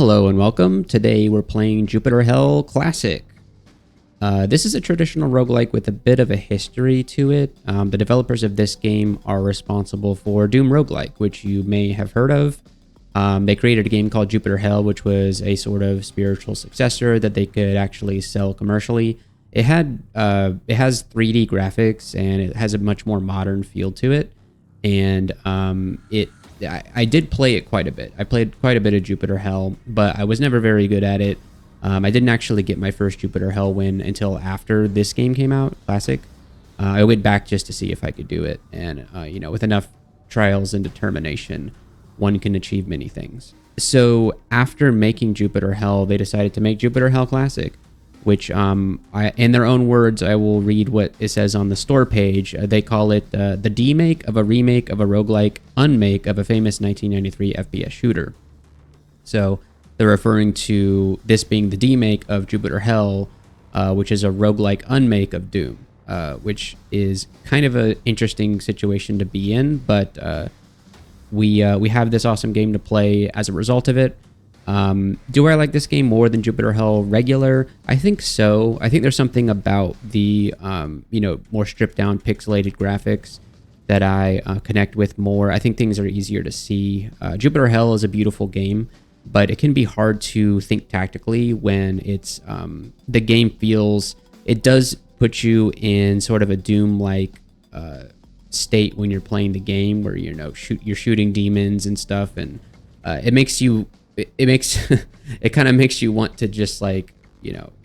Hello and welcome. Today we're playing Jupiter Hell Classic. This is a traditional roguelike with a bit of a history to it. The developers of this game are responsible for Doom Roguelike, which you may have heard of. They created a game called Jupiter Hell, which was a sort of spiritual successor that they could actually sell commercially. It has 3D graphics and it has a much more modern feel to it. And I did play it quite a bit. I played quite a bit of Jupiter Hell, but I was never very good at it. I didn't actually get my first Jupiter Hell win until after this game came out, Classic. I went back just to see if I could do it. And, with enough trials and determination, one can achieve many things. So after making Jupiter Hell, they decided to make Jupiter Hell Classic, which, in their own words, I will read what it says on the store page. They call it the demake of a remake of a roguelike unmake of a famous 1993 FPS shooter. So they're referring to this being the demake of Jupiter Hell, which is a roguelike unmake of Doom, which is kind of an interesting situation to be in, but we have this awesome game to play as a result of it. Do I like this game more than Jupiter Hell regular? I think so. I think there's something about the, more stripped down pixelated graphics that I connect with more. I think things are easier to see. Jupiter Hell is a beautiful game, but it can be hard to think tactically when it's, the game feels, it does put you in sort of a Doom-like state when you're playing the game where, you're shooting demons and stuff. And it makes you, it kind of makes you want to just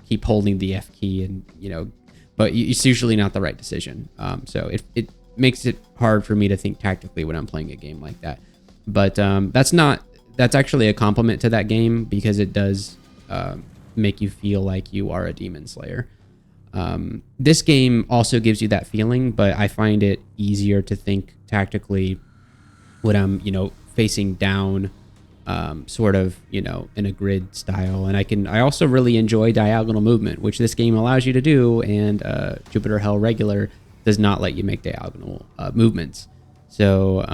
keep holding the F key and, but it's usually not the right decision. So it makes it hard for me to think tactically when I'm playing a game like that. But that's actually a compliment to that game because it does make you feel like you are a demon slayer. This game also gives you that feeling, but I find it easier to think tactically when I'm, facing down, sort of, in a grid style. And I also really enjoy diagonal movement, which this game allows you to do. And Jupiter Hell regular does not let you make diagonal movements. So,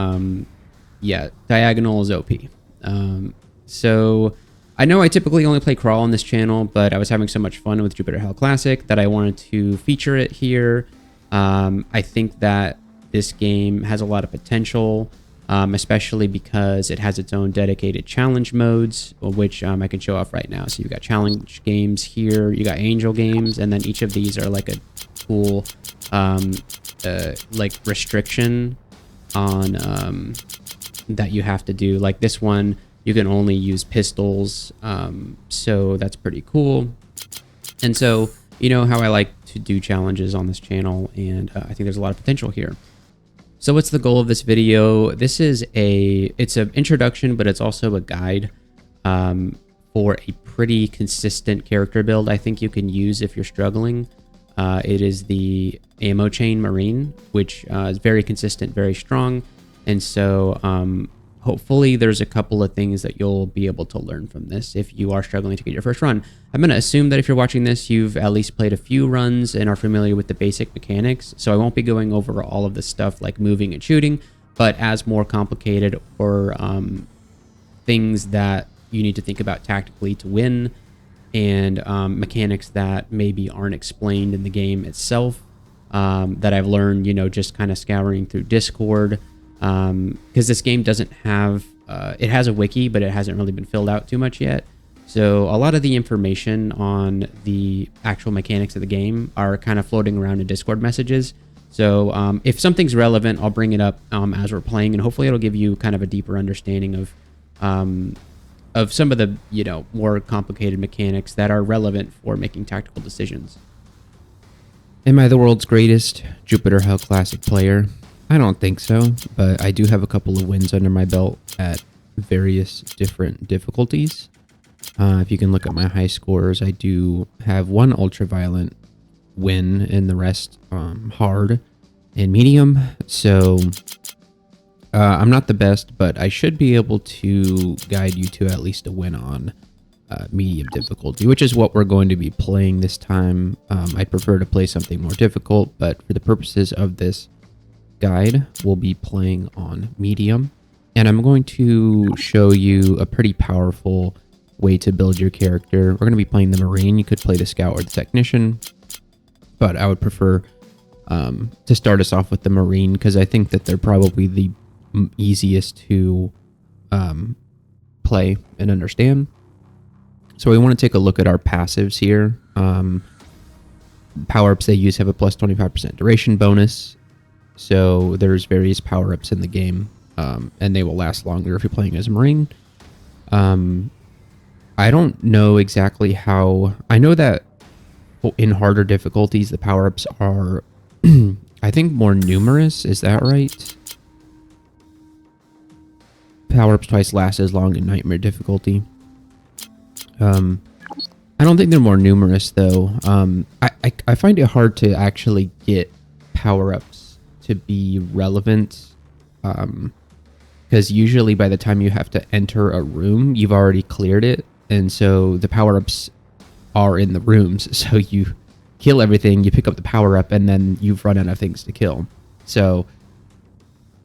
diagonal is OP. So I know I typically only play crawl on this channel, but I was having so much fun with Jupiter Hell Classic that I wanted to feature it here. I think that this game has a lot of potential. Especially because it has its own dedicated challenge modes, which I can show off right now. So you've got challenge games here, you got angel games, and then each of these are like a cool restriction on that you have to do. Like this one, you can only use pistols, so that's pretty cool. And so, how I like to do challenges on this channel, and I think there's a lot of potential here. So what's the goal of this video? This is it's an introduction, but it's also a guide for a pretty consistent character build I think you can use if you're struggling. It is the Ammochain Marine, which is very consistent, very strong. And so hopefully there's a couple of things that you'll be able to learn from this if you are struggling to get your first run. I'm going to assume that if you're watching this, you've at least played a few runs and are familiar with the basic mechanics. So I won't be going over all of this stuff like moving and shooting, but as more complicated or things that you need to think about tactically to win, and mechanics that maybe aren't explained in the game itself, that I've learned, just kind of scouring through Discord. Because this game doesn't have, it has a wiki, but it hasn't really been filled out too much yet. So a lot of the information on the actual mechanics of the game are kind of floating around in Discord messages. So if something's relevant, I'll bring it up as we're playing, and hopefully it'll give you kind of a deeper understanding of some of the, more complicated mechanics that are relevant for making tactical decisions. Am I the world's greatest Jupiter Hell Classic player? I don't think so, but I do have a couple of wins under my belt at various different difficulties. If you can look at my high scores, I do have one ultraviolent win and the rest hard and medium. So I'm not the best, but I should be able to guide you to at least a win on medium difficulty, which is what we're going to be playing this time. I prefer to play something more difficult, but for the purposes of this guide, we'll be playing on medium. And I'm going to show you a pretty powerful way to build your character. We're going to be playing the Marine. You could play the Scout or the Technician, but I would prefer to start us off with the Marine because I think that they're probably the easiest to play and understand. So we want to take a look at our passives here. Power-ups they use have a plus 25% duration bonus. So there's various power-ups in the game, and they will last longer if you're playing as a Marine. I don't know exactly how... I know that in harder difficulties, the power-ups are, I think, more numerous. Is that right? Power-ups twice last as long in Nightmare difficulty. I don't think they're more numerous, though. I find it hard to actually get power-ups to be relevant, because usually by the time you have to enter a room, you've already cleared it, and so the power-ups are in the rooms, so you kill everything, you pick up the power-up, and then you've run out of things to kill. So,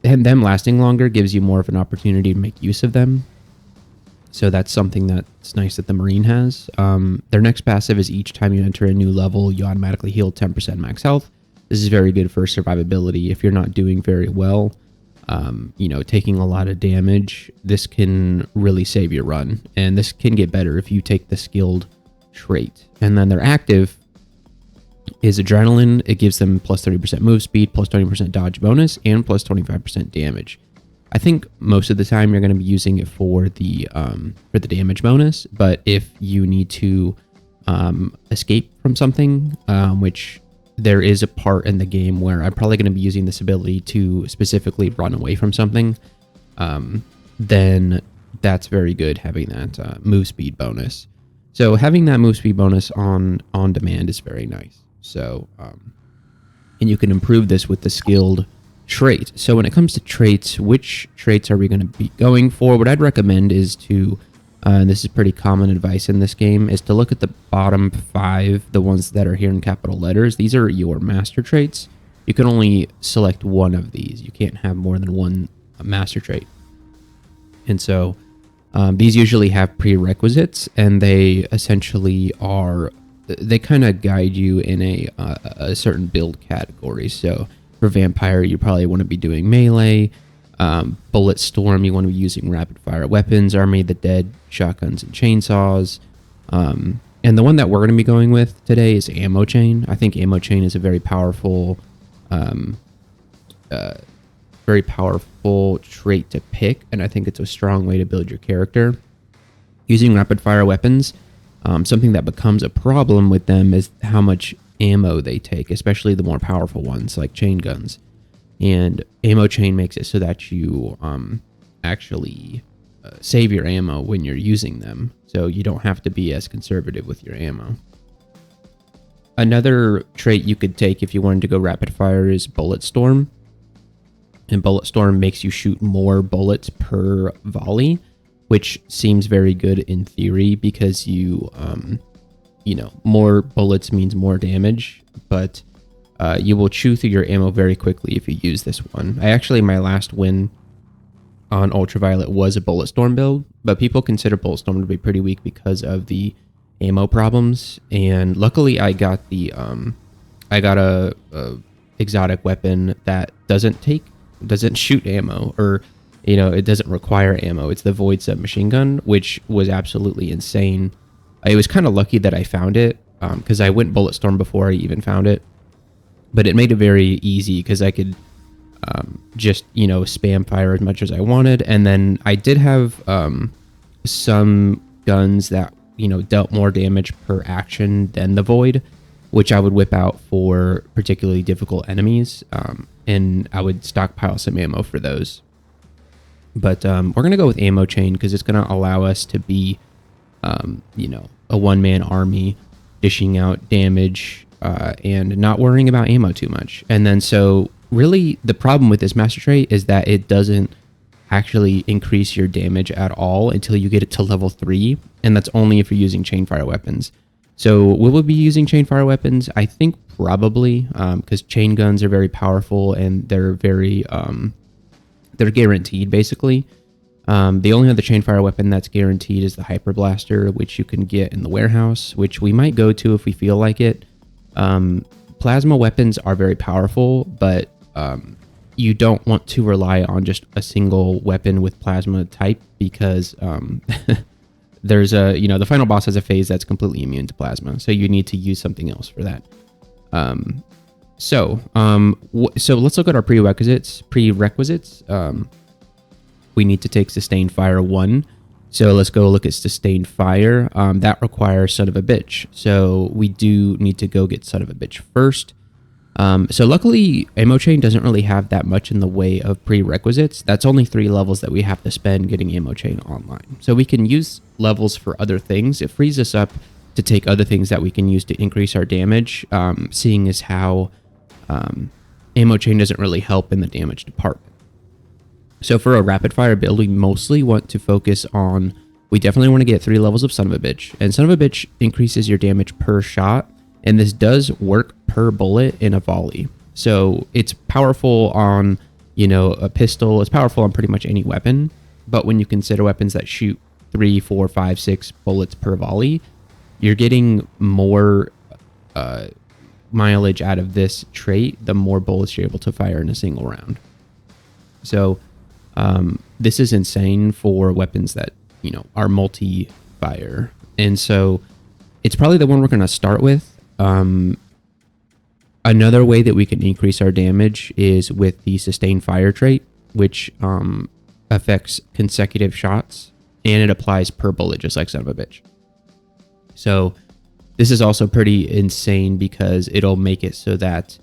and them lasting longer gives you more of an opportunity to make use of them. So that's something that's nice that the Marine has. Their next passive is each time you enter a new level, you automatically heal 10% max health. This is very good for survivability. If you're not doing very well, taking a lot of damage, this can really save your run. And this can get better if you take the skilled trait. And then their active is Adrenaline. It gives them plus 30% move speed, plus 20% dodge bonus, and plus 25% damage. I think most of the time you're going to be using it for the damage bonus, but if you need to escape from something, which there is a part in the game where I'm probably going to be using this ability to specifically run away from something, then that's very good having that move speed bonus. So having that move speed bonus on demand is very nice. So, and you can improve this with the skilled trait. So when it comes to traits, which traits are we going to be going for? What I'd recommend is to, and this is pretty common advice in this game, is to look at the bottom 5, the ones that are here in capital letters. These are your master traits. You can only select one of these. You can't have more than one master trait. And so these usually have prerequisites, and they essentially are, they kind of guide you in a certain build category. So for Vampire, you probably want to be doing melee. Bullet Storm, you want to be using rapid fire weapons. Army of the Dead, shotguns and chainsaws. And the one that we're going to be going with today is Ammochain. I think Ammochain is a very powerful trait to pick, and I think it's a strong way to build your character. Using rapid fire weapons, something that becomes a problem with them is how much ammo they take, especially the more powerful ones like chain guns. And Ammochain makes it so that you actually save your ammo when you're using them, so you don't have to be as conservative with your ammo. Another trait you could take if you wanted to go rapid fire is Bullet Storm. And Bullet Storm makes you shoot more bullets per volley, which seems very good in theory because more bullets means more damage, but you will chew through your ammo very quickly if you use this one. My last win on Ultraviolet was a Bullet Storm build, but people consider Bullet Storm to be pretty weak because of the ammo problems. And luckily, I got a exotic weapon that doesn't shoot ammo, or it doesn't require ammo. It's the Void Submachine Gun, which was absolutely insane. It was kind of lucky that I found it, because I went Bullet Storm before I even found it. But it made it very easy because I could just, spam fire as much as I wanted. And then I did have some guns that, dealt more damage per action than the Void, which I would whip out for particularly difficult enemies. And I would stockpile some ammo for those. But we're going to go with Ammochain because it's going to allow us to be, a one-man army dishing out damage and not worrying about ammo too much. And then so really the problem with this master trait is that it doesn't actually increase your damage at all until you get it to level 3, and that's only if you're using chainfire weapons. So will we be using chainfire weapons? I think probably, because chain guns are very powerful and they're very they're guaranteed basically. The only other chainfire weapon that's guaranteed is the Hyper Blaster, which you can get in the warehouse, which we might go to if we feel like it. Plasma weapons are very powerful, but you don't want to rely on just a single weapon with plasma type because there's the final boss has a phase that's completely immune to plasma, so you need to use something else for that. So let's look at our prerequisites. We need to take Sustained Fire 1. So let's go look at Sustained Fire. That requires Son of a Bitch. So we do need to go get Son of a Bitch first. So luckily, Ammochain doesn't really have that much in the way of prerequisites. That's only 3 levels that we have to spend getting Ammochain online. So we can use levels for other things. It frees us up to take other things that we can use to increase our damage, seeing as how Ammochain doesn't really help in the damage department. So for a rapid fire build, we mostly want to focus on, we definitely want to get 3 levels of Son of a Bitch. And Son of a Bitch increases your damage per shot, and this does work per bullet in a volley. So it's powerful on, a pistol. It's powerful on pretty much any weapon. But when you consider weapons that shoot 3, 4, 5, 6 bullets per volley, you're getting more mileage out of this trait the more bullets you're able to fire in a single round. So this is insane for weapons that, are multi-fire. And so it's probably the one we're going to start with. Another way that we can increase our damage is with the Sustained Fire trait, which affects consecutive shots, and it applies per bullet, just like Son of a Bitch. So this is also pretty insane because it'll make it so that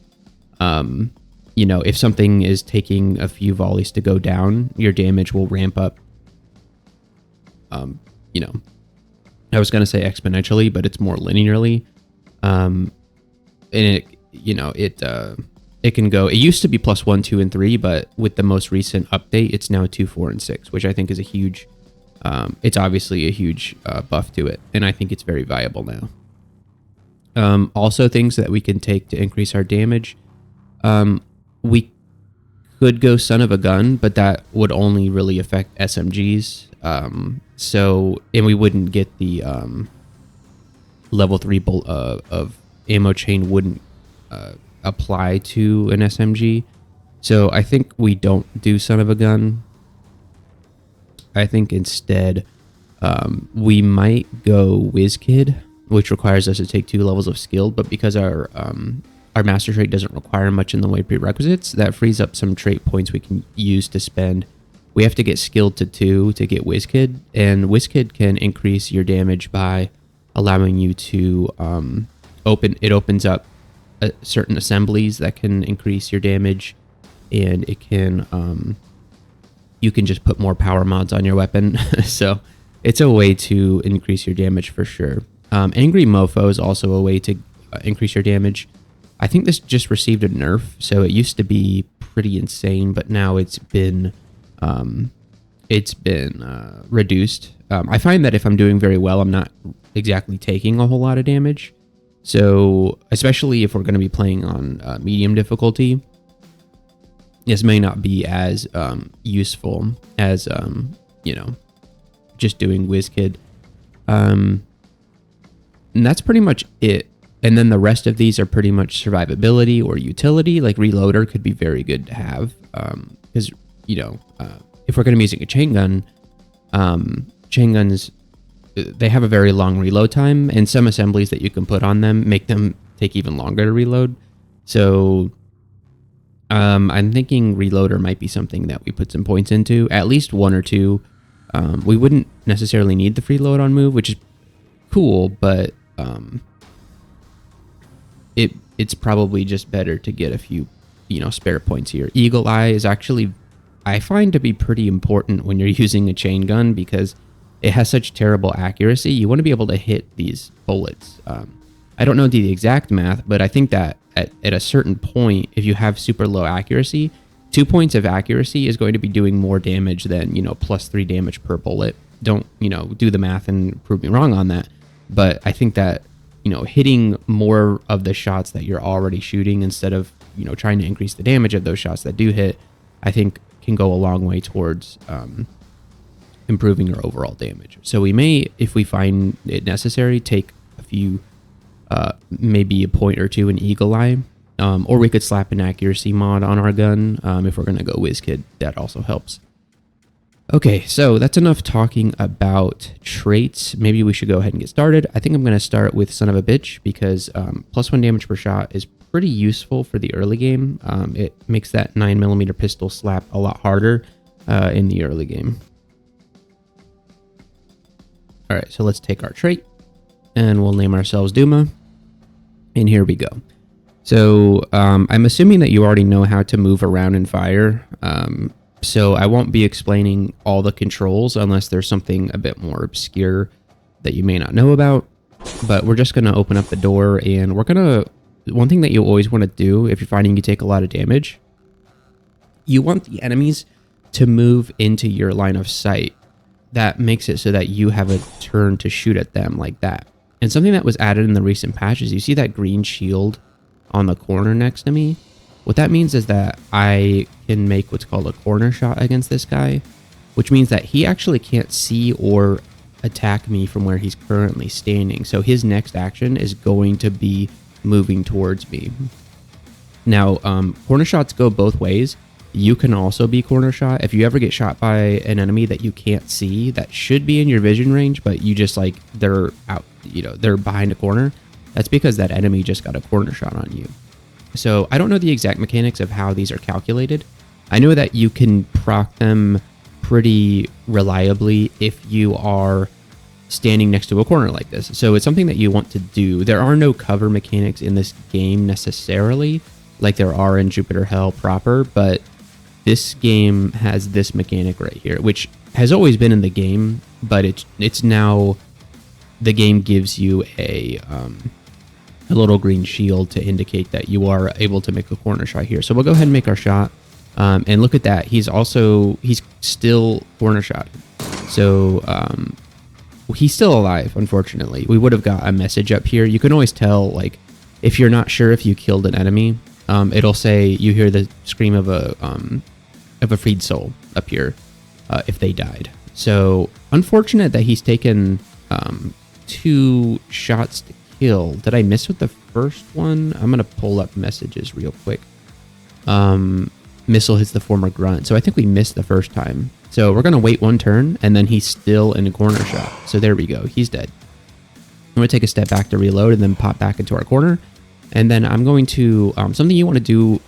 if something is taking a few volleys to go down, your damage will ramp up. I was going to say exponentially, but it's more linearly. And it can go, it used to be +1, 2, and 3, but with the most recent update, it's now 2, 4, and 6, which I think is a huge, it's obviously a huge buff to it. And I think it's very viable now. Also things that we can take to increase our damage. We could go Son of a Gun, but that would only really affect SMGs. And we wouldn't get the level 3 of Ammochain wouldn't apply to an SMG. So I think we don't do Son of a Gun. I think instead we might go WizKid, which requires us to take 2 levels of Skilled, but because our master trait doesn't require much in the way of prerequisites, that frees up some trait points we can use to spend. We have to get Skilled to 2 to get WizKid, and WizKid can increase your damage by allowing you to opens up certain assemblies that can increase your damage, and it can you can just put more power mods on your weapon. So it's a way to increase your damage for sure. Angry Mofo is also a way to increase your damage. I think this just received a nerf, so it used to be pretty insane, but now it's been reduced. I find that if I'm doing very well, I'm not exactly taking a whole lot of damage. So especially if we're going to be playing on medium difficulty, this may not be as useful as just doing WizKid. And that's pretty much it. And then the rest of these are pretty much survivability or utility. Like Reloader could be very good to have because if we're going to be using a chain gun, chain guns, they have a very long reload time, and some assemblies that you can put on them make them take even longer to reload. So I'm thinking Reloader might be something that we put some points into, at least 1 or 2. We wouldn't necessarily need the freeload on move, which is cool, but it's probably just better to get a few spare points here. Eagle Eye is actually, I find, to be pretty important when you're using a chain gun because it has such terrible accuracy. You want to be able to hit these bullets. I don't know the exact math, but I think that at a certain point, if you have super low accuracy, 2 points of accuracy is going to be doing more damage than +3 damage per bullet. Don't do the math and prove me wrong on that, but I think that hitting more of the shots that you're already shooting instead of trying to increase the damage of those shots that do hit, I think can go a long way towards improving your overall damage. So we may, if we find it necessary, take a few, maybe a point or two in Eagle Eye, or we could slap an accuracy mod on our gun. If we're going to go WizKid, that also helps. Okay, so that's enough talking about traits. Maybe we should go ahead and get started. I think I'm going to start with Son of a Bitch because +1 damage per shot is pretty useful for the early game. It makes that 9mm pistol slap a lot harder in the early game. All right, so let's take our trait and we'll name ourselves Duma. And here we go. So I'm assuming that you already know how to move around and fire. So I won't be explaining all the controls unless there's something a bit more obscure that you may not know about. But we're just going to open up the door and we're going to... One thing that you always want to do if you're finding you take a lot of damage, you want the enemies to move into your line of sight. That makes it so that you have a turn to shoot at them like that. And something that was added in the recent patches, you see that green shield on the corner next to me? What that means is that I can make what's called a corner shot against this guy, which means that he actually can't see or attack me from where he's currently standing. So his next action is going to be moving towards me. Now, corner shots go both ways. You can also be corner shot. If you ever get shot by an enemy that you can't see, that should be in your vision range, but you just like, they're out, you know, they're behind a corner. That's because that enemy just got a corner shot on you. So I don't know the exact mechanics of how these are calculated. I know that you can proc them pretty reliably if you are standing next to a corner like this. So it's something that you want to do. There are no cover mechanics in this game necessarily, like there are in Jupiter Hell proper, but this game has this mechanic right here, which has always been in the game, but it's now the game gives you a little green shield to indicate that you are able to make a corner shot here. So we'll go ahead and make our shot. And look at that. He's still corner shot. So he's still alive, unfortunately. We would have got a message up here. You can always tell, like, if you're not sure if you killed an enemy, it'll say you hear the scream of a freed soul up here if they died. So unfortunate that he's taken 2 shots to kill. Did I miss with the first one? I'm gonna pull up messages real quick. Missile hits the former grunt. So I think we missed the first time. So we're gonna wait 1 turn and then he's still in a corner shot. So there we go. He's dead. I'm gonna take a step back to reload and then pop back into our corner. And then I'm going to, something you want to do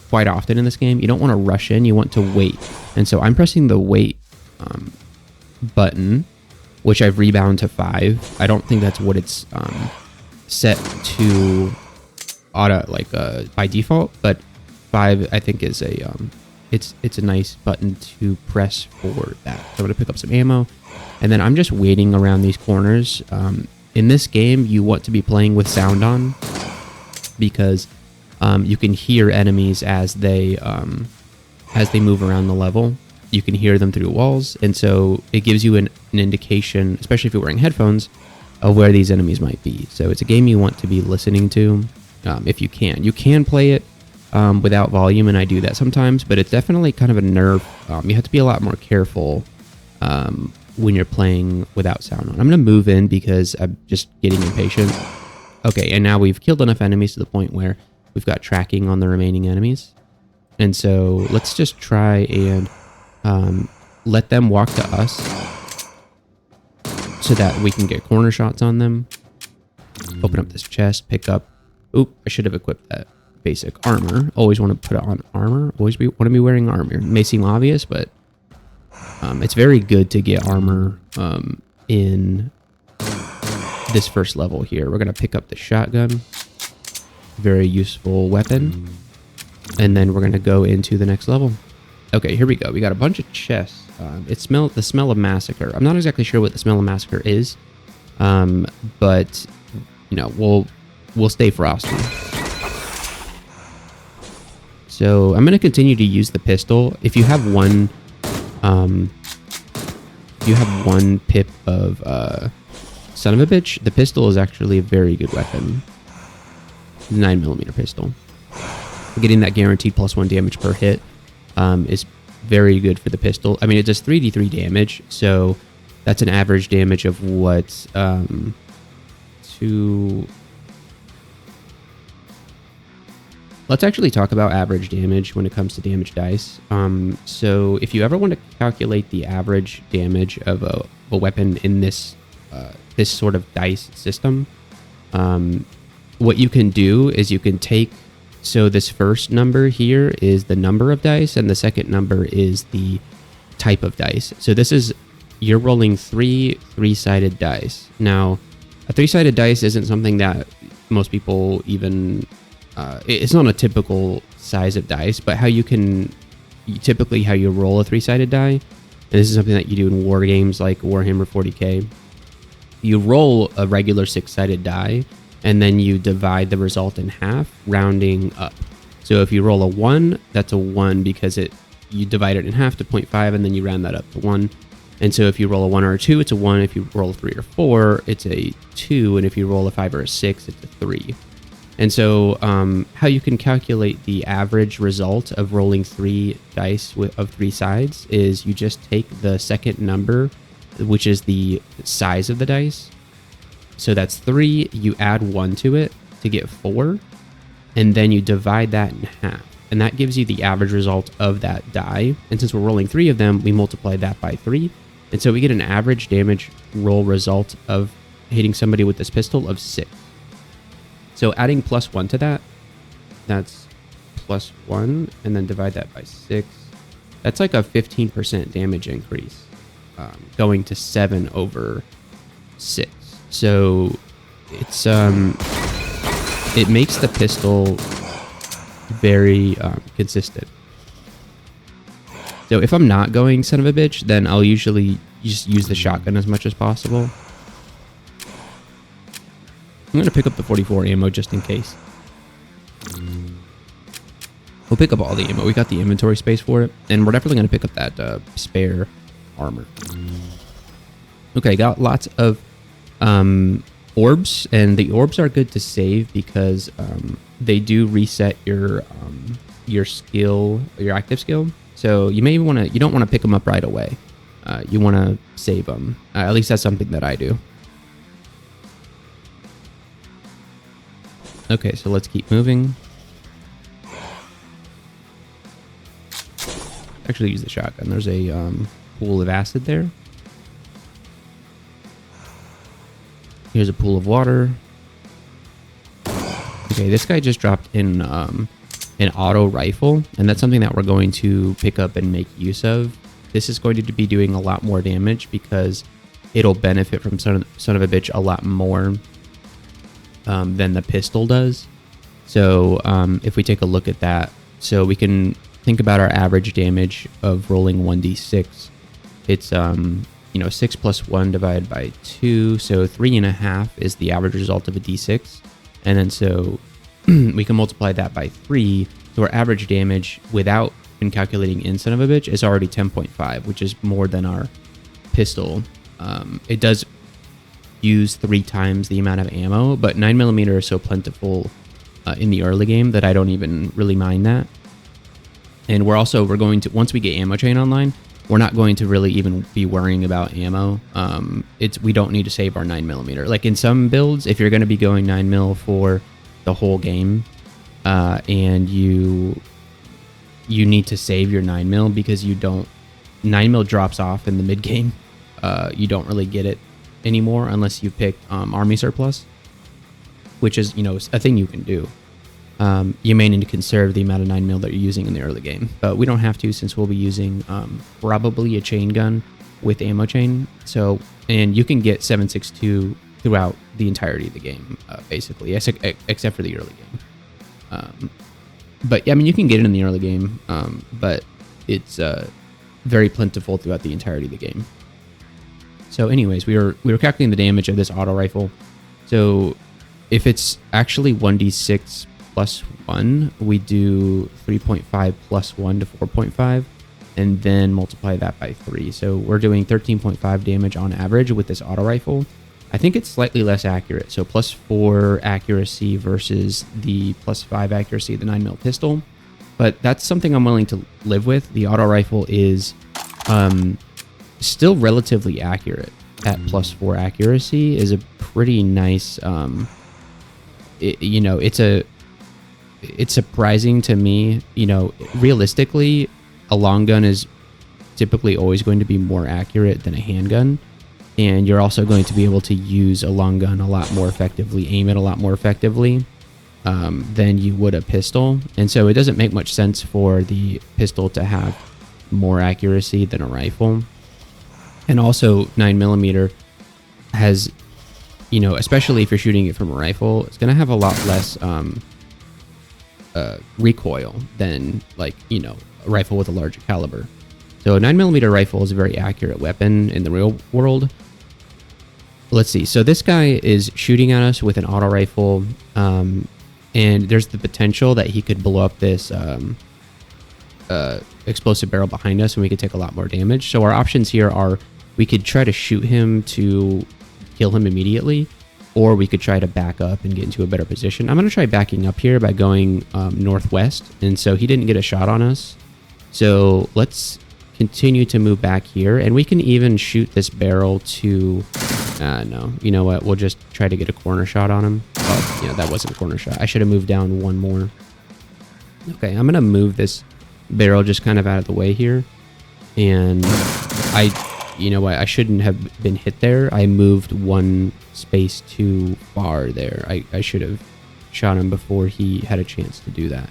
quite often in this game, you don't want to rush in, you want to wait. And so I'm pressing the wait button, which I've rebound to 5. I don't think that's what it's set to auto, like by default, but 5 I think is a it's a nice button to press for that. So I'm gonna pick up some ammo, and then I'm just waiting around these corners. In this game, you want to be playing with sound on because you can hear enemies as they move around the level. You can hear them through walls, and so it gives you an indication, especially if you're wearing headphones, of where these enemies might be. So it's a game you want to be listening to if you can. You can play it without volume, and I do that sometimes, but it's definitely kind of a nerve. You have to be a lot more careful when you're playing without sound on. I'm going to move in because I'm just getting impatient. Okay, and now we've killed enough enemies to the point where we've got tracking on the remaining enemies. And so let's just try and let them walk to us so that we can get corner shots on them. Open up this chest, pick up... Oop, I should have equipped that basic armor. Always want to put on armor. Always want to be wearing armor. It may seem obvious, but it's very good to get armor in this first level here. We're going to pick up the shotgun. Very useful weapon. And then we're going to go into the next level. Okay, here we go. We got a bunch of chests. The smell of massacre. I'm not exactly sure what the smell of massacre is, but you know, we'll stay frosty. So I'm going to continue to use the pistol. If you have one pip of son of a bitch, the pistol is actually a very good weapon. 9mm pistol. Getting that guaranteed +1 damage per hit is very good for the pistol. I mean, it does 3d3 damage, so that's an average damage of what, Let's actually talk about average damage when it comes to damage dice. So if you ever want to calculate the average damage of a weapon in this this sort of dice system, what you can do is you can take, so this first number here is the number of dice, and the second number is the type of dice. So this is, you're rolling three-sided dice. Now, a three-sided dice isn't something that most people even, it's not a typical size of dice, but how you roll a three-sided die, and this is something that you do in war games like Warhammer 40k, you roll a regular six-sided die, and then you divide the result in half, rounding up. So if you roll a 1, that's a 1 because you divide it in half to 0.5, and then you round that up to 1. And so if you roll a 1 or a 2, it's a 1. If you roll a 3 or 4, it's a 2. And if you roll a 5 or a 6, it's a 3. And so how you can calculate the average result of rolling 3 dice of 3 sides is you just take the second number, which is the size of the dice. So that's 3, you add 1 to it to get 4, and then you divide that in half. And that gives you the average result of that die. And since we're rolling 3 of them, we multiply that by 3. And so we get an average damage roll result of hitting somebody with this pistol of 6. So adding +1 to that, that's +1, and then divide that by 6. That's like a 15% damage increase, going to 7 over 6. So it's it makes the pistol very consistent. So if I'm not going son of a bitch, then I'll usually just use the shotgun as much as possible. I'm going to pick up the 44 ammo just in case. We'll pick up all the ammo. We got the inventory space for it. And we're definitely going to pick up that spare armor. Okay, got lots of orbs. And the orbs are good to save because they do reset your skill, your active skill. So you don't want to pick them up right away. You want to save them. At least that's something that I do. Okay, so let's keep moving. Actually use the shotgun. There's a pool of acid there. Here's a pool of water. Okay, this guy just dropped in an auto rifle, and that's something that we're going to pick up and make use of. This is going to be doing a lot more damage because it'll benefit from son of a bitch a lot more than the pistol does. So if we take a look at that, so we can think about our average damage of rolling 1d6. It's 6 plus 1 divided by 2, so 3.5 is the average result of a d6, and then so we can multiply that by 3. So our average damage without even calculating in son of a bitch is already 10.5, which is more than our pistol. It does use 3 times the amount of ammo, but 9mm is so plentiful in the early game that I don't even really mind that. And we're going to, once we get Ammochain online, we're not going to really even be worrying about ammo. We don't need to save our 9mm. Like in some builds, if you're going to be going 9mm for the whole game, and you need to save your 9mm because 9mm drops off in the mid game. You don't really get it anymore unless you pick army surplus, which is a thing you can do. You may need to conserve the amount of 9mm that you're using in the early game, but we don't have to since we'll be using probably a chain gun with Ammochain. So, and you can get 7.62 throughout the entirety of the game, basically, except for the early game. But yeah, I mean, you can get it in the early game, but it's very plentiful throughout the entirety of the game. So anyways, we were calculating the damage of this auto rifle. So if it's actually 1d6 plus 1, we do 3.5 plus 1 to 4.5, and then multiply that by 3. So we're doing 13.5 damage on average with this auto rifle. I think it's slightly less accurate. So plus 4 accuracy versus the plus 5 accuracy of the 9mm pistol. but that's something I'm willing to live with. The auto rifle is still relatively accurate at +4 accuracy. Is a pretty nice. It's surprising to me. Realistically, a long gun is typically always going to be more accurate than a handgun, and you're also going to be able to use a long gun a lot more effectively, aim it a lot more effectively than you would a pistol. And so it doesn't make much sense for the pistol to have more accuracy than a rifle. And also 9mm has, especially if you're shooting it from a rifle, it's going to have a lot less recoil than a rifle with a larger caliber. So a 9mm rifle is a very accurate weapon in the real world. Let's see. So this guy is shooting at us with an auto rifle, and there's the potential that he could blow up this explosive barrel behind us, and we could take a lot more damage. So our options here are we could try to shoot him to kill him immediately, or we could try to back up and get into a better position. I'm going to try backing up here by going northwest, and so he didn't get a shot on us. So let's continue to move back here, and we can even shoot this barrel to... no, you know what? We'll just try to get a corner shot on him. Oh, yeah, that wasn't a corner shot. I should have moved down one more. Okay, I'm going to move this barrel just kind of out of the way here. And you know what? I shouldn't have been hit there. I moved one space too far there. I should have shot him before he had a chance to do that.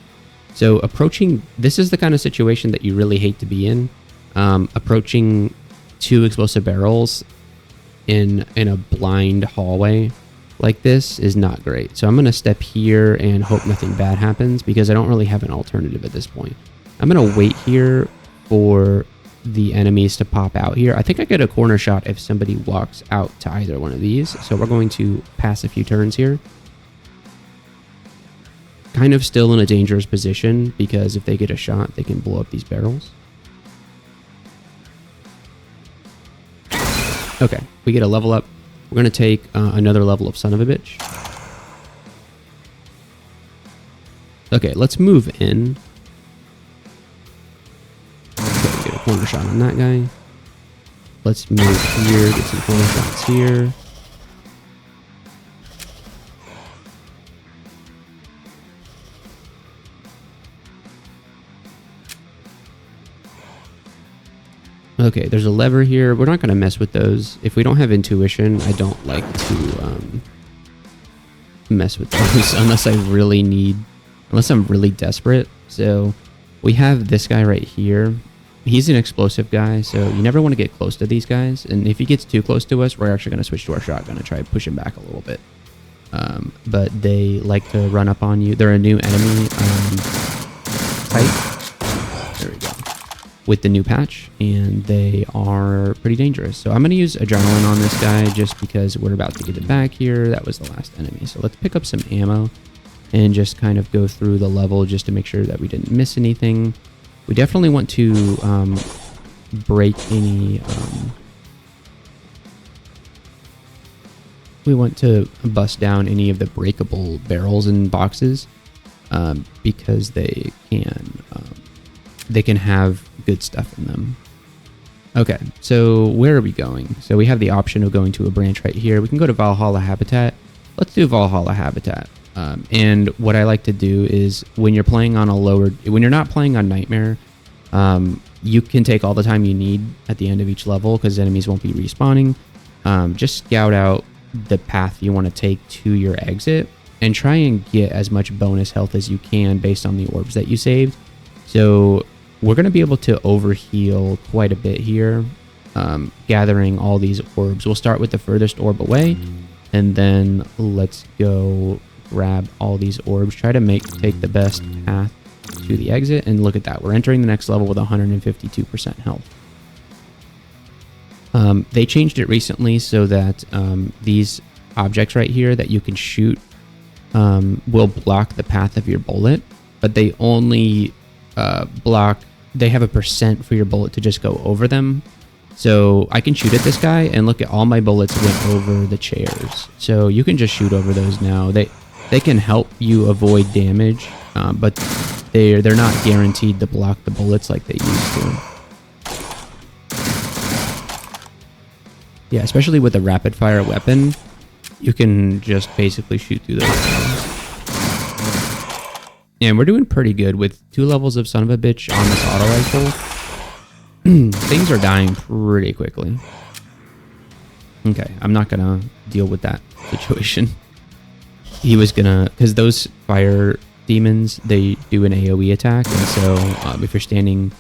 So approaching, this is the kind of situation that you really hate to be in. Approaching two explosive barrels in a blind hallway like this is not great. So I'm going to step here and hope nothing bad happens, because I don't really have an alternative at this point. I'm going to wait here for the enemies to pop out here. I think I get a corner shot if somebody walks out to either one of these. So we're going to pass a few turns here. Kind of still in a dangerous position, because if they get a shot, they can blow up these barrels. Okay, we get a level up. We're going to take another level of son of a bitch. Okay, let's move in. Okay, get a corner shot on that guy. Let's move here, get some corner shots here. Okay, there's a lever here. We're not going to mess with those. If we don't have intuition, I don't like to mess with those unless I'm really desperate. So we have this guy right here. He's an explosive guy, so you never want to get close to these guys. And if he gets too close to us, we're actually going to switch to our shotgun and try to push him back a little bit. But they like to run up on you. They're a new enemy type. There we go. With the new patch, and they are pretty dangerous. So I'm going to use adrenaline on this guy just because we're about to get it back here. That was the last enemy. So let's pick up some ammo and just kind of go through the level just to make sure that we didn't miss anything. We definitely want to break any... we want to bust down any of the breakable barrels and boxes because they can have good stuff in them. Okay, so where are we going? So we have the option of going to a branch right here. We can go to Valhalla Habitat. Let's do Valhalla Habitat. And what I like to do is when you're playing on when you're not playing on Nightmare, you can take all the time you need at the end of each level because enemies won't be respawning. Just scout out the path you want to take to your exit and try and get as much bonus health as you can based on the orbs that you saved. So we're going to be able to overheal quite a bit here, gathering all these orbs. We'll start with the furthest orb away, and then let's go grab all these orbs. Try to take the best path to the exit, and look at that. We're entering the next level with 152% health. They changed it recently so that these objects right here that you can shoot will block the path of your bullet, but they only they have a % for your bullet to just go over them. So I can shoot at this guy and look at all my bullets went over the chairs. So you can just shoot over those now. They can help you avoid damage, but they're not guaranteed to block the bullets like they used to. Yeah, especially with a rapid fire weapon, you can just basically shoot through those things. And we're doing pretty good with 2 levels of son of a bitch on this auto rifle. Things are dying pretty quickly. Okay, I'm not gonna deal with that situation. He was gonna, because those fire demons, they do an AoE attack, and so if you're standing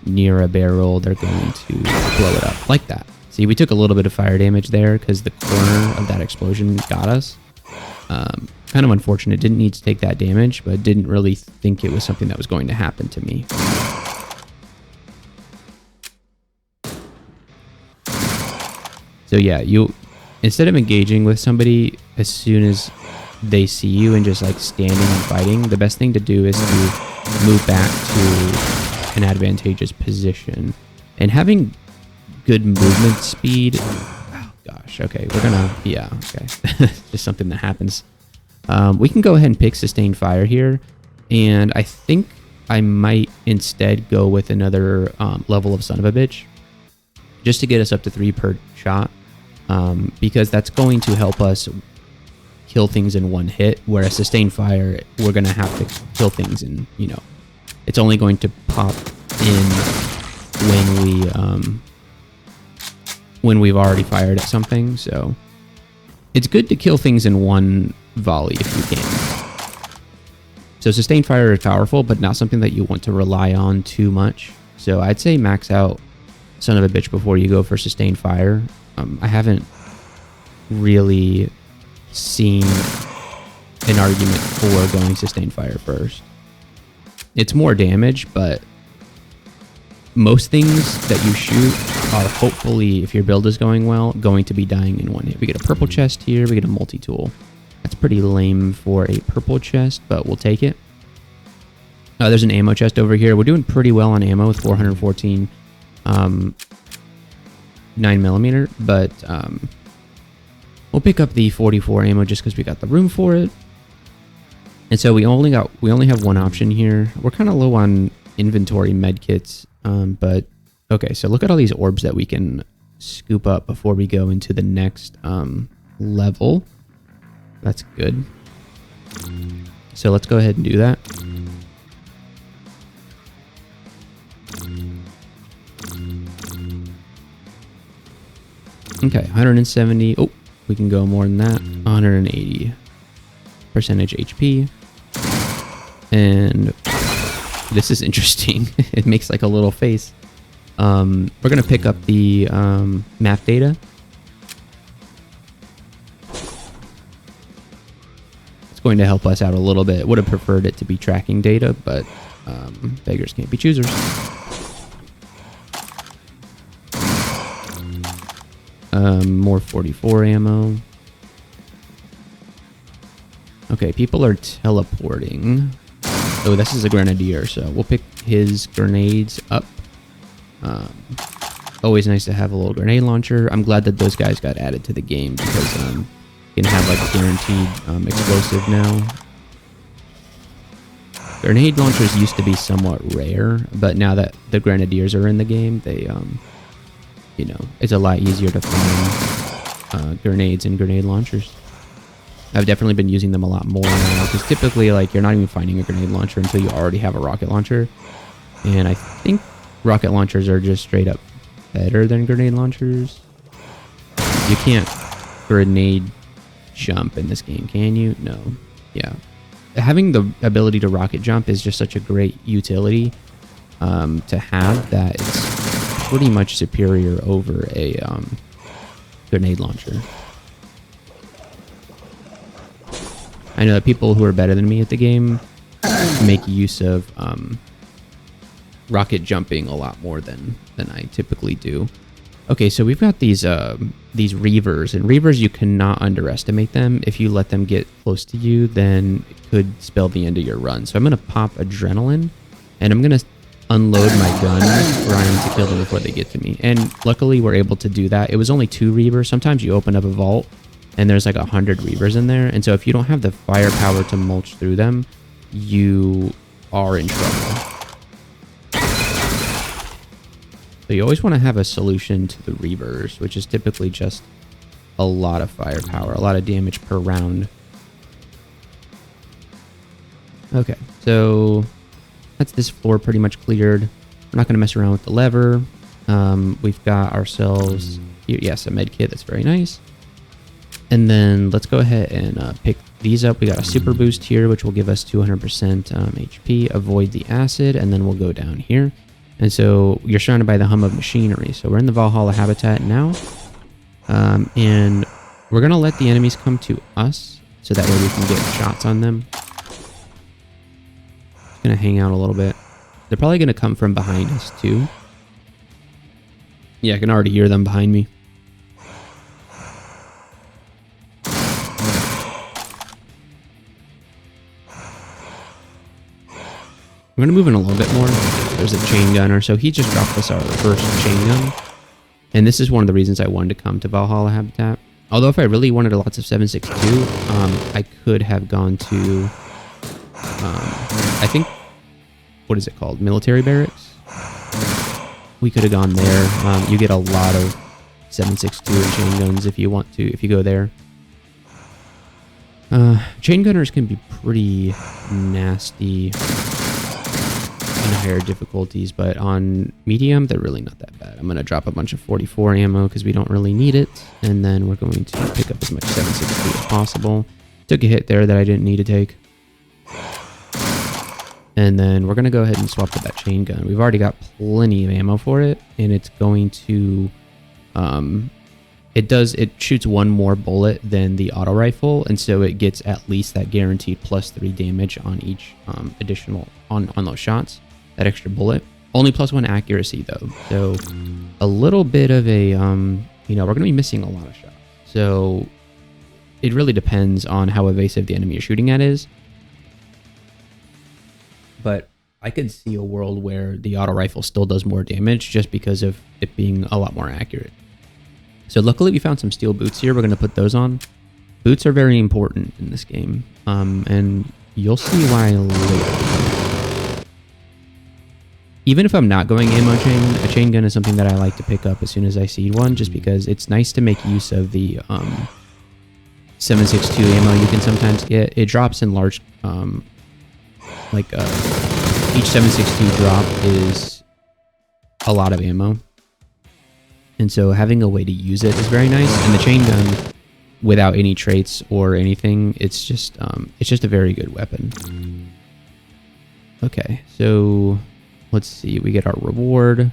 near a barrel, they're going to blow it up like that. See, we took a little bit of fire damage there because the corner of that explosion got us. Kind of unfortunate. Didn't need to take that damage, but didn't really think it was something that was going to happen to me. So yeah, instead of engaging with somebody as soon as they see you and just like standing and fighting, the best thing to do is to move back to an advantageous position. And having good movement speed. Oh gosh, okay, we're gonna, yeah, okay. Just something that happens. We can go ahead and pick sustained fire here, and I think I might instead go with another level of son of a bitch, just to get us up to 3 per shot, because that's going to help us kill things in 1 hit, whereas sustained fire, we're gonna have to kill things in, you know, it's only going to pop in when we've already fired at something. So it's good to kill things in 1 volley if you can. So sustained fire is powerful, but not something that you want to rely on too much. So I'd say max out son of a bitch before you go for sustained fire. I haven't really seen an argument for going sustained fire first. It's more damage, but most things that you shoot are hopefully, if your build is going well, going to be dying in 1 hit. We get a purple chest here, we get a multi-tool. That's pretty lame for a purple chest, but we'll take it. There's an ammo chest over here. We're doing pretty well on ammo with 414 9mm, but we'll pick up the 44 ammo just because we got the room for it. And so we only have 1 option here. We're kind of low on inventory medkits. But okay, so look at all these orbs that we can scoop up before we go into the next level. That's good. So let's go ahead and do that. Okay, 170. Oh, we can go more than that. 180 percentage HP. And this is interesting. It makes like a little face. We're going to pick up the map data. It's going to help us out a little bit. Would have preferred it to be tracking data, but beggars can't be choosers. More 44 ammo. Okay, people are teleporting. Oh, this is a grenadier, so we'll pick his grenades up. Always nice to have a little grenade launcher. I'm glad that those guys got added to the game because you can have like a guaranteed explosive now. Grenade launchers used to be somewhat rare, but now that the grenadiers are in the game, they you know, it's a lot easier to find grenades and grenade launchers. I've definitely been using them a lot more now because typically, like, you're not even finding a grenade launcher until you already have a rocket launcher. And I think rocket launchers are just straight up better than grenade launchers. You can't grenade jump in this game, can you? No. Yeah. Having the ability to rocket jump is just such a great utility to have that it's pretty much superior over a grenade launcher. I know that people who are better than me at the game make use of rocket jumping a lot more than I typically do. Okay, so we've got these reavers, and reavers, you cannot underestimate them. If you let them get close to you, then it could spell the end of your run. So I'm going to pop adrenaline, and I'm going to unload my gun, trying to kill them before they get to me. And luckily, we're able to do that. It was only 2 reavers. Sometimes you open up a vault, and there's like 100 reavers in there. And so if you don't have the firepower to mulch through them, you are in trouble. So you always want to have a solution to the Reavers, which is typically just a lot of firepower, a lot of damage per round. Okay, so that's this floor pretty much cleared. We're not going to mess around with the lever. We've got ourselves here, yes, a med kit. That's very nice. And then let's go ahead and pick these up. We got a super boost here, which will give us 200% HP. Avoid the acid, and then we'll go down here. And so you're surrounded by the hum of machinery. So we're in the Valhalla habitat now. And we're going to let the enemies come to us so that way we can get shots on them. Just going to hang out a little bit. They're probably going to come from behind us too. Yeah, I can already hear them behind me. I'm going to move in a little bit more. There's a chain gunner. So he just dropped us our first chain gun. And this is one of the reasons I wanted to come to Valhalla Habitat. Although if I really wanted lots of 7.62, I could have gone to, I think, what is it called? Military barracks? We could have gone there. You get a lot of 7.62 and chain guns if you want to, if you go there. Chain gunners can be pretty nasty in higher difficulties, but on medium, they're really not that bad. I'm going to drop a bunch of 44 ammo because we don't really need it. And then we're going to pick up as much 7.62 as possible. Took a hit there that I didn't need to take. And then we're going to go ahead and swap to that chain gun. We've already got plenty of ammo for it, and it's going to, it shoots one more bullet than the auto rifle, and so it gets at least that guaranteed +3 damage on each additional, on those shots, that extra bullet. Only +1 accuracy though, so a little bit of a, you know, we're going to be missing a lot of shots. So it really depends on how evasive the enemy you're shooting at is. But I could see a world where the auto rifle still does more damage just because of it being a lot more accurate. So luckily we found some steel boots here. We're going to put those on. Boots are very important in this game. And you'll see why later. Even if I'm not going ammo chain, a chain gun is something that I like to pick up as soon as I see one, just because it's nice to make use of the 7.62 ammo you can sometimes get. It drops in large, each 7.62 drop is a lot of ammo. And so having a way to use it is very nice. And the chain gun, without any traits or anything, it's just a very good weapon. Okay, so let's see. We get our reward,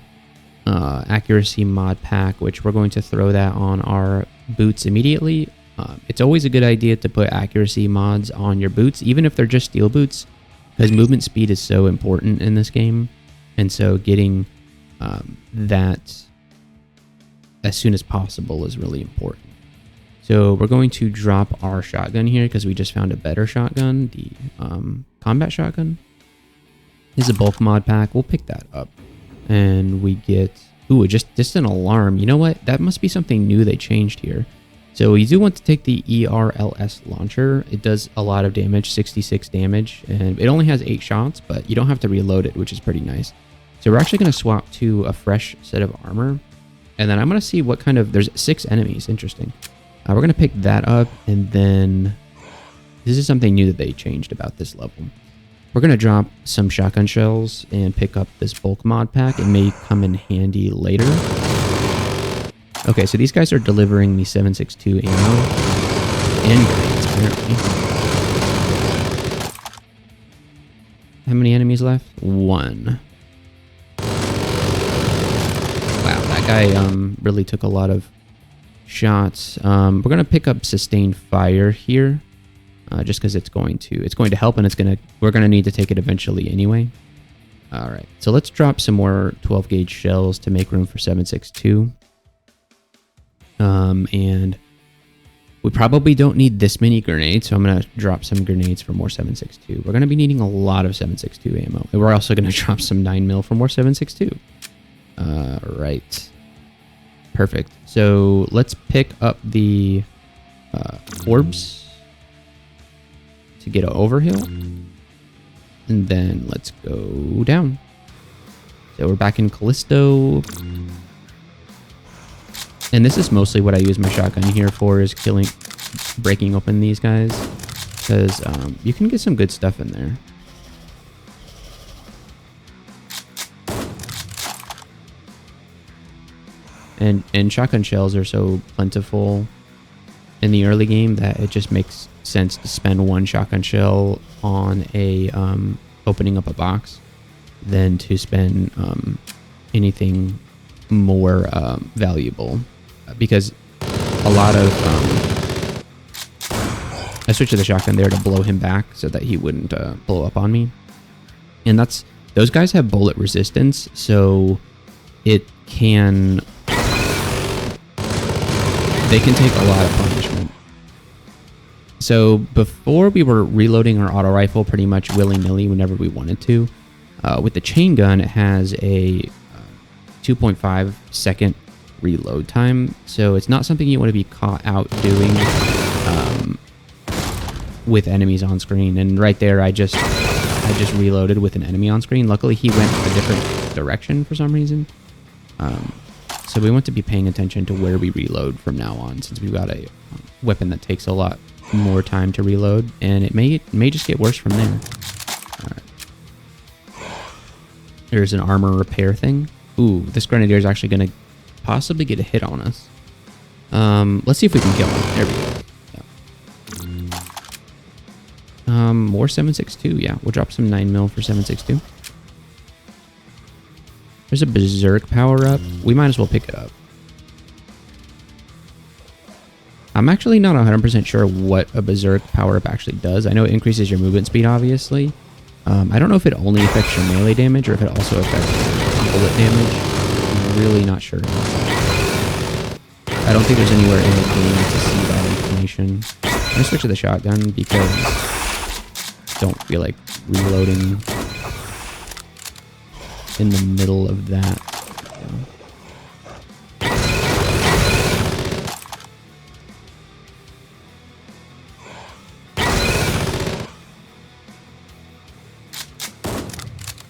accuracy mod pack, which we're going to throw that on our boots immediately. It's always a good idea to put accuracy mods on your boots, even if they're just steel boots, because movement speed is so important in this game. And so getting that as soon as possible is really important. So we're going to drop our shotgun here because we just found a better shotgun, the combat shotgun. This is a bulk mod pack. We'll pick that up. And we get, ooh, just an alarm. You know what? That must be something new they changed here. So you do want to take the ERLS launcher. It does a lot of damage, 66 damage, and it only has 8 shots, but you don't have to reload it, which is pretty nice. So we're actually going to swap to a fresh set of armor. And then I'm going to see what kind of, there's 6 enemies. Interesting. We're going to pick that up, and then this is something new that they changed about this level. We're going to drop some shotgun shells and pick up this bulk mod pack. It may come in handy later. Okay, so these guys are delivering the 7.62 ammo and grenades, apparently. How many enemies left? 1. Wow, that guy really took a lot of shots. We're gonna pick up sustained fire here, just because it's going to help, and we're gonna need to take it eventually anyway. All right, so let's drop some more 12 gauge shells to make room for 7.62. And we probably don't need this many grenades, so I'm going to drop some grenades for more 7.62. We're going to be needing a lot of 7.62 ammo. And we're also going to drop some 9mm for more 7.62. Right. Perfect. So let's pick up the orbs to get an overhill. And then let's go down. So we're back in Callisto. And this is mostly what I use my shotgun here for, is breaking open these guys. Because you can get some good stuff in there. And shotgun shells are so plentiful in the early game that it just makes sense to spend one shotgun shell on a opening up a box than to spend anything more valuable, because a lot of I switched to the shotgun there to blow him back so that he wouldn't blow up on me, and those guys have bullet resistance, so they can take a lot of punishment. So before, we were reloading our auto rifle pretty much willy-nilly whenever we wanted to. With the chain gun, it has a 2.5 second reload time, so it's not something you want to be caught out doing with enemies on screen. And right there, I just reloaded with an enemy on screen. Luckily, he went a different direction for some reason. So we want to be paying attention to where we reload from now on, since we've got a weapon that takes a lot more time to reload, and it may just get worse from there. All right. There's an armor repair thing. Ooh, this grenadier is actually going to possibly get a hit on us. Let's see if we can kill him. There we go. Yeah. More 7.62. Yeah, we'll drop some 9mm for 7.62. There's a berserk power-up. We might as well pick it up. I'm actually not 100% sure what a berserk power-up actually does. I know it increases your movement speed, obviously. I don't know if it only affects your melee damage or if it also affects bullet damage. I'm really not sure. I don't think there's anywhere in the game to see that information. I'm going to switch to the shotgun because I don't feel like reloading in the middle of that.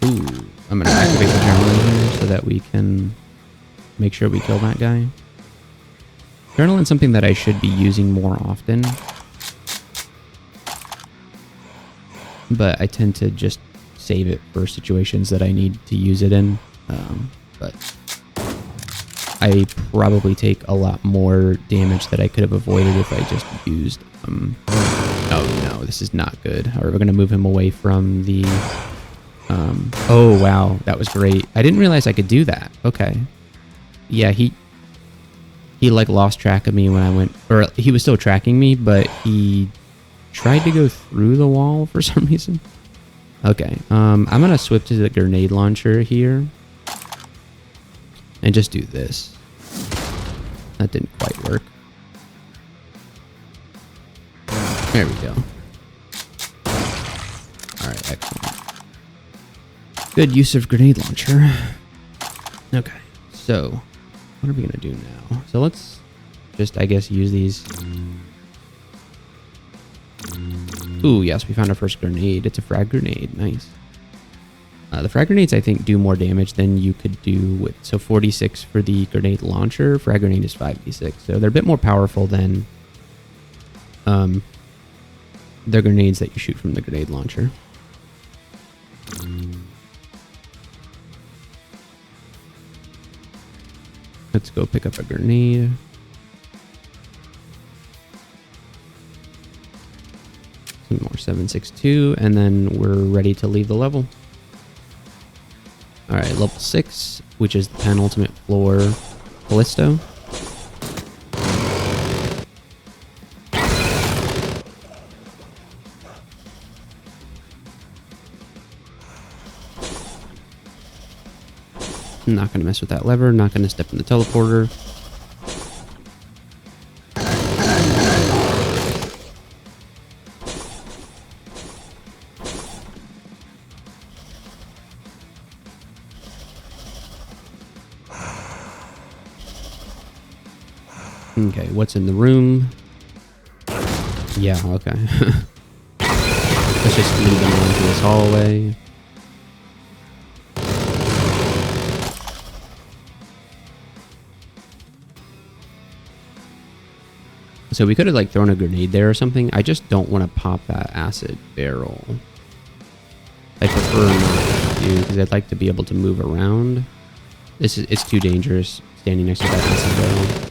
Ooh, I'm gonna activate the adrenaline here so that we can make sure we kill that guy. Adrenaline's something that I should be using more often, but I tend to just save it for situations that I need to use it in. But I probably take a lot more damage that I could have avoided if I just used oh no, this is not good. All right, we're gonna move him away from the oh wow, that was great. I didn't realize I could do that. Okay. Yeah, he like lost track of me when I went, or he was still tracking me, but he tried to go through the wall for some reason. Okay, I'm gonna switch to the grenade launcher here and just do this. That didn't quite work. There we go. Alright, excellent. Good use of grenade launcher. Okay, so what are we gonna do now? So let's just, I guess, use these. Ooh, yes, we found our first grenade. It's a frag grenade. Nice. The frag grenades, I think, do more damage than you could do with... So 46 for the grenade launcher. Frag grenade is 5d6. So they're a bit more powerful than the grenades that you shoot from the grenade launcher. Let's go pick up a grenade. More 7.62, and then we're ready to leave the level. All right, level 6, which is the penultimate floor, Callisto. I'm not gonna mess with that lever. Not gonna step in the teleporter. Okay, what's in the room? Yeah, okay. Let's just lead them on to this hallway. So we could have like thrown a grenade there or something. I just don't want to pop that acid barrel. I prefer not to, because I'd like to be able to move around. It's too dangerous standing next to that acid barrel.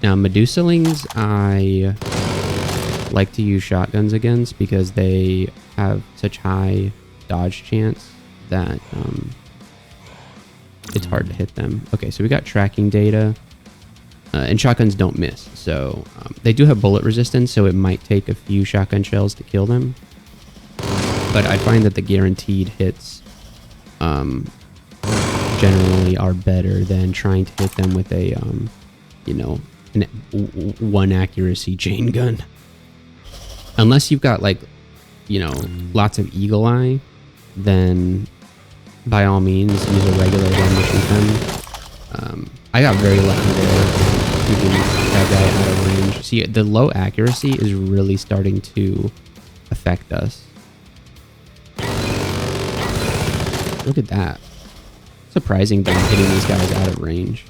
Now Medusalings, I like to use shotguns against because they have such high dodge chance that it's hard to hit them. Okay, so we got tracking data. And shotguns don't miss, so they do have bullet resistance, so it might take a few shotgun shells to kill them. But I find that the guaranteed hits generally are better than trying to hit them with a, you know, one accuracy chain gun. Unless you've got like, you know, lots of eagle eye, then by all means use a regular gun to shoot them. I got very lucky there. Keeping that guy out of range. See, the low accuracy is really starting to affect us. Look at that. Surprising that I'm hitting these guys out of range.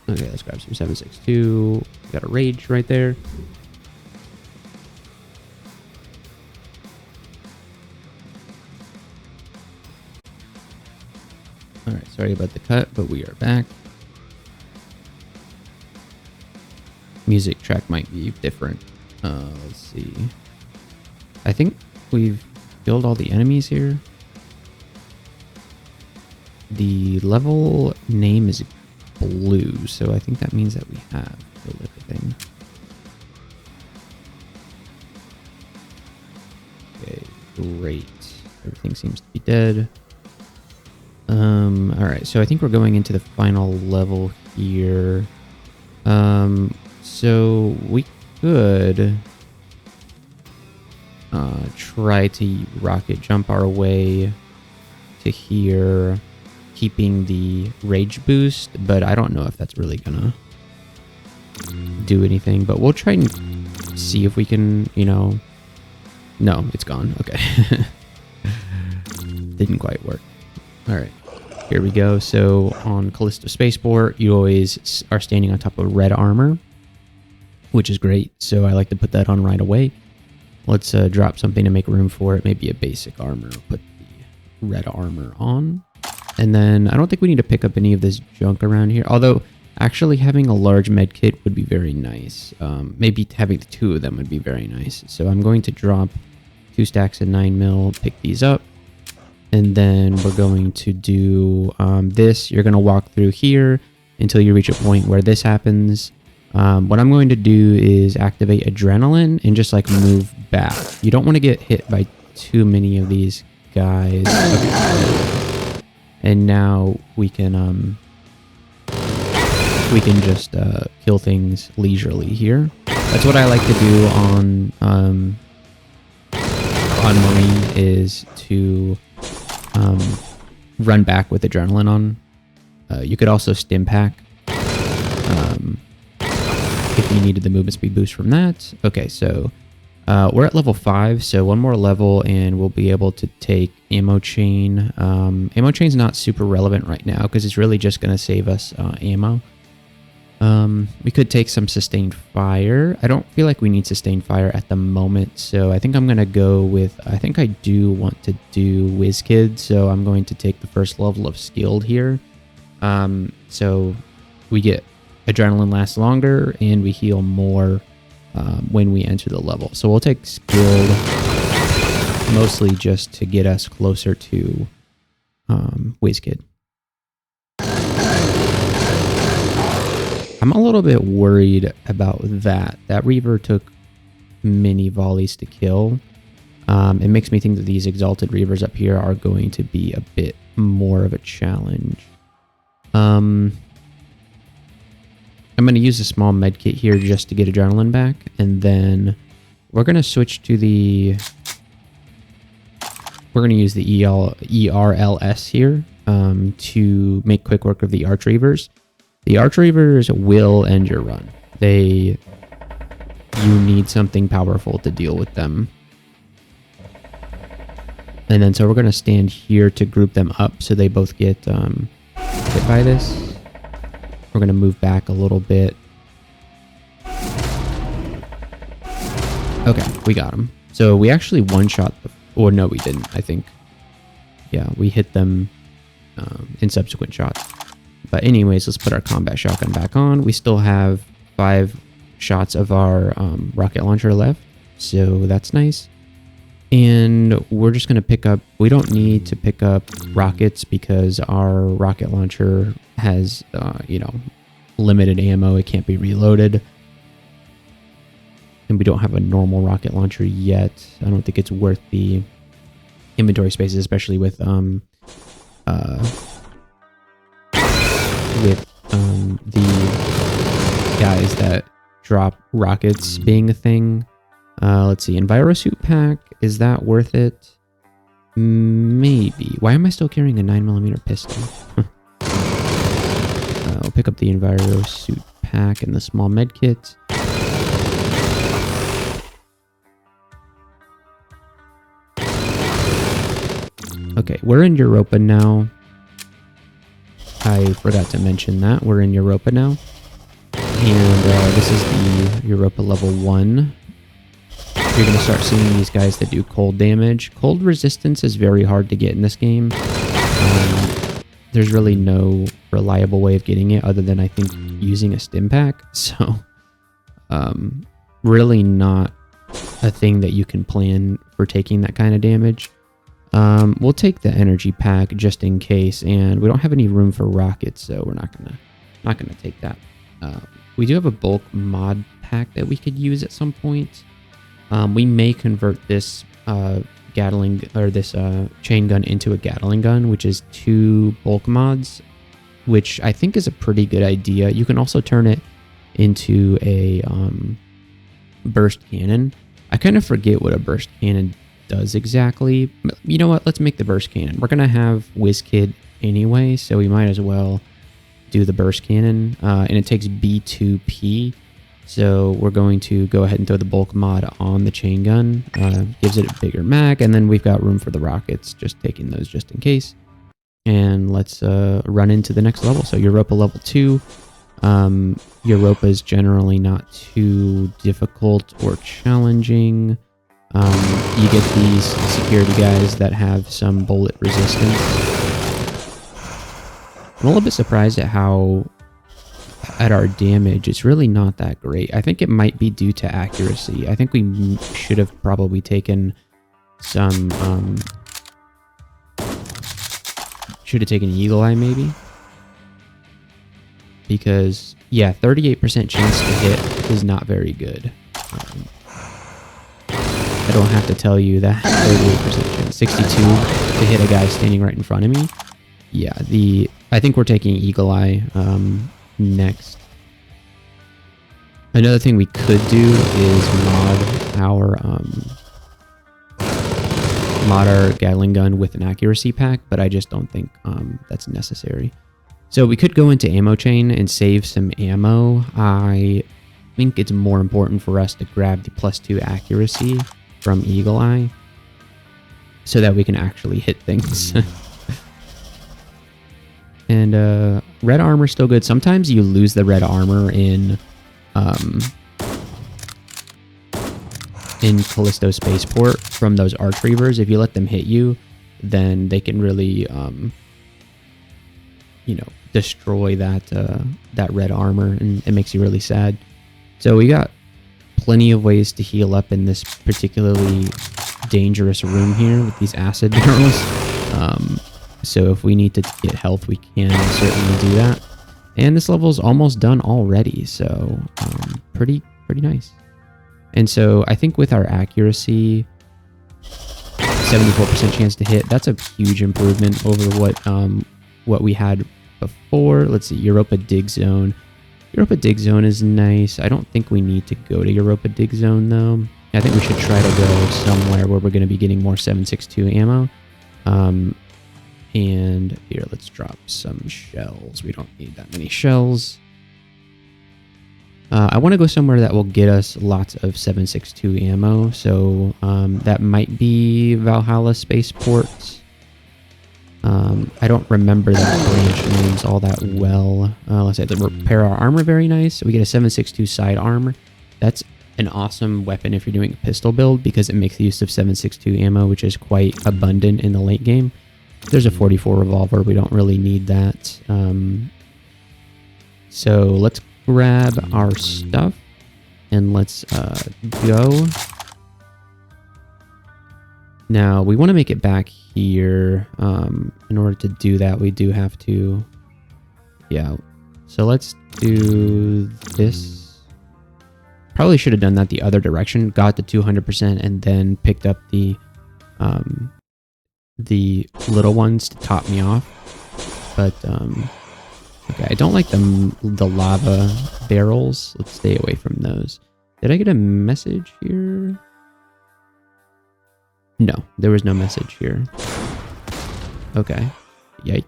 Okay, let's grab some 7.62. Got a rage right there. Alright, sorry about the cut, but we are back. Music track might be different. Let's see. I think we've killed all the enemies here. The level name is blue, so I think that means that we have killed everything. Okay, great. Everything seems to be dead. Alright, so I think we're going into the final level here. So we could try to rocket jump our way to here, keeping the rage boost, but I don't know if that's really gonna do anything, but we'll try and see if we can, you know... No, it's gone. Okay. Didn't quite work. Alright. Here we go. So on Callisto Spaceport, you always are standing on top of red armor, which is great. So I like to put that on right away. Let's drop something to make room for it. Maybe a basic armor. Put the red armor on. And then I don't think we need to pick up any of this junk around here. Although actually having a large med kit would be very nice. Maybe having the two of them would be very nice. So I'm going to drop 2 stacks of 9mm, pick these up. And then we're going to do this. You're going to walk through here until you reach a point where this happens. What I'm going to do is activate adrenaline and just like move back. You don't want to get hit by too many of these guys. Okay. And now we can just kill things leisurely here. That's what I like to do on Marine, is to run back with adrenaline on. You could also stim pack if you needed the movement speed boost from that. Okay, so we're at level 5, so one more level and we'll be able to take Ammochain. Ammochain's not super relevant right now because it's really just going to save us ammo. We could take some sustained fire. I don't feel like we need sustained fire at the moment, so I think I'm going to go with... I think I do want to do WizKid, so I'm going to take the first level of skilled here. So we get adrenaline lasts longer, and we heal more when we enter the level. So we'll take skilled, mostly just to get us closer to WizKid. I'm a little bit worried about that. That Reaver took many volleys to kill. It makes me think that these Exalted Reavers up here are going to be a bit more of a challenge. I'm going to use a small med kit here just to get adrenaline back. And then we're going to switch to the... We're going to use the ERLS here to make quick work of the Arch Reavers. The Arch Reavers will end your run. They you need something powerful to deal with them. And then so we're going to stand here to group them up so they both get hit by this. We're going to move back a little bit. Okay, we got them. So we actually one-shot, or no, we didn't, I think. Yeah, we hit them in subsequent shots. But anyways, let's put our combat shotgun back on. We still have 5 shots of our rocket launcher left, so that's nice. And we're just going to pick up, we don't need to pick up rockets because our rocket launcher has, you know, limited ammo. It can't be reloaded. And we don't have a normal rocket launcher yet. I don't think it's worth the inventory spaces, especially with the guys that drop rockets being a thing. Let's see, EnviroSuit pack, is that worth it? Maybe. Why am I still carrying a 9mm pistol? I'll pick up the EnviroSuit pack and the small med kit. Okay, we're in Europa now. I forgot to mention that. We're in Europa now. And this is the Europa level 1. You're going to start seeing these guys that do cold damage. Cold resistance is very hard to get in this game. There's really no reliable way of getting it other than, I think, using a stim pack. So, really not a thing that you can plan for taking that kind of damage. We'll take the energy pack just in case, and we don't have any room for rockets, so we're not gonna take that. We do have a bulk mod pack that we could use at some point. We may convert this Gatling or this chain gun into a Gatling gun, which is 2 bulk mods, which I think is a pretty good idea. You can also turn it into a burst cannon. I kind of forget what a burst cannon does exactly. You know what? Let's make the burst cannon. We're gonna have WizKid anyway, so we might as well do the burst cannon. And it takes B2P. So we're going to go ahead and throw the bulk mod on the chain gun. Gives it a bigger mag, and then we've got room for the rockets, just taking those just in case. And let's run into the next level. So Europa level 2. Europa is generally not too difficult or challenging. You get these security guys that have some bullet resistance. I'm a little bit surprised at our damage. It's really not that great. I think it might be due to accuracy. I think we should have probably taken some should have taken Eagle Eye maybe, because yeah, 38% chance to hit is not very good. I don't have to tell you that 38% chance, 62 to hit a guy standing right in front of me. Yeah, I think we're taking Eagle Eye next. Another thing we could do is mod our Gatling gun with an accuracy pack, but I just don't think that's necessary. So we could go into Ammochain and save some ammo. I think it's more important for us to grab the +2 accuracy from Eagle Eye so that we can actually hit things. And red armor is still good. Sometimes you lose the red armor in Callisto Spaceport from those arch reavers. If you let them hit you, then they can really, you know, destroy that red armor, and it makes you really sad. So we got plenty of ways to heal up in this particularly dangerous room here with these acid barrels. So if we need to get health, we can certainly do that. And this level's almost done already, so pretty nice. And so I think with our accuracy, 74% chance to hit, that's a huge improvement over what we had before. Let's see, Europa Dig Zone. Europa Dig Zone is nice. I don't think we need to go to Europa Dig Zone though. I think we should try to go somewhere where we're going to be getting more 7.62 ammo. And here, let's drop some shells. We don't need that many shells. I want to go somewhere that will get us lots of 7.62 ammo, so that might be Valhalla Spaceport. I don't remember that branch names all that well. Let's say to repair our armor, very nice. So we get a 7.62 side armor. That's an awesome weapon if you're doing a pistol build because it makes use of 7.62 ammo, which is quite abundant in the late game. There's a 44 revolver. We don't really need that. So let's grab our stuff and let's go. Now we want to make it back here. In order to do that, we do have to, yeah. So let's do this. Probably should have done that the other direction. Got the 200% and then picked up the little ones to top me off. But okay, I don't like the lava barrels. Let's stay away from those. Did I get a message here? No, there was no message here. Okay. Yikes.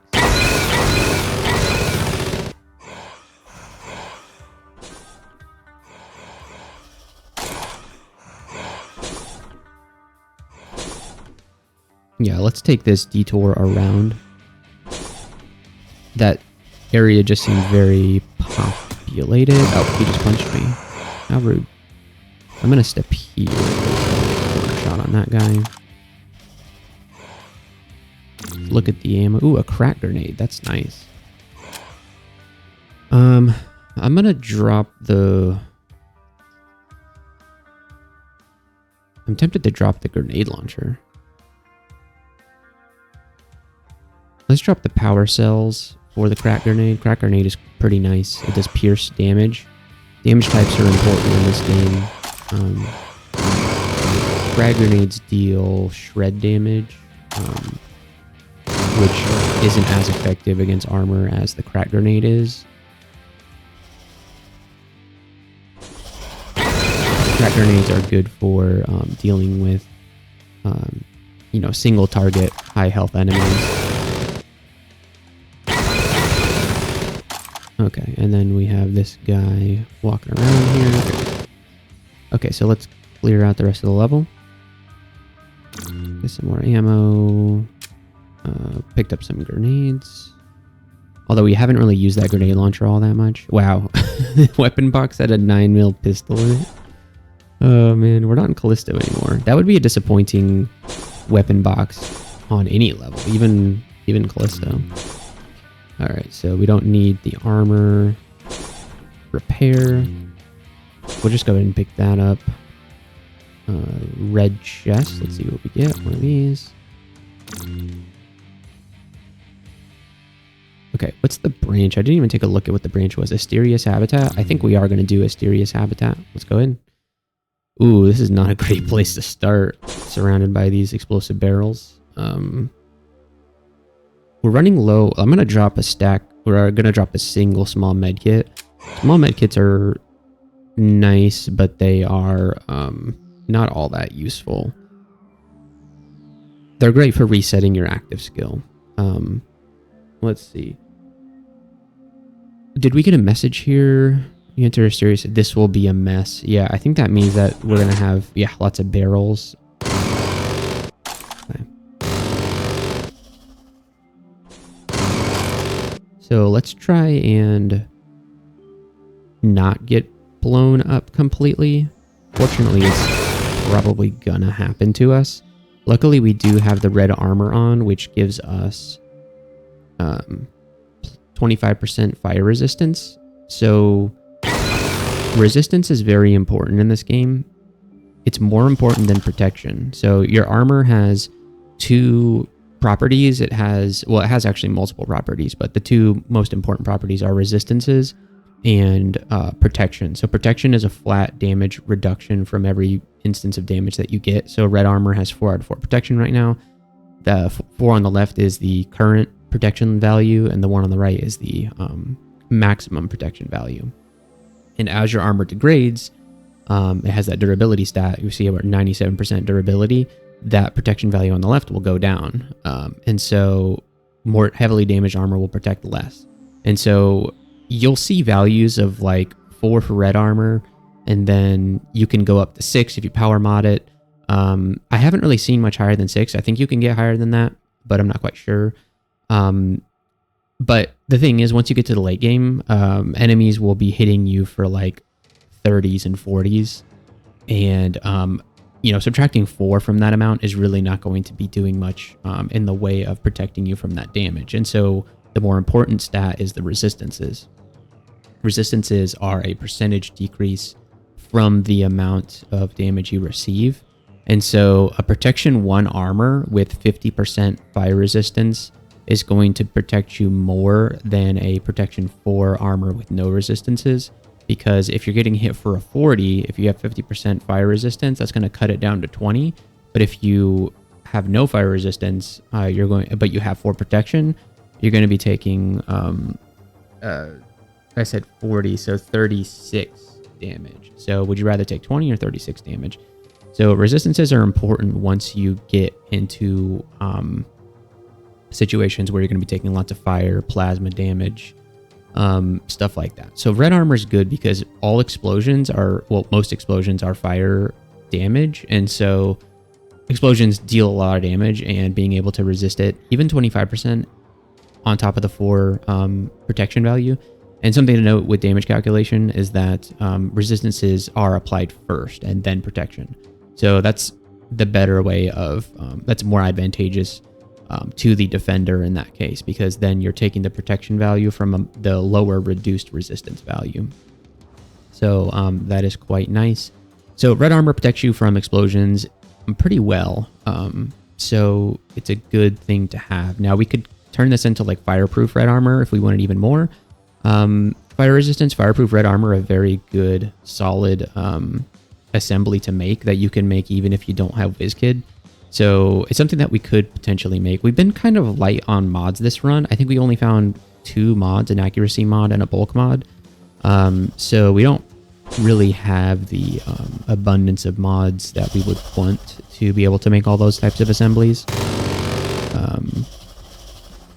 Yeah, let's take this detour around. That area just seemed very populated. Oh, he just punched me. How rude. I'm gonna step here. Shot on that guy. Look at the ammo. Ooh, a crack grenade. That's nice. I'm gonna drop the... I'm tempted to drop the grenade launcher. Let's drop the power cells for the crack grenade. Crack grenade is pretty nice. It does pierce damage. Damage types are important in this game. Frag grenades deal shred damage, which isn't as effective against armor as the crack grenade is. Crack grenades are good for dealing with, you know, single target, high health enemies. Okay, and then we have this guy walking around here. Okay, so let's clear out the rest of the level. Get some more ammo. Picked up some grenades. Although we haven't really used that grenade launcher all that much. Wow. Weapon box had a 9mm pistol in it. Oh man, we're not in Callisto anymore. That would be a disappointing weapon box on any level, even Callisto. Alright, so we don't need the armor. Repair. We'll just go ahead and pick that up. Red chest. Let's see what we get. One of these. Okay, what's the branch? I didn't even take a look at what the branch was. Asterius Habitat? I think we are going to do Asterius Habitat. Let's go ahead. Ooh, this is not a great place to start. Surrounded by these explosive barrels. We're running low. I'm going to drop a stack. We're going to drop a single small med kit. Small med kits are nice, but they are not all that useful. They're great for resetting your active skill. Let's see. Did we get a message here? You enter a series. This will be a mess. Yeah, I think that means that we're going to have, yeah, lots of barrels. Okay. So let's try and not get blown up completely. Fortunately, it's probably gonna happen to us. Luckily, we do have the red armor on, which gives us 25% fire resistance. So resistance is very important in this game. It's more important than protection. So your armor has two properties. It has actually multiple properties, but the two most important properties are resistances and protection. So protection is a flat damage reduction from every instance of damage that you get. So red armor has 4 out of 4 protection right now. The 4 on the left is the current protection value, and the 1 on the right is the maximum protection value. And as your armor degrades, it has that durability stat. You see about 97% durability. That protection value on the left will go down. And so more heavily damaged armor will protect less. And so you'll see values of like 4 for red armor, and then you can go up to 6 if you power mod it. I haven't really seen much higher than 6. I think you can get higher than that, but I'm not quite sure. But the thing is, once you get to the late game, enemies will be hitting you for like 30s and 40s. And, subtracting 4 from that amount is really not going to be doing much in the way of protecting you from that damage. And so the more important stat is the resistances. Resistances are a percentage decrease from the amount of damage you receive. And so a protection 1 armor with 50% fire resistance is going to protect you more than a protection 4 armor with no resistances, because if you're getting hit for a 40, if you have 50% fire resistance, that's going to cut it down to 20. But if you have no fire resistance, but you have 4 protection, you're going to be taking, I said 40, so 36 damage. So would you rather take 20 or 36 damage? So resistances are important once you get into situations where you're going to be taking lots of fire, plasma damage, stuff like that. So red armor is good because all explosions are, most explosions are fire damage. And so explosions deal a lot of damage, and being able to resist it, even 25% on top of the 4 protection value. And something to note with damage calculation is that resistances are applied first and then protection. So that's the better way of, that's more advantageous to the defender in that case, because then you're taking the protection value from the lower reduced resistance value. So that is quite nice. So red armor protects you from explosions pretty well. So it's a good thing to have. Now we could turn this into like fireproof red armor if we wanted even more. Fire resistance, fireproof red armor, a very good, solid assembly to make that you can make even if you don't have WizKid. So it's something that we could potentially make. We've been kind of light on mods this run. I think we only found 2 mods, an accuracy mod and a bulk mod. So we don't really have the abundance of mods that we would want to be able to make all those types of assemblies.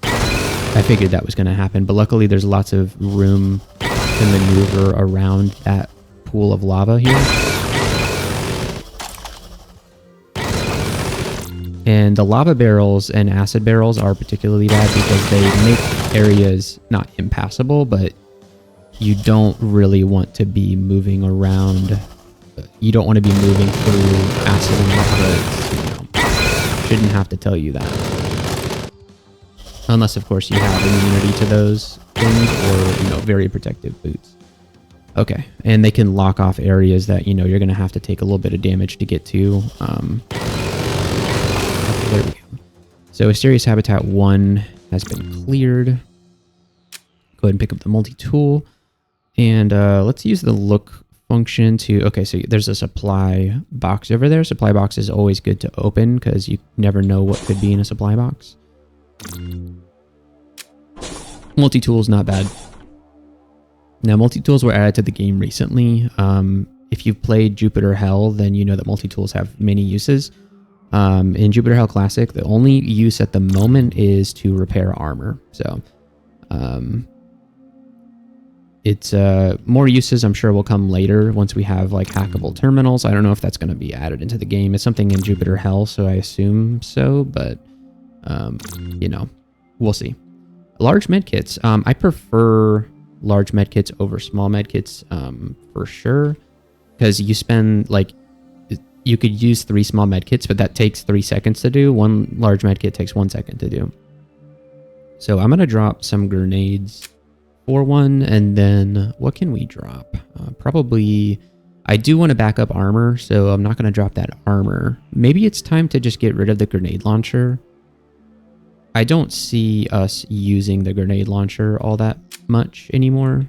I figured that was going to happen, but luckily there's lots of room to maneuver around that pool of lava here. And the lava barrels and acid barrels are particularly bad because they make areas not impassable, but you don't really want to be moving around. You don't want to be moving through acid and lava. Shouldn't have to tell you that. Unless, of course, you have immunity to those things or, very protective boots. Okay, and they can lock off areas that, you're going to have to take a little bit of damage to get to. There we go. So Asterius Habitat 1 has been cleared. Go ahead and pick up the multi-tool. And let's use the look function to... Okay, so there's a supply box over there. Supply box is always good to open because you never know what could be in a supply box. Multi-tool is not bad. Now, multi-tools were added to the game recently. If you've played Jupiter Hell, then you know that multi-tools have many uses. In Jupiter Hell Classic, the only use at the moment is to repair armor. So, it's more uses I'm sure will come later once we have like hackable terminals. I don't know if that's going to be added into the game. It's something in Jupiter Hell, so I assume so, but we'll see. Large medkits. I prefer large medkits over small medkits for sure, because you spend like... You could use 3 small medkits, but that takes 3 seconds to do. 1 large medkit takes 1 second to do. So I'm going to drop some grenades for 1, and then what can we drop? Probably... I do want to back up armor, so I'm not going to drop that armor. Maybe it's time to just get rid of the grenade launcher. I don't see us using the grenade launcher all that much anymore.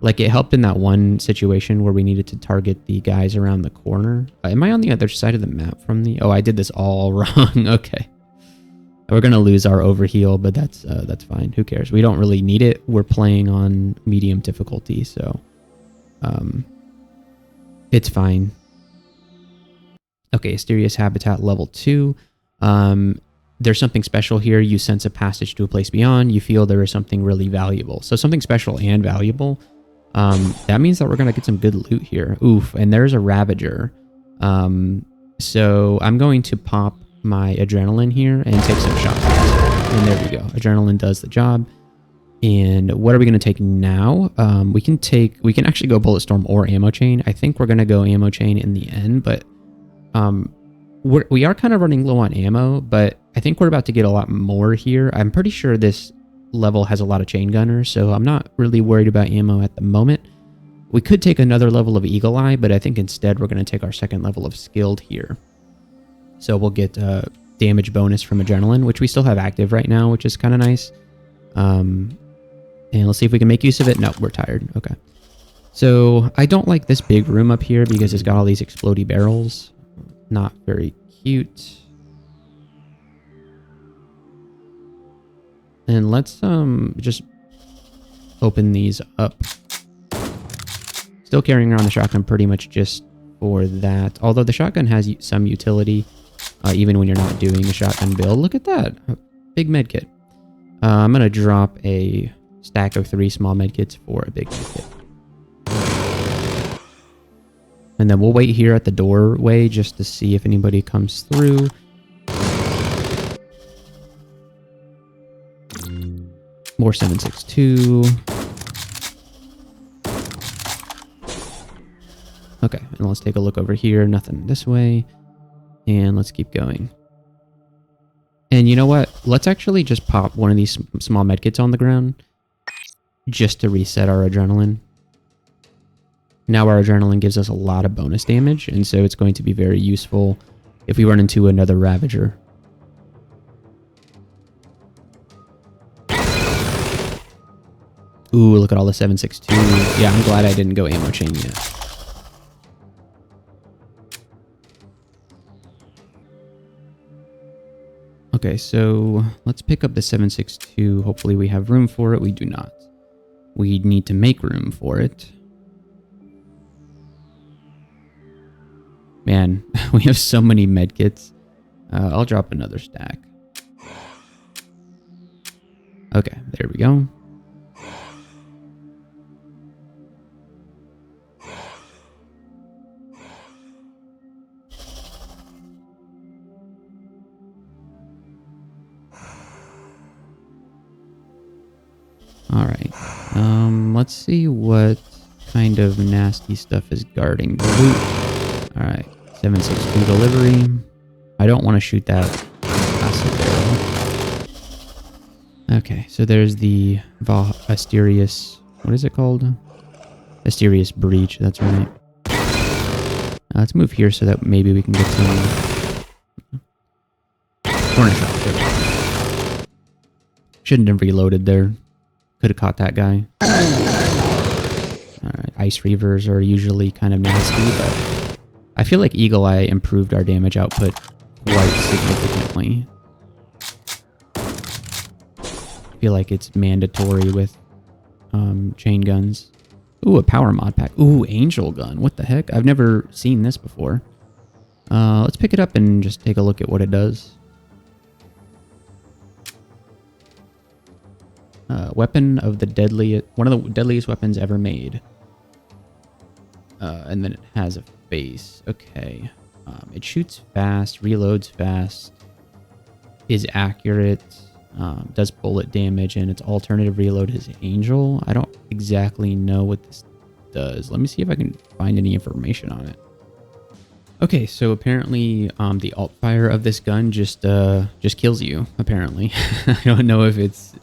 Like, it helped in that one situation where we needed to target the guys around the corner. Am I on the other side of the map from the... Oh, I did this all wrong. Okay. We're going to lose our overheal, but that's fine. Who cares? We don't really need it. We're playing on medium difficulty, so... it's fine. Okay, Asterius Habitat level 2. There's something special here. You sense a passage to a place beyond. You feel there is something really valuable. So something special and valuable. That means that we're going to get some good loot here. Oof, and there's a Ravager. So I'm going to pop my adrenaline here and take some shots. And there we go. Adrenaline does the job. And what are we going to take now? We can actually go Bullet Storm or Ammochain. I think we're going to go Ammochain in the end, but we are kind of running low on ammo, but I think we're about to get a lot more here. I'm pretty sure this level has a lot of chain gunners, so I'm not really worried about ammo at the moment. We could take another level of Eagle Eye, but I think instead we're going to take our second level of Skilled here. So we'll get damage bonus from Adrenaline, which we still have active right now, which is kind of nice. And let's see if we can make use of it. No, we're tired. Okay. So I don't like this big room up here because it's got all these explodey barrels. Not very cute. And let's just open these up. Still carrying around the shotgun pretty much just for that. Although the shotgun has some utility, even when you're not doing a shotgun build. Look at that. A big medkit. I'm going to drop a stack of 3 small medkits for a big medkit. And then we'll wait here at the doorway just to see if anybody comes through. More 7.62. Okay, and let's take a look over here. Nothing this way. And let's keep going. And you know what? Let's actually just pop one of these small medkits on the ground just to reset our adrenaline. Now our adrenaline gives us a lot of bonus damage, and so it's going to be very useful if we run into another Ravager. Ooh, look at all the 7.62. Yeah, I'm glad I didn't go Ammochain yet. Okay, so let's pick up the 7.62. Hopefully we have room for it. We do not. We need to make room for it. Man, we have so many medkits. I'll drop another stack. Okay, there we go. All right. Let's see what kind of nasty stuff is guarding the loot. All right. 7.62 delivery. I don't want to shoot that acid barrel. Okay, so there's the Asterius. What is it called? Asterius Breach. That's right. Let's move here so that maybe we can get some corner shot. Shouldn't have reloaded there. Could have caught that guy. Alright, Ice Reavers are usually kind of nasty, but I feel like Eagle Eye improved our damage output quite significantly. I feel like it's mandatory with chain guns. Ooh, a power mod pack. Ooh, Angel Gun. What the heck? I've never seen this before. Let's pick it up and just take a look at what it does. Weapon of the deadliest, one of the deadliest weapons ever made. And then it has a face. Okay. It shoots fast, reloads fast, is accurate, does bullet damage, and its alternative reload is Angel. I don't exactly know what this does. Let me see if I can find any information on it. Okay, so apparently the alt fire of this gun just kills you, apparently. I don't know if it's...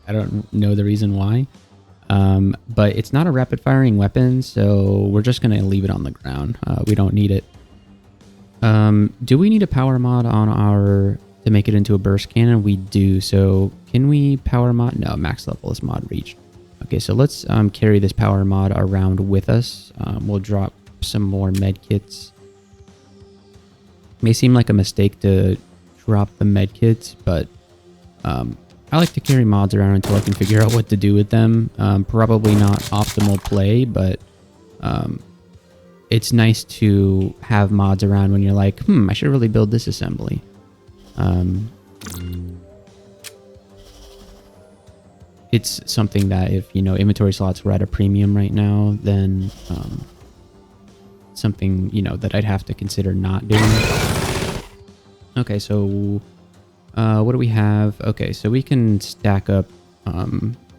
I don't know the reason why. But it's not a rapid firing weapon, so we're just going to leave it on the ground. We don't need it. Do we need a power mod on our... to make it into a burst cannon? We do. So can we power mod? No, max level is mod reached. Okay, so let's carry this power mod around with us. We'll drop some more med kits. May seem like a mistake to drop the med kits, but I like to carry mods around until I can figure out what to do with them. Probably not optimal play, but it's nice to have mods around when you're like, I should really build this assembly. it's something that if, you know, inventory slots were at a premium right now, then something, you know, that I'd have to consider not doing. Okay, so what do we have? Okay, so we can stack up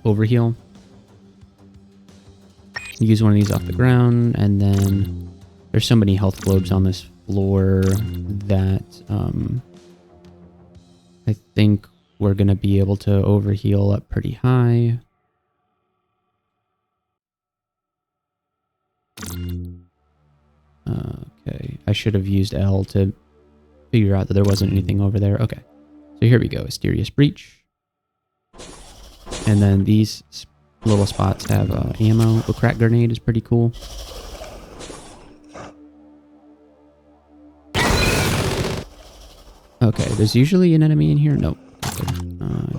overheal. Use one of these off the ground, and then there's so many health globes on this floor that I think we're going to be able to overheal up pretty high. Okay, I should have used L to figure out that there wasn't anything over there. Okay, so here we go, Asterius Breach. And then these little spots have ammo. The crack grenade is pretty cool. Okay, there's usually an enemy in here. Nope.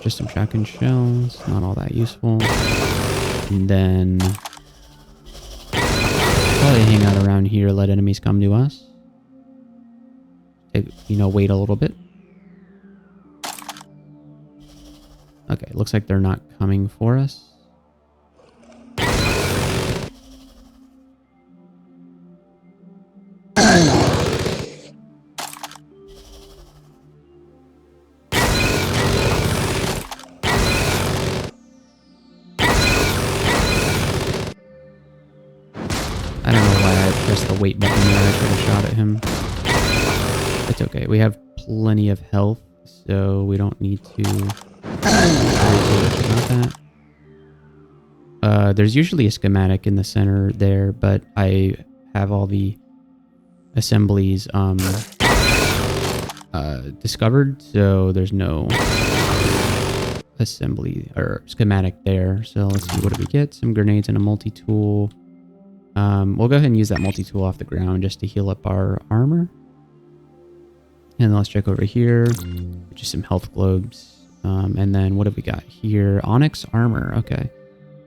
Just some shotgun shells. Not all that useful. And then probably hang out around here, let enemies come to us. You know, wait a little bit. Okay, looks like they're not coming for us. I don't know why I pressed the wait button there. I should have shot at him. It's okay. We have plenty of health, so we don't need to worry about that. There's usually a schematic in the center there, but I have all the assemblies discovered, so there's no assembly or schematic there. So let's see, what do we get? Some grenades and a multi-tool. We'll go ahead and use that multi-tool off the ground just to heal up our armor. And then let's check over here. Just some health globes. And then what have we got here? Onyx armor. Okay.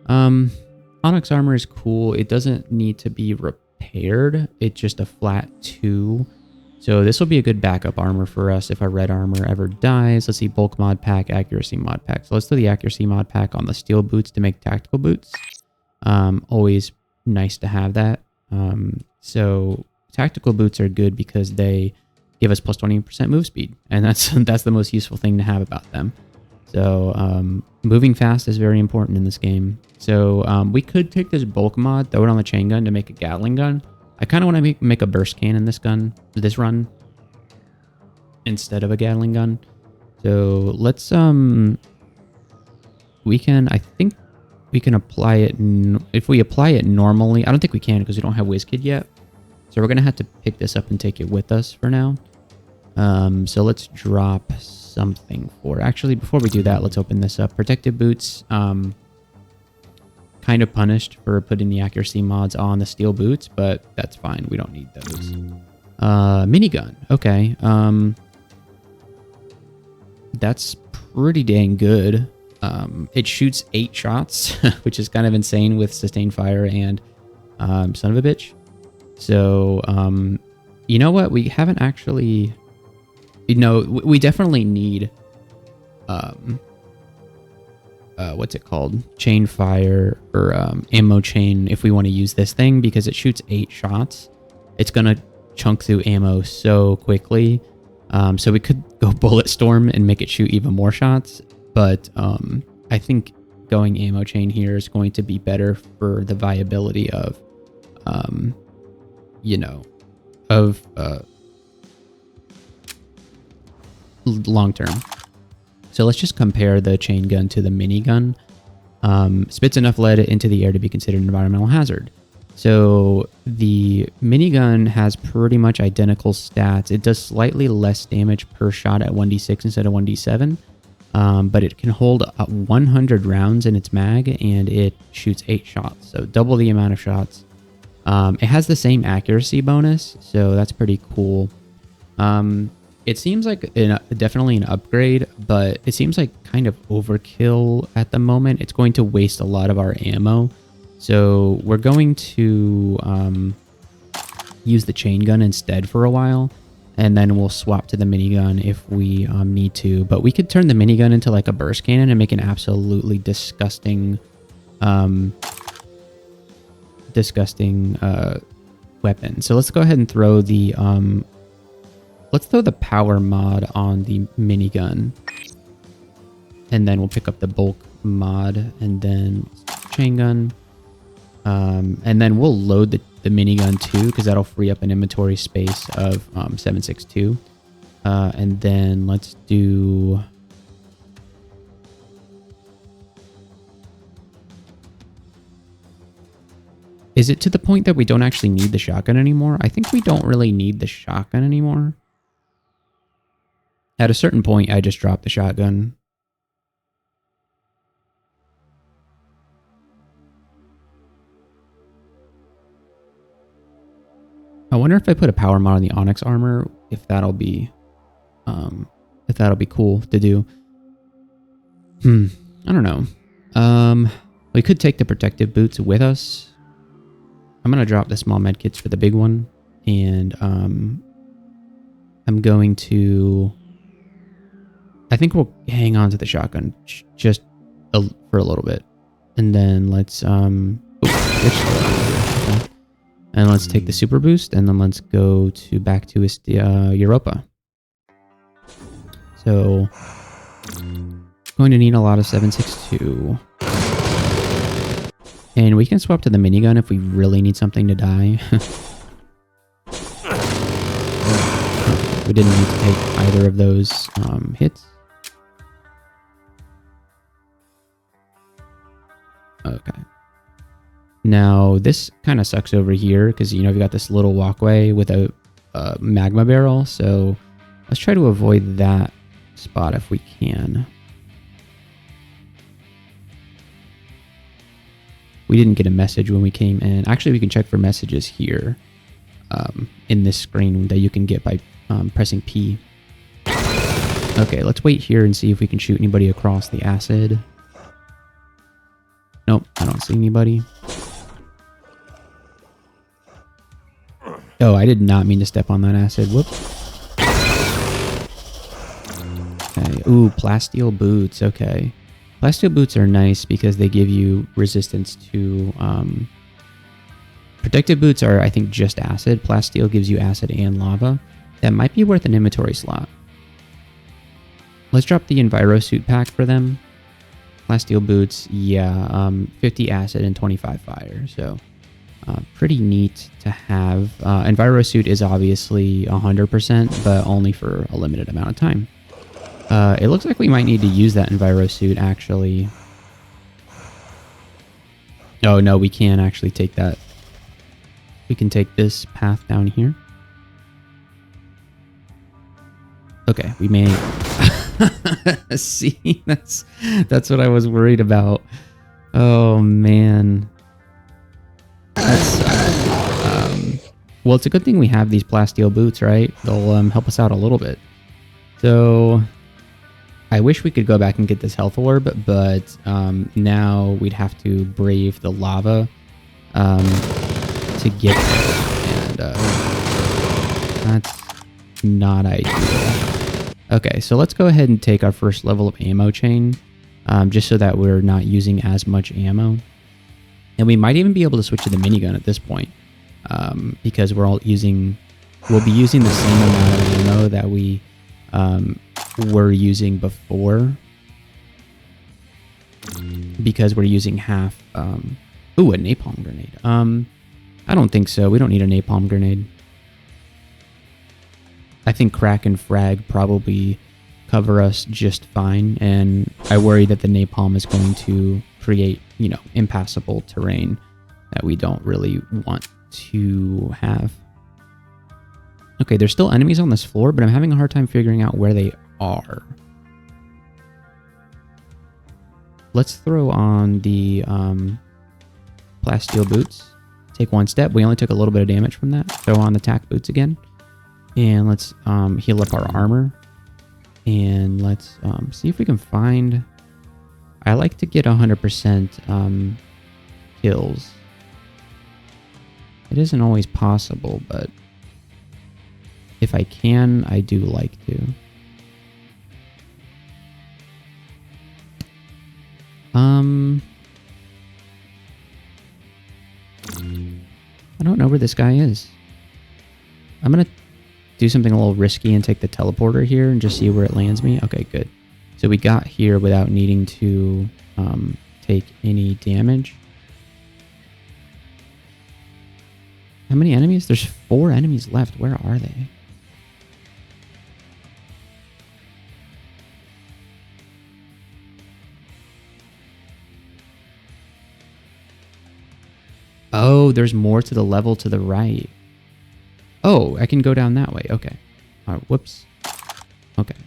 Onyx armor is cool. It doesn't need to be repaired. It's just a flat 2. So this will be a good backup armor for us if our red armor ever dies. Let's see, bulk mod pack, accuracy mod pack. So let's do the accuracy mod pack on the steel boots to make tactical boots. Always nice to have that. So tactical boots are good because they give us plus 20% move speed, and that's the most useful thing to have about them. So moving fast is very important in this game. So we could take this bulk mod, throw it on the chain gun to make a Gatling gun. I kind of want to make a burst cannon this run instead of a Gatling gun. So let's I think we can apply it. If we apply it normally, I don't think we can because we don't have WizKid yet. So we're going to have to pick this up and take it with us for now. So let's drop something for... Actually, before we do that, let's open this up. Protective boots. Kind of punished for putting the accuracy mods on the steel boots, but that's fine. We don't need those. Minigun. Okay. That's pretty dang good. It shoots 8 shots, which is kind of insane with sustained fire and son of a bitch. So, you know what? We haven't actually... You know, we definitely need... what's it called? Chain fire or Ammochain if we want to use this thing, because it shoots 8 shots. It's going to chunk through ammo so quickly. So we could go Bullet Storm and make it shoot even more shots. But I think going Ammochain here is going to be better for the viability of, you know, of long term. So let's just compare the chain gun to the minigun. Spits enough lead into the air to be considered an environmental hazard. So the minigun has pretty much identical stats. It does slightly less damage per shot at 1d6 instead of 1d7. But it can hold 100 rounds in its mag, and it shoots 8 shots. So double the amount of shots. It has the same accuracy bonus, so that's pretty cool. It seems like definitely an upgrade, but it seems like kind of overkill at the moment. It's going to waste a lot of our ammo. So we're going to use the chain gun instead for a while. And then we'll swap to the minigun if we need to. But we could turn the minigun into like a burst cannon and make an absolutely disgusting weapon. So let's go ahead and throw the power mod on the minigun, and then we'll pick up the bulk mod, and then chain gun, and then we'll load the minigun too, because that'll free up an inventory space of 762. And then let's do. Is it to the point that we don't actually need the shotgun anymore? I think we don't really need the shotgun anymore. At a certain point, I just dropped the shotgun. I wonder if I put a power mod on the Onyx armor, if that'll be cool to do. I don't know. We could take the protective boots with us. I'm gonna drop the small med kits for the big one, and I'm going to. I think we'll hang on to the shotgun just for a little bit, and then let's and let's take the super boost, and then let's go back to Europa. So, going to need a lot of 762. And we can swap to the minigun if we really need something to die. We didn't need to take either of those hits. Okay. Now, this kind of sucks over here because, you know, we've got this little walkway with a magma barrel. So let's try to avoid that spot if we can. We didn't get a message when we came in. Actually, we can check for messages here in this screen that you can get by pressing P. Okay, let's wait here and see if we can shoot anybody across the acid. Nope, I don't see anybody. Oh, I did not mean to step on that acid. Whoops. Okay. Ooh, plasteel boots. Okay. Plasteel boots are nice because they give you resistance to... Protective boots are, I think, just acid. Plasteel gives you acid and lava. That might be worth an inventory slot. Let's drop the Enviro suit pack for them. Plasteel boots, yeah, 50 acid and 25 fire. So, pretty neat to have. Enviro suit is obviously 100%, but only for a limited amount of time. It looks like we might need to use that Enviro suit, actually. Oh, no, we can't actually take that. We can take this path down here. Okay, we may... See, that's what I was worried about. Oh, man. That's... well, it's a good thing we have these plasteel boots, right? They'll help us out a little bit. So... I wish we could go back and get this health orb, but now we'd have to brave the lava to get there, and that's not ideal. Okay, so let's go ahead and take our first level of Ammochain, just so that we're not using as much ammo. And we might even be able to switch to the minigun at this point, because we'll be using the same amount of ammo that we were using before, because we're using half. Ooh, a napalm grenade. I don't think so. We don't need a napalm grenade. I think crack and frag probably cover us just fine, and I worry that the napalm is going to create, you know, impassable terrain that we don't really want to have. Okay, there's still enemies on this floor, but I'm having a hard time figuring out where they are. Let's throw on the plasteel boots. Take one step. We only took a little bit of damage from that. Throw on the tack boots again. And let's heal up our armor. And let's see if we can find... I like to get 100% kills. It isn't always possible, but... if I can, I do like to. I don't know where this guy is. I'm gonna do something a little risky and take the teleporter here and just see where it lands me. Okay, good. So we got here without needing to take any damage. How many enemies? There's 4 enemies left. Where are they? Oh, there's more to the level to the right. Oh, I can go down that way. Okay. Whoops. Okay.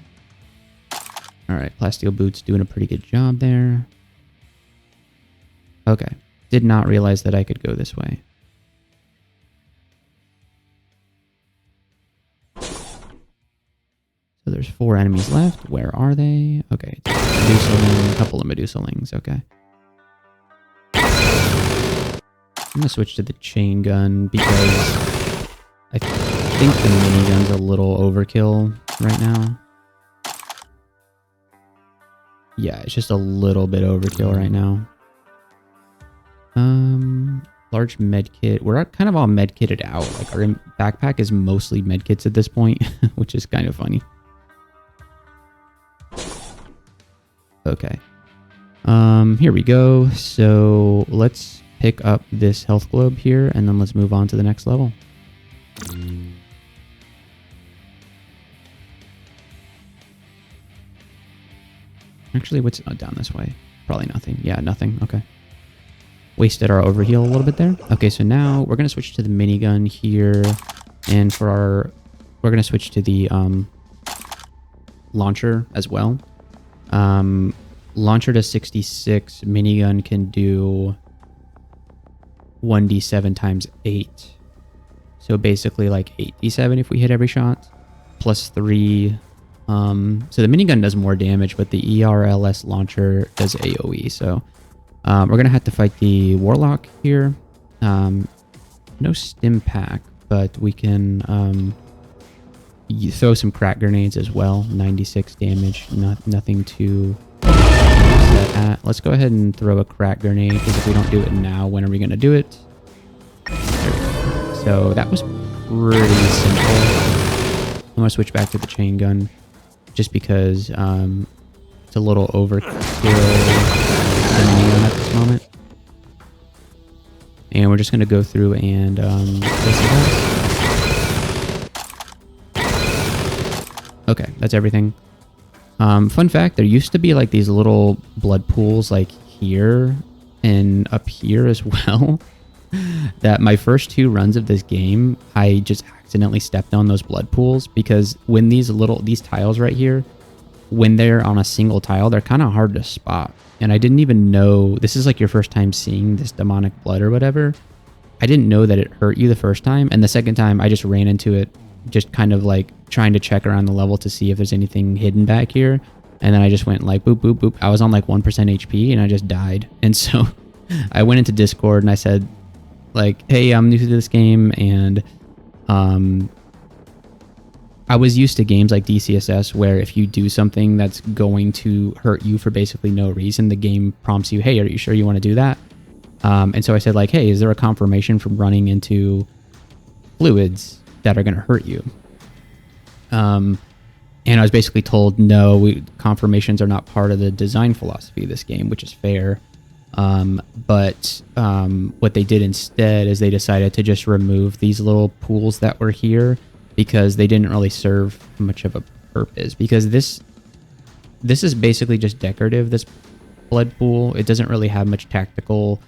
All right. Plasteel Boots doing a pretty good job there. Okay. Did not realize that I could go this way. So there's 4 enemies left. Where are they? Okay. Medusaling, a couple of Medusalings. Okay. I'm going to switch to the chain gun because I think the minigun's a little overkill right now. Yeah, it's just a little bit overkill right now. Large medkit. We're kind of all medkitted out. Like our backpack is mostly medkits at this point, which is kind of funny. Okay. Here we go. So let's pick up this health globe here, and then let's move on to the next level. Actually, what's down this way? Probably nothing. Yeah, nothing. Okay. Wasted our overheal a little bit there. Okay, so now we're going to switch to the minigun here, and for our... We're going to switch to the launcher as well. Launcher to 66, minigun can do 1d7 times 8. So basically like 8d7 if we hit every shot. Plus 3. So the minigun does more damage, but the ERLS launcher does AoE. So we're going to have to fight the Warlock here. No stim pack, but we can throw some crack grenades as well. 96 damage. Nothing too upset at. Let's go ahead and throw a crack grenade, because if we don't do it now, when are we going to do it? There we go. So that was pretty simple. I'm going to switch back to the chain gun, just because it's a little overkill the minigun at this moment. And we're just going to go through and place it out. Okay, that's everything. Fun fact, there used to be like these little blood pools like here and up here as well. That my first 2 runs of this game, I just accidentally stepped on those blood pools, because when these tiles right here, when they're on a single tile, they're kind of hard to spot. And I didn't even know, this is like your first time seeing this demonic blood or whatever. I didn't know that it hurt you the first time, and the second time I just ran into it, just kind of like trying to check around the level to see if there's anything hidden back here. And then I just went like boop, boop, boop. I was on like 1% HP and I just died. And so I went into Discord and I said like, hey, I'm new to this game, and I was used to games like DCSS where if you do something that's going to hurt you for basically no reason, the game prompts you, hey, are you sure you want to do that? And so I said like, hey, is there a confirmation from running into fluids that are going to hurt you? And I was basically told, no, confirmations are not part of the design philosophy of this game, which is fair. But what they did instead is they decided to just remove these little pools that were here, because they didn't really serve much of a purpose. Because this is basically just decorative, this blood pool. It doesn't really have much tactical.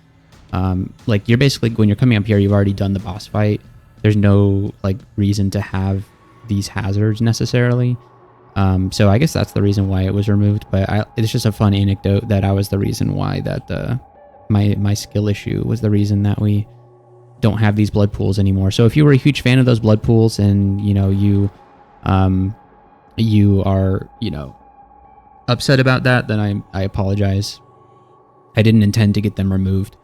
Like you're basically, when you're coming up here, you've already done the boss fight. There's no like reason to have these hazards necessarily. So I guess that's the reason why it was removed. But it's just a fun anecdote that I was the reason why that my skill issue was the reason that we don't have these blood pools anymore. So if you were a huge fan of those blood pools and you know you are upset about that, then I apologize. I didn't intend to get them removed.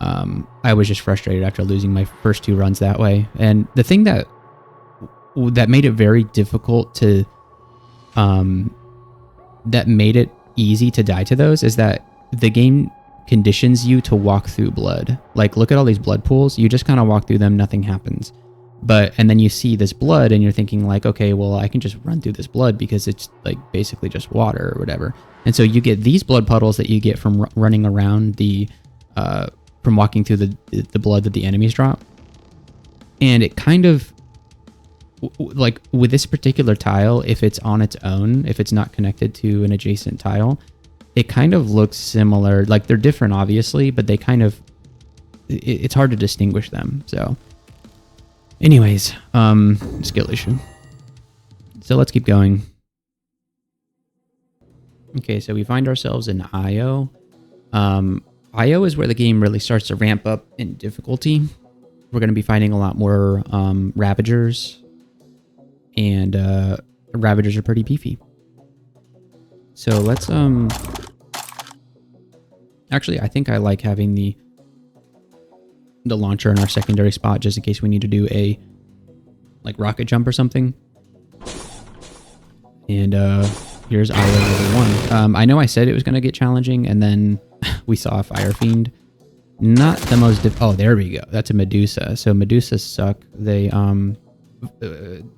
I was just frustrated after losing my first 2 runs that way. And the thing that that made it very difficult to, that made it easy to die to those is that the game conditions you to walk through blood. Like, look at all these blood pools. You just kind of walk through them, nothing happens. And then you see this blood and you're thinking like, okay, well, I can just run through this blood because it's like basically just water or whatever. And so you get these blood puddles that you get from running around from walking through the blood that the enemies drop. And it kind of, like with this particular tile, if it's on its own, if it's not connected to an adjacent tile, it kind of looks similar. Like they're different, obviously, but they kind of, it's hard to distinguish them. So anyways, skill issue. So let's keep going. Okay, so we find ourselves in IO. IO is where the game really starts to ramp up in difficulty. We're going to be fighting a lot more Ravagers, and Ravagers are pretty beefy. So let's actually, I think I like having the launcher in our secondary spot just in case we need to do a like rocket jump or something. And here's IO level 1. I know I said it was going to get challenging, and then we saw a Fire Fiend. Not the most oh, there we go. That's a Medusa. So Medusas suck. They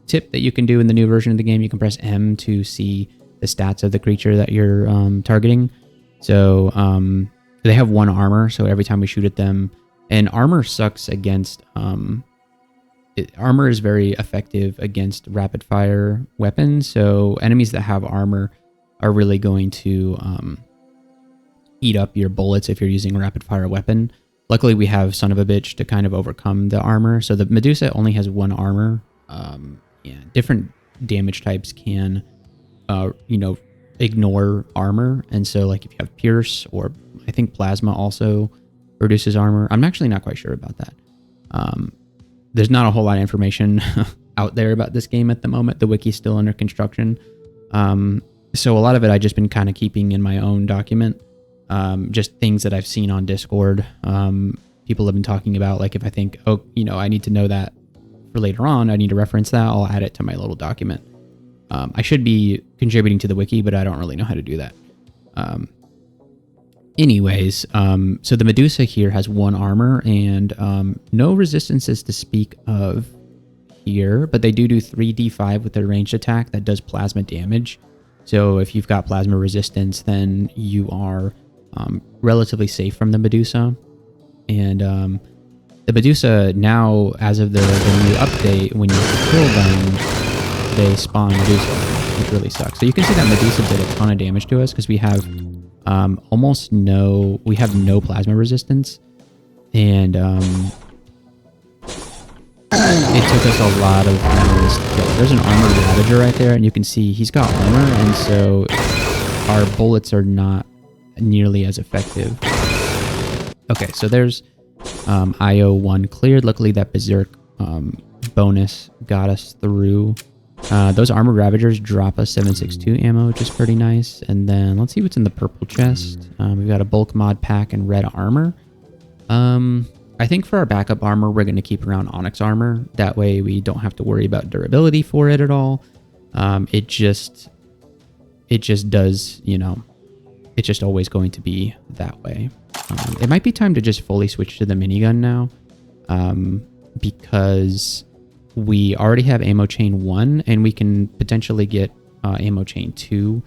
tip that you can do in the new version of the game, you can press M to see the stats of the creature that you're targeting. So they have 1 armor, so every time we shoot at them, and armor sucks against armor is very effective against rapid fire weapons. So enemies that have armor are really going to eat up your bullets if you're using a rapid fire weapon. Luckily, we have Son of a Bitch to kind of overcome the armor. So the Medusa only has 1 armor. Yeah, different damage types can, ignore armor. And so, like, if you have Pierce, or I think Plasma also reduces armor. I'm actually not quite sure about that. There's not a whole lot of information out there about this game at the moment. The wiki's still under construction. So a lot of it I've just been kind of keeping in my own document. Just things that I've seen on Discord. People have been talking about, like, if I think, oh, I need to know that for later on, I need to reference that, I'll add it to my little document. I should be contributing to the wiki, but I don't really know how to do that. Anyways, so the Medusa here has 1 armor and no resistances to speak of here, but they do 3d5 with their ranged attack that does plasma damage. So if you've got plasma resistance, then you are relatively safe from the Medusa. And the Medusa now, as of the new update, when you kill them, they spawn Medusa, which really sucks. So you can see that Medusa did a ton of damage to us because we have no plasma resistance, and it took us a lot of enemies to kill. There's an armored Ravager right there, and you can see he's got armor, and so our bullets are not nearly as effective. Okay, so there's IO 1 cleared. Luckily, that Berserk bonus got us through. Those armored Ravagers drop us 7.62 ammo, which is pretty nice. And then let's see what's in the purple chest. We've got a bulk mod pack and red armor. I think for our backup armor, we're going to keep around Onyx armor. That way we don't have to worry about durability for it at all. It just does, it's just always going to be that way. It might be time to just fully switch to the minigun now, because we already have Ammochain 1, and we can potentially get Ammochain 2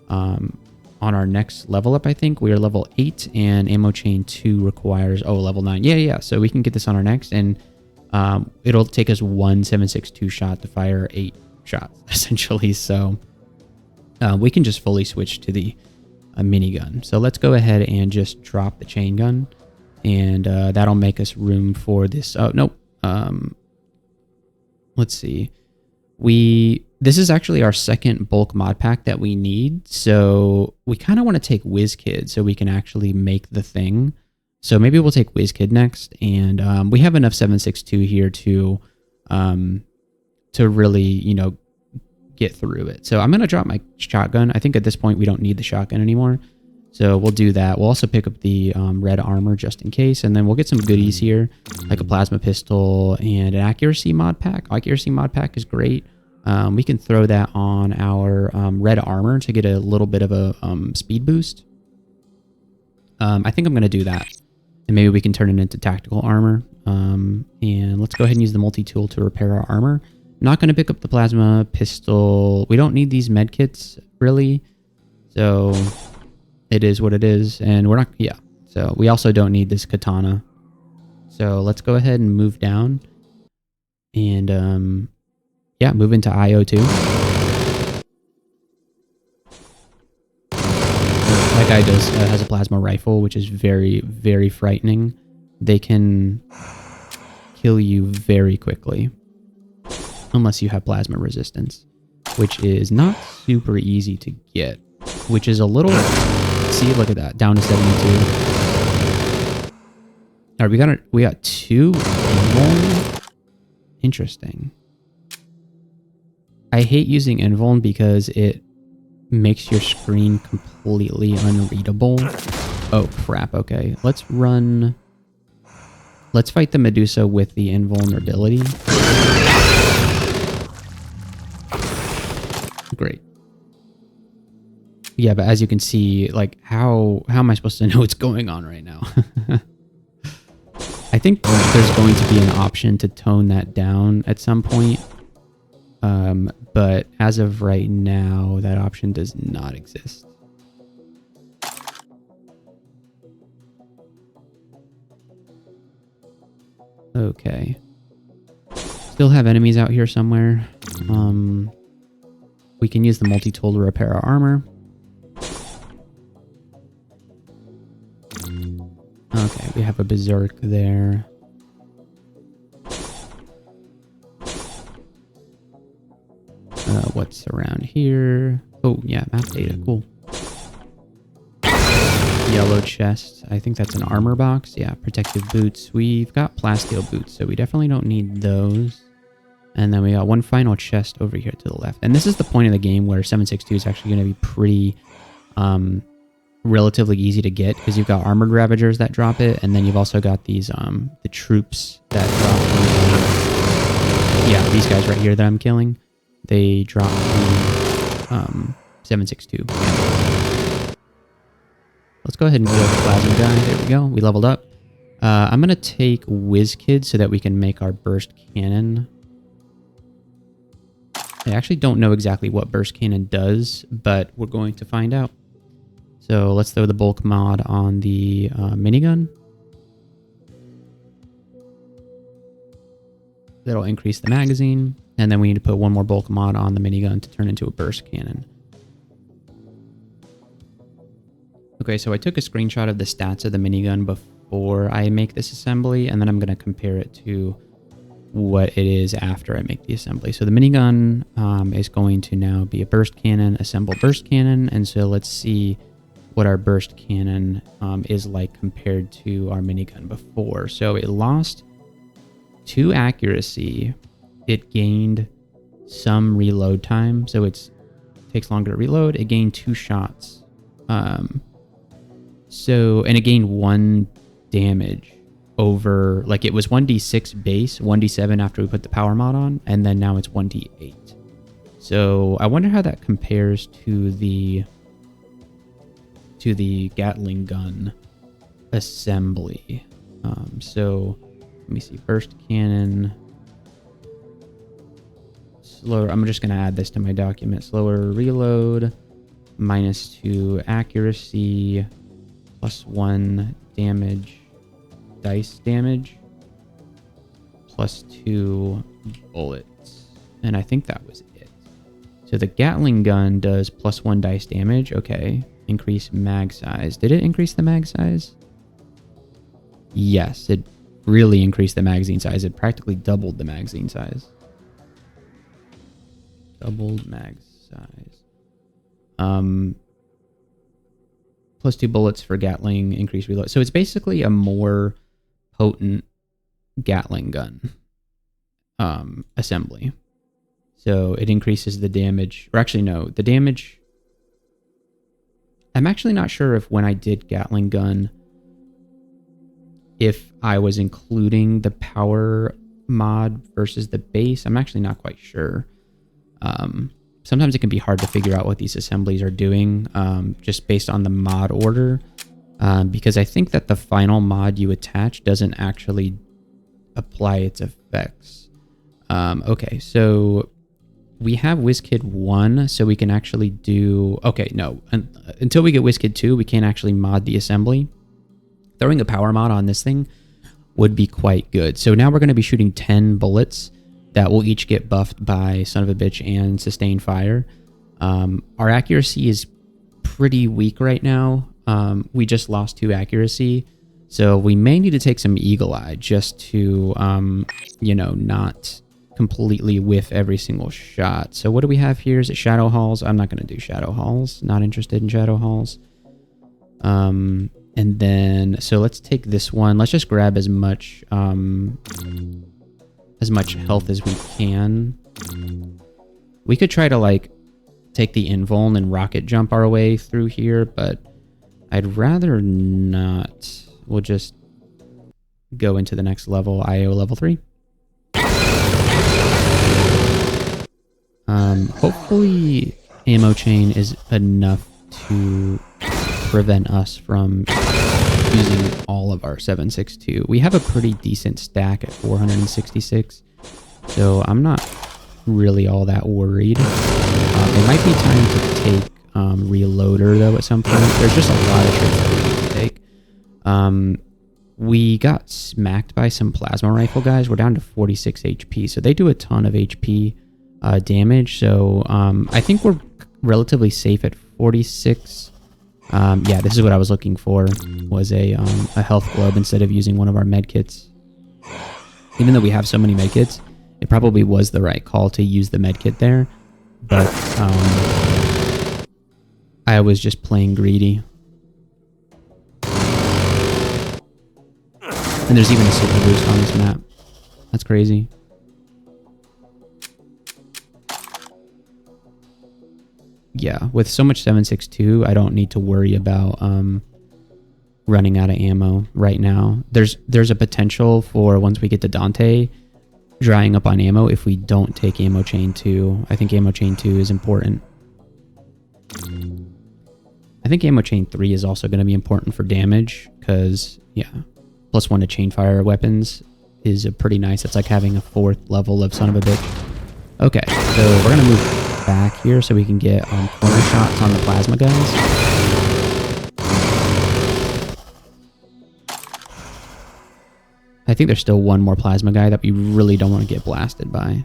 on our next level up, I think. We are level 8, and Ammochain 2 requires, level 9. Yeah. So we can get this on our next, and it'll take us 1 7.62 shot to fire 8 shots, essentially. So we can just fully switch to the minigun. So let's go ahead and just drop the chain gun, and that'll make us room for this. Oh, nope. Let's see. This is actually our second bulk mod pack that we need. So we kind of want to take WizKid so we can actually make the thing. So maybe we'll take WizKid next. And we have enough 7.62 here to really, get through it. So I'm going to drop my shotgun. I think at this point we don't need the shotgun anymore. So we'll do that. We'll also pick up the red armor just in case, and then we'll get some goodies here, like a plasma pistol and an accuracy mod pack. Accuracy mod pack is great. We can throw that on our red armor to get a little bit of a speed boost. I think I'm going to do that. And maybe we can turn it into tactical armor. And let's go ahead and use the multi-tool to repair our armor. I'm not going to pick up the plasma pistol. We don't need these med kits, really. So it is what it is. And we're not... Yeah. So we also don't need this katana. So let's go ahead and move down. And... yeah, move into IO2. That guy has a plasma rifle, which is very, very frightening. They can kill you very quickly. Unless you have plasma resistance. Which is not super easy to get. Which is a little... See, look at that. Down to 72. Alright, we got 2 invuln. Interesting. I hate using invuln because it makes your screen completely unreadable. Oh, crap. Okay. Let's run... Let's fight the Medusa with the invulnerability. Great. Yeah, but as you can see, like, how am I supposed to know what's going on right now? I think there's going to be an option to tone that down at some point. But as of right now, that option does not exist. Okay. Still have enemies out here somewhere. We can use the multi-tool to repair our armor. Okay, we have a berserk there. What's around here? Oh, yeah, map data. Cool. Yellow chest. I think that's an armor box. Yeah, protective boots. We've got plasteel boots, so we definitely don't need those. And then we got one final chest over here to the left. And this is the point of the game where 762 is actually going to be pretty relatively easy to get, because you've got armored ravagers that drop it, and then you've also got these the troops that drop yeah, these guys right here that I'm killing. They drop the 762. Let's go ahead and kill the plasma guy. There we go. We leveled up. I'm going to take Whiz Kid so that we can make our burst cannon. I actually don't know exactly what burst cannon does, but we're going to find out. So let's throw the bulk mod on the minigun. That'll increase the magazine. And then we need to put one more bulk mod on the minigun to turn into a burst cannon. Okay, so I took a screenshot of the stats of the minigun before I make this assembly, and then I'm going to compare it to what it is after I make the assembly. So the minigun is going to now be a burst cannon, assemble burst cannon, and so let's see what our burst cannon is like compared to our minigun before. So it lost 2 accuracy. It gained some reload time, so it takes longer to reload. It gained 2 shots. And it gained 1 damage over, like, it was 1d6 base, 1d7 after we put the power mod on, and then now it's 1d8. So I wonder how that compares to the Gatling gun assembly. So let me see, burst cannon. Slower, I'm just going to add this to my document. Slower reload, -2 accuracy, +1 damage, dice damage, +2 bullets. And I think that was it. So the Gatling gun does +1 dice damage. Okay. Increase mag size. Did it increase the mag size? Yes, it really increased the magazine size. It practically doubled the magazine size. Doubled mag size. +2 bullets for Gatling, increased reload. So it's basically a more potent Gatling gun assembly. So it increases the damage, or actually no, the damage I'm actually not sure if when I did Gatling gun, if I was including the power mod versus the base. I'm actually not quite sure. Sometimes it can be hard to figure out what these assemblies are doing just based on the mod order. Because I think that the final mod you attach doesn't actually apply its effects. Okay, so we have WizKid 1, so we can actually do... Okay, no. Until we get WizKid 2, we can't actually mod the assembly. Throwing a power mod on this thing would be quite good. So now we're going to be shooting 10 bullets that will each get buffed by Son of a Bitch and Sustained Fire. Our accuracy is pretty weak right now. We just lost 2 accuracy. So we may need to take some Eagle Eye just to, you know, not completely whiff every single shot. So what do we have here? Is it Shadow Halls? I'm not going to do Shadow Halls. Not interested in Shadow Halls. And then, so let's take this one. Let's just grab as much health as we can. We could try to, like, take the invuln and rocket jump our way through here, but I'd rather not. We'll just go into the next level, IO level 3. Hopefully Ammochain is enough to prevent us from using all of our 7.62. We have a pretty decent stack at 466, so I'm not really all that worried. It might be time to take Reloader, though, at some point. There's just a lot of traits that we need to take. We got smacked by some plasma rifle guys. We're down to 46 HP, so they do a ton of HP damage. So I think we're relatively safe at 46. Yeah, this is what I was looking for, was a health globe instead of using one of our medkits. Even though we have so many medkits, it probably was the right call to use the medkit there, but I was just playing greedy. And there's even a super boost on this map. That's crazy. Yeah, with so much 7.62, I don't need to worry about running out of ammo right now. There's a potential for, once we get to Dante, drying up on ammo if we don't take Ammochain 2. I think Ammochain 2 is important. I think Ammochain 3 is also going to be important for damage, because, yeah, +1 to chainfire weapons is a pretty nice. It's like having a 4th level of Son of a Bitch. Okay, so we're going to move back here so we can get corner shots on the plasma guns. I think there's still one more plasma guy that we really don't want to get blasted by.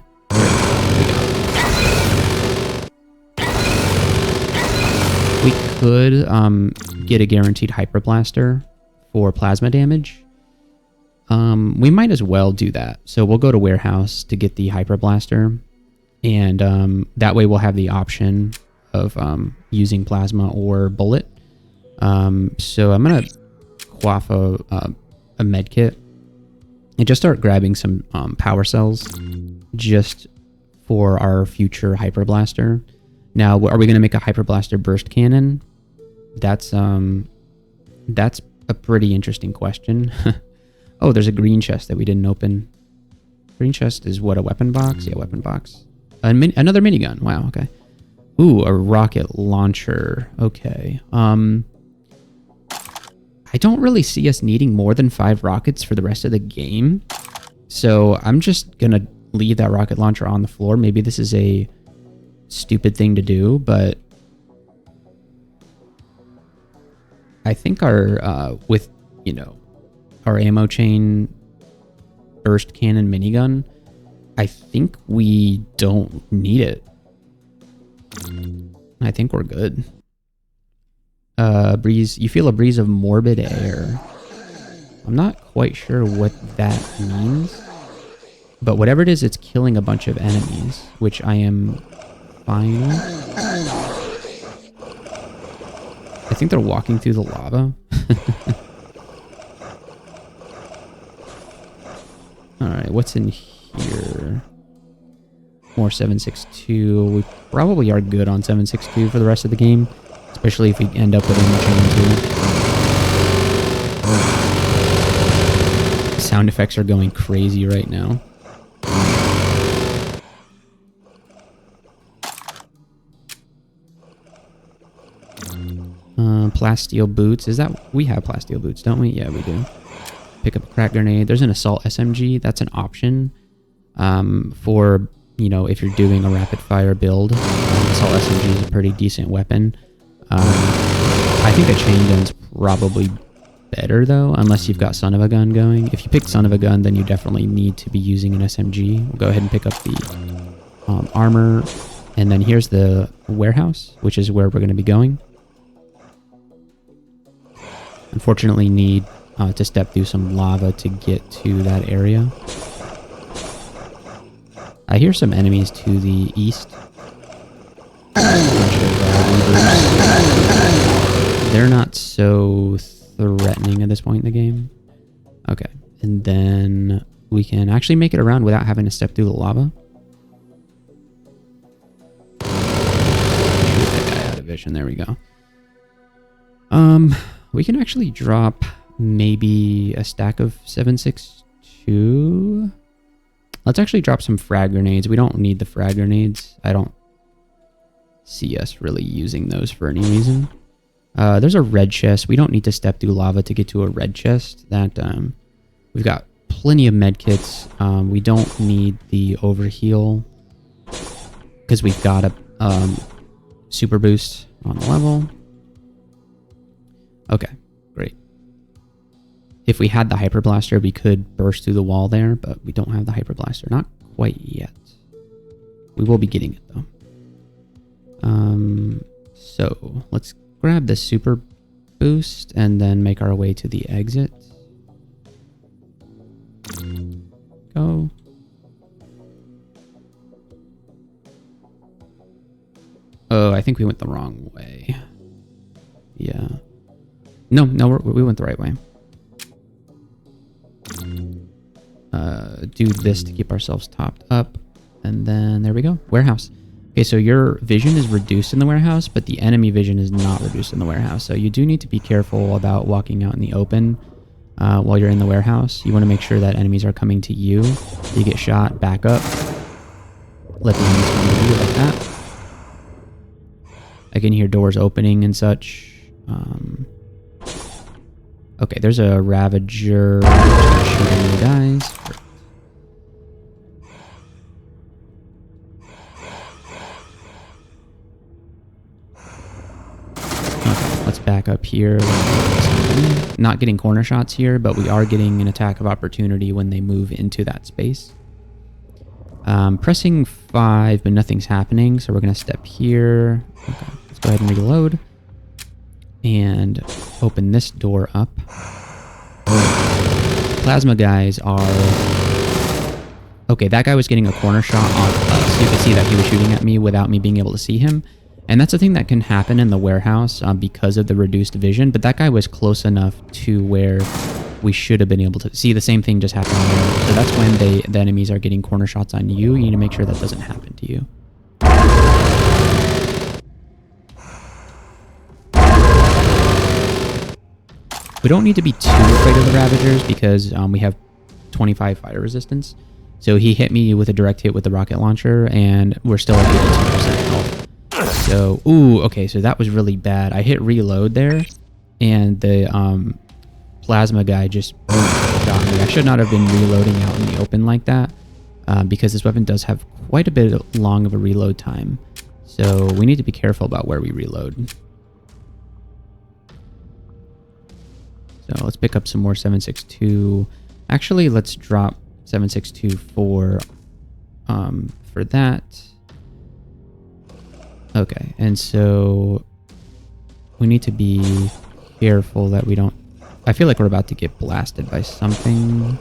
We could get a guaranteed hyper blaster for plasma damage. We might as well do that. So we'll go to warehouse to get the hyper blaster, and that way we'll have the option of using plasma or bullet. So I'm gonna quaff a med kit and just start grabbing some power cells just for our future hyper blaster. Now, are we going to make a hyper blaster burst cannon? That's a pretty interesting question. Oh, there's a green chest that we didn't open. Green chest is what, a weapon box? Yeah, weapon box. Another minigun. Wow, okay. Ooh, a rocket launcher. Okay. I don't really see us needing more than 5 rockets for the rest of the game. So I'm just going to leave that rocket launcher on the floor. Maybe this is a stupid thing to do, but I think our, with, you know, our Ammochain burst cannon minigun, I think we don't need it. I think we're good. Breeze, you feel a breeze of morbid air. I'm not quite sure what that means, but whatever it is, it's killing a bunch of enemies, which I am fine with. I think they're walking through the lava. Alright, what's in here? More 7.62. We probably are good on 7.62 for the rest of the game. Especially if we end up with Ammochain too. Sound effects are going crazy right now. Plasteel boots. Is that... We have plasteel boots, don't we? Yeah, we do. Pick up a crack grenade. There's an assault SMG. That's an option for, you know, if you're doing a rapid fire build. Assault SMG is a pretty decent weapon. I think a chain gun's probably better though, unless you've got son of a gun going. If you pick son of a gun, then you definitely need to be using an SMG. We'll go ahead and pick up the armor. And then here's the warehouse, which is where we're going to be going. Unfortunately, need to step through some lava to get to that area. I hear some enemies to the east. They're not so threatening at this point in the game. Okay, and then we can actually make it around without having to step through the lava. Shoot that guy out of vision. There we go. We can actually drop maybe a stack of 7.62. Let's actually drop some frag grenades. We don't need the frag grenades. I don't see us really using those for any reason. There's a red chest. We don't need to step through lava to get to a red chest. That we've got plenty of med kits. We don't need the overheal because we've got a super boost on the level. Okay, great. If we had the hyper blaster, we could burst through the wall there, but we don't have the hyper blaster. Not quite yet. We will be getting it though. So let's grab the super boost and then make our way to the exit. Go. Oh, I think we went the wrong way. Yeah. No, we went the right way. Do this to keep ourselves topped up. And then there we go. Warehouse. Okay, so your vision is reduced in the warehouse, but the enemy vision is not reduced in the warehouse. So you do need to be careful about walking out in the open while you're in the warehouse. You want to make sure that enemies are coming to you. You get shot, back up. Let the enemies come to you like that. I can hear doors opening and such. Okay, there's a Ravager shooting the guys. Okay, let's back up here. Not getting corner shots here, but we are getting an attack of opportunity when they move into that space. Pressing 5, but nothing's happening, so we're going to step here. Okay, let's go ahead and reload. And open this door up. Plasma guys are... Okay, that guy was getting a corner shot on us. You could see that he was shooting at me without me being able to see him. And that's a thing that can happen in the warehouse because of the reduced vision. But that guy was close enough to where we should have been able to see the same thing just happen there. So that's when the enemies are getting corner shots on you. You need to make sure that doesn't happen to you. We don't need to be too afraid of the Ravagers because we have 25 fire resistance. So he hit me with a direct hit with the rocket launcher and we're still at 82% health. So, ooh, okay, so that was really bad. I hit reload there and the plasma guy just got me. I should not have been reloading out in the open like that because this weapon does have quite a bit long of a reload time. So we need to be careful about where we reload. So let's pick up some more 7.62. Actually, let's drop 7.62 for that. Okay, and so we need to be careful that we don't... I feel like we're about to get blasted by something.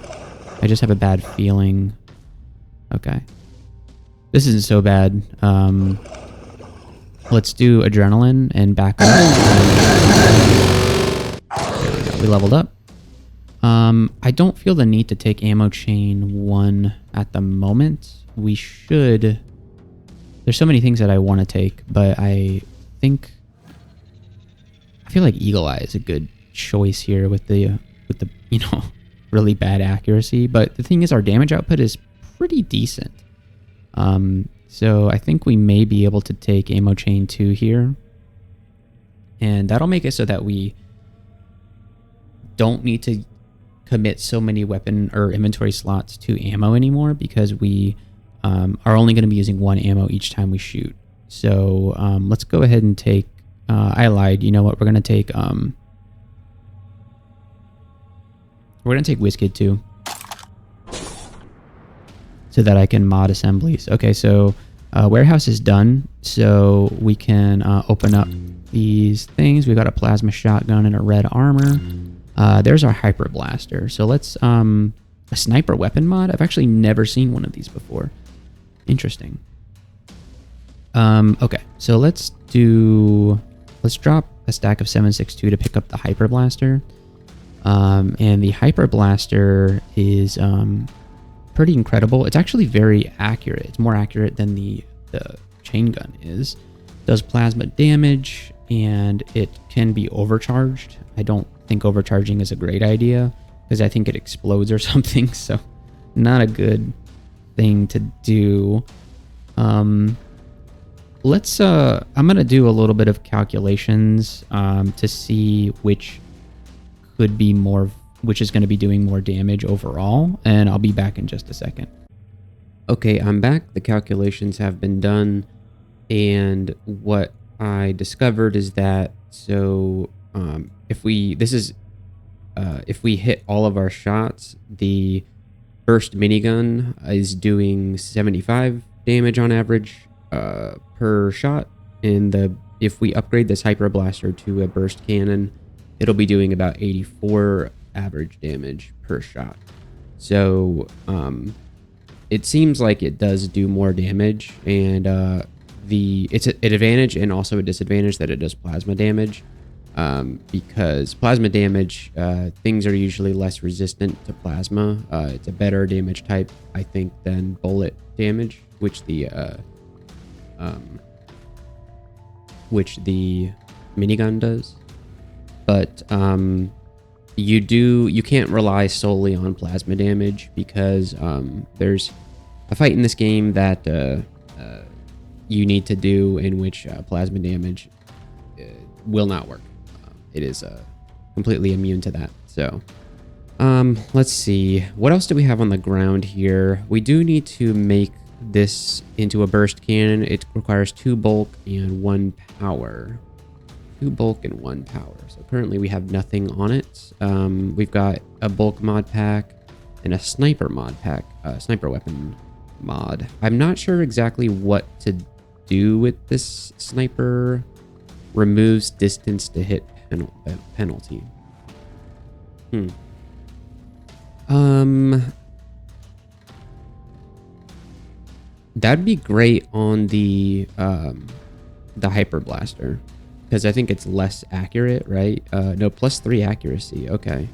I just have a bad feeling. Okay. This isn't so bad. Let's do adrenaline and back up. There we go. We leveled up. I don't feel the need to take Ammochain 1 at the moment. We should... There's so many things that I want to take, but I think feel like Eagle Eye is a good choice here with the you know, really bad accuracy. But the thing is, our damage output is pretty decent. So I think we may be able to take Ammochain 2 here. And that'll make it so that we don't need to commit so many weapon or inventory slots to ammo anymore, because we are only going to be using one ammo each time we shoot. So let's go ahead and take... I lied. You know what? We're going to take... we're going to take WizKid 2. So that I can mod assemblies. Okay, so warehouse is done. So we can open up these things. We've got a plasma shotgun and a red armor. There's our hyper blaster. So let's... a sniper weapon mod? I've actually never seen one of these before. Interesting. Okay, so let's drop a stack of 7.62 to pick up the hyper blaster. And the hyper blaster is pretty incredible. It's actually very accurate. It's more accurate than the chain gun is. Does plasma damage, and it can be overcharged. I don't think overcharging is a great idea, because I think it explodes or something, so not a good thing to do. Let's I'm gonna do a little bit of calculations to see which is going to be doing more damage overall, and I'll be back in just a second. Okay, I'm back. The calculations have been done, and what I discovered is that if we hit all of our shots, the burst minigun is doing 75 damage on average per shot, and if we upgrade this hyper blaster to a burst cannon, it'll be doing about 84 average damage per shot. So it seems like it does do more damage, and it's an advantage and also a disadvantage that it does plasma damage, because plasma damage, things are usually less resistant to plasma. It's a better damage type, I think, than bullet damage, which the minigun does. But you can't rely solely on plasma damage, because there's a fight in this game that you need to do in which plasma damage will not work. It is completely immune to that. So let's see, what else do we have on the ground here? We do need to make this into a burst cannon. It requires 2 bulk and 1 power. 2 bulk and 1 power. So currently we have nothing on it. We've got a bulk mod pack and a sniper mod pack, sniper weapon mod. I'm not sure exactly what to do with this sniper. Removes distance to hit penalty. That'd be great on the hyper blaster, because I think it's less accurate, right? No, +3 accuracy. Okay,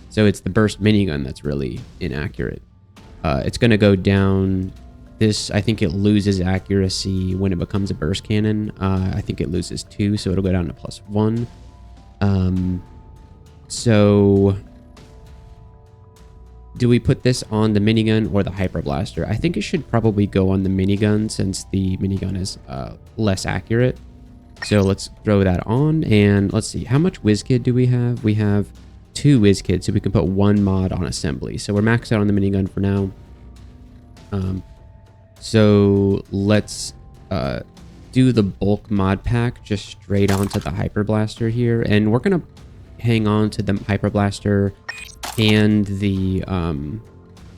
so it's the burst minigun that's really inaccurate. It's going to go down. I think it loses accuracy when it becomes a burst cannon. I think it loses 2, so it'll go down to +1. So do we put this on the minigun or the hyper blaster? I think it should probably go on the minigun, since the minigun is less accurate. So let's throw that on, and let's see, how much WizKid do we have? We have 2 WizKids, so we can put 1 mod on assembly. So we're maxed out on the minigun for now. So let's do the bulk mod pack just straight onto the hyper blaster here, and we're gonna hang on to the hyper blaster and the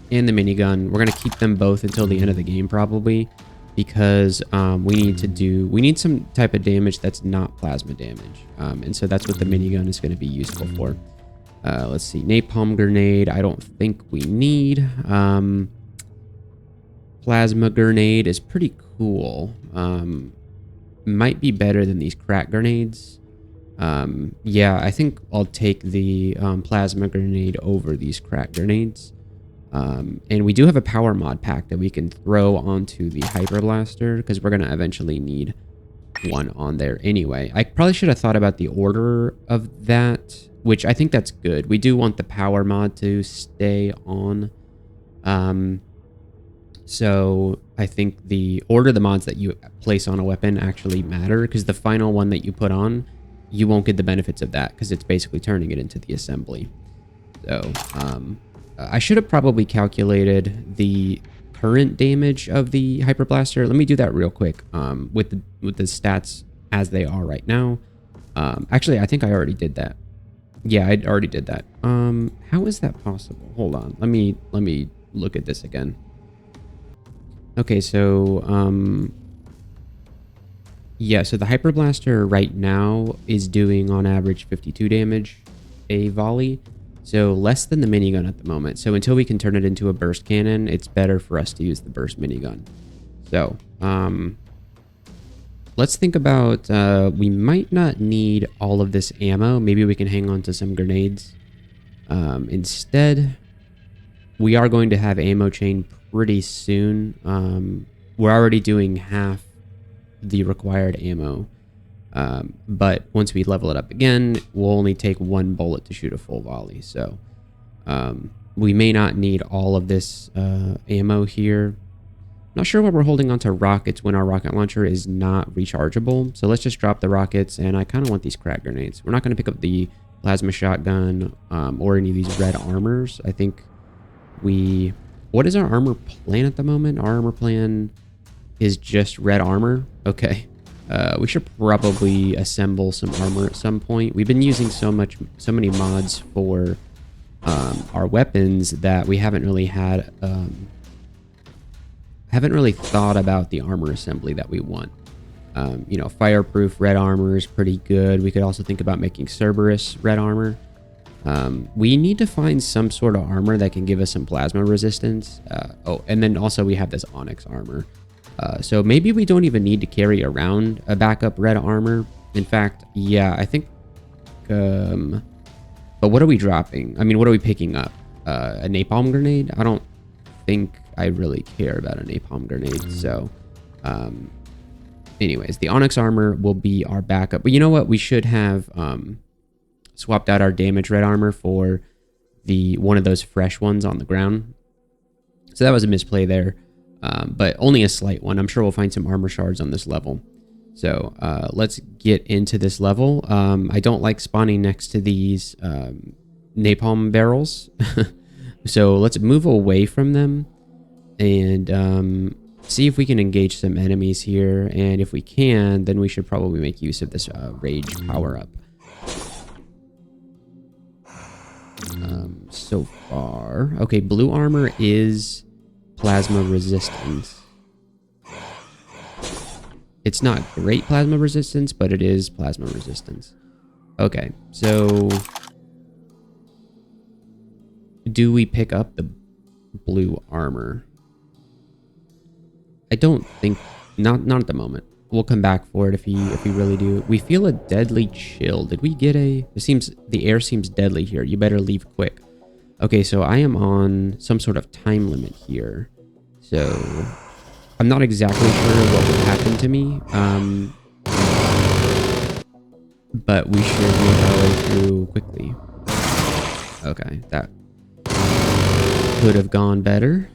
minigun. We're gonna keep them both until the end of the game probably, because we need some type of damage that's not plasma damage, and so that's what the minigun is going to be useful for. Let's see, napalm grenade I don't think we need. Plasma grenade is pretty cool. Might be better than these crack grenades. Yeah, I think I'll take the plasma grenade over these crack grenades. And we do have a power mod pack that we can throw onto the hyper blaster, because we're going to eventually need one on there anyway. I probably should have thought about the order of that, which I think that's good. We do want the power mod to stay on. So I think the order of the mods that you place on a weapon actually matter, because the final one that you put on, you won't get the benefits of that because it's basically turning it into the assembly. So I should have probably calculated the current damage of the Hyper Blaster. Let me do that real quick with the stats as they are right now. Actually, I think I already did that. Yeah, I already did that. How is that possible? Hold on. Let me look at this again. Okay, so yeah, so the Hyper Blaster right now is doing on average 52 damage a volley. So less than the minigun at the moment. So until we can turn it into a burst cannon, it's better for us to use the burst minigun. So let's think about, we might not need all of this ammo. Maybe we can hang on to some grenades. Instead, we are going to have Ammochain pretty soon. We're already doing half the required ammo. But once we level it up again, we'll only take one bullet to shoot a full volley. So we may not need all of this ammo here. Not sure why we're holding onto rockets when our rocket launcher is not rechargeable. So let's just drop the rockets, and I kind of want these crack grenades. We're not going to pick up the plasma shotgun or any of these red armors. I think what is our armor plan at the moment? Our armor plan is just red armor. Okay. We should probably assemble some armor at some point. We've been using so many mods for our weapons that we haven't really thought about the armor assembly that we want. You know, fireproof red armor is pretty good. We could also think about making Cerberus red armor. We need to find some sort of armor that can give us some plasma resistance. Oh, and then also we have this onyx armor. So maybe we don't even need to carry around a backup red armor. In fact, yeah, I think... but what are we dropping? I mean, what are we picking up? A napalm grenade? I don't think I really care about a napalm grenade. So, anyways, the onyx armor will be our backup. But you know what? We should have swapped out our damage red armor for one of those fresh ones on the ground. So that was a misplay there. But only a slight one. I'm sure we'll find some armor shards on this level. So let's get into this level. I don't like spawning next to these napalm barrels. So let's move away from them and see if we can engage some enemies here. And if we can, then we should probably make use of this rage power-up. So far... Okay, blue armor is... plasma resistance. It's not great plasma resistance, but it is plasma resistance. Okay, so do we pick up the blue armor? I don't think, not at the moment. We'll come back for it if we really do. We feel a deadly chill. Did we get the air seems deadly here. You better leave quick. Okay, so I am on some sort of time limit here. So I'm not exactly sure what would happen to me. But we should make our way through quickly. Okay, that could have gone better.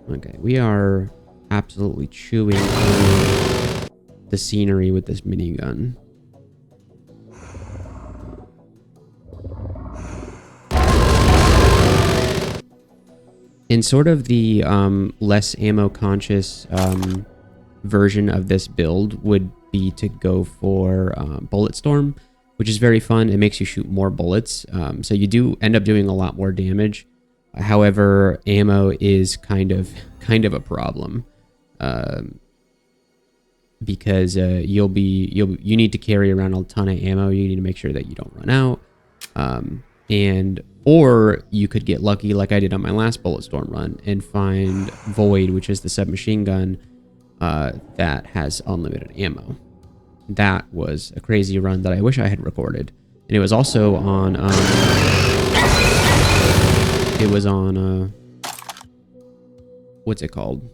Okay, we are absolutely chewing through the scenery with this minigun. In sort of the less ammo conscious version of this build would be to go for Bullet Storm, which is very fun. It makes you shoot more bullets, so you do end up doing a lot more damage. However, ammo is kind of a problem because you need to carry around a ton of ammo. You need to make sure that you don't run out, or you could get lucky like I did on my last Bullet Storm run and find Void, which is the submachine gun that has unlimited ammo. That was a crazy run that I wish I had recorded, and it was also on. It was on what's it called?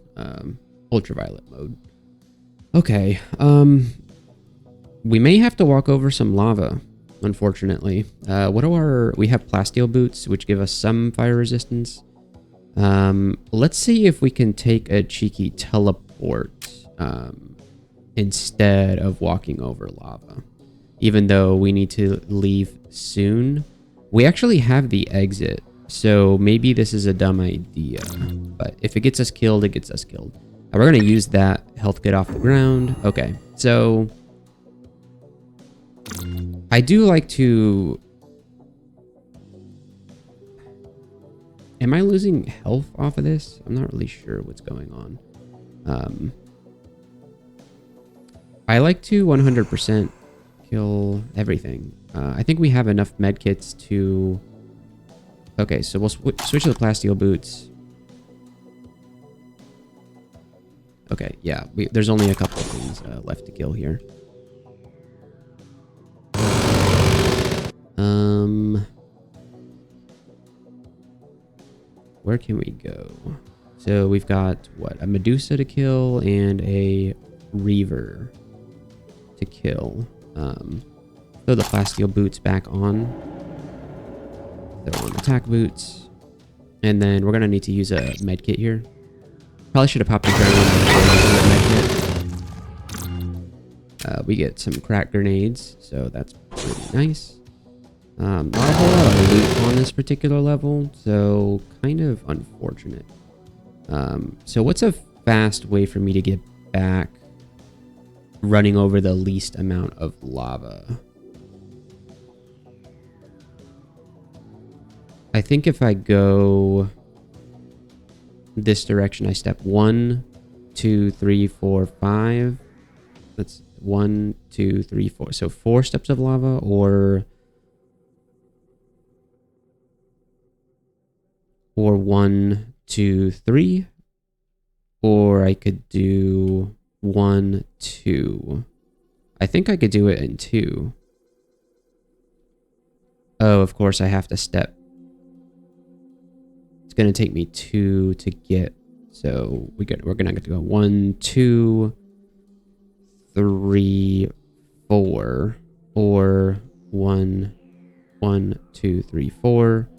Ultraviolet mode. Okay. We may have to walk over some lava, unfortunately. We have plasteel boots, which give us some fire resistance. Let's see if we can take a cheeky teleport instead of walking over lava. Even though we need to leave soon. We actually have the exit, so maybe this is a dumb idea. But if it gets us killed, it gets us killed. We're going to use that health kit off the ground. Okay, so I do like to... Am I losing health off of this? I'm not really sure what's going on. I like to 100% kill everything. I think we have enough medkits to... Okay, so we'll switch to the plasteel boots. Okay, yeah, there's only a couple of things left to kill here. Where can we go? So we've got, what, a Medusa to kill and a Reaver to kill. Throw the plasteel boots back on. Throw on attack boots. And then we're going to need to use a medkit here. Probably should have popped a grenade before using the medkit. We get some crack grenades, so that's pretty nice. Not a whole lot of loot on this particular level, so kind of unfortunate. So what's a fast way for me to get back running over the least amount of lava? I think if I go this direction, I step 1, 2, 3, 4, 5. That's 1, 2, 3, 4. So 4 steps of lava, or 1, 2, 3. Or I could do 1, 2. I think I could do it in 2. Oh, of course I have to step. It's going to take me 2 to get. So we're going to have to go 1, 2, 3, 4. Or 1, 2, 3, 4.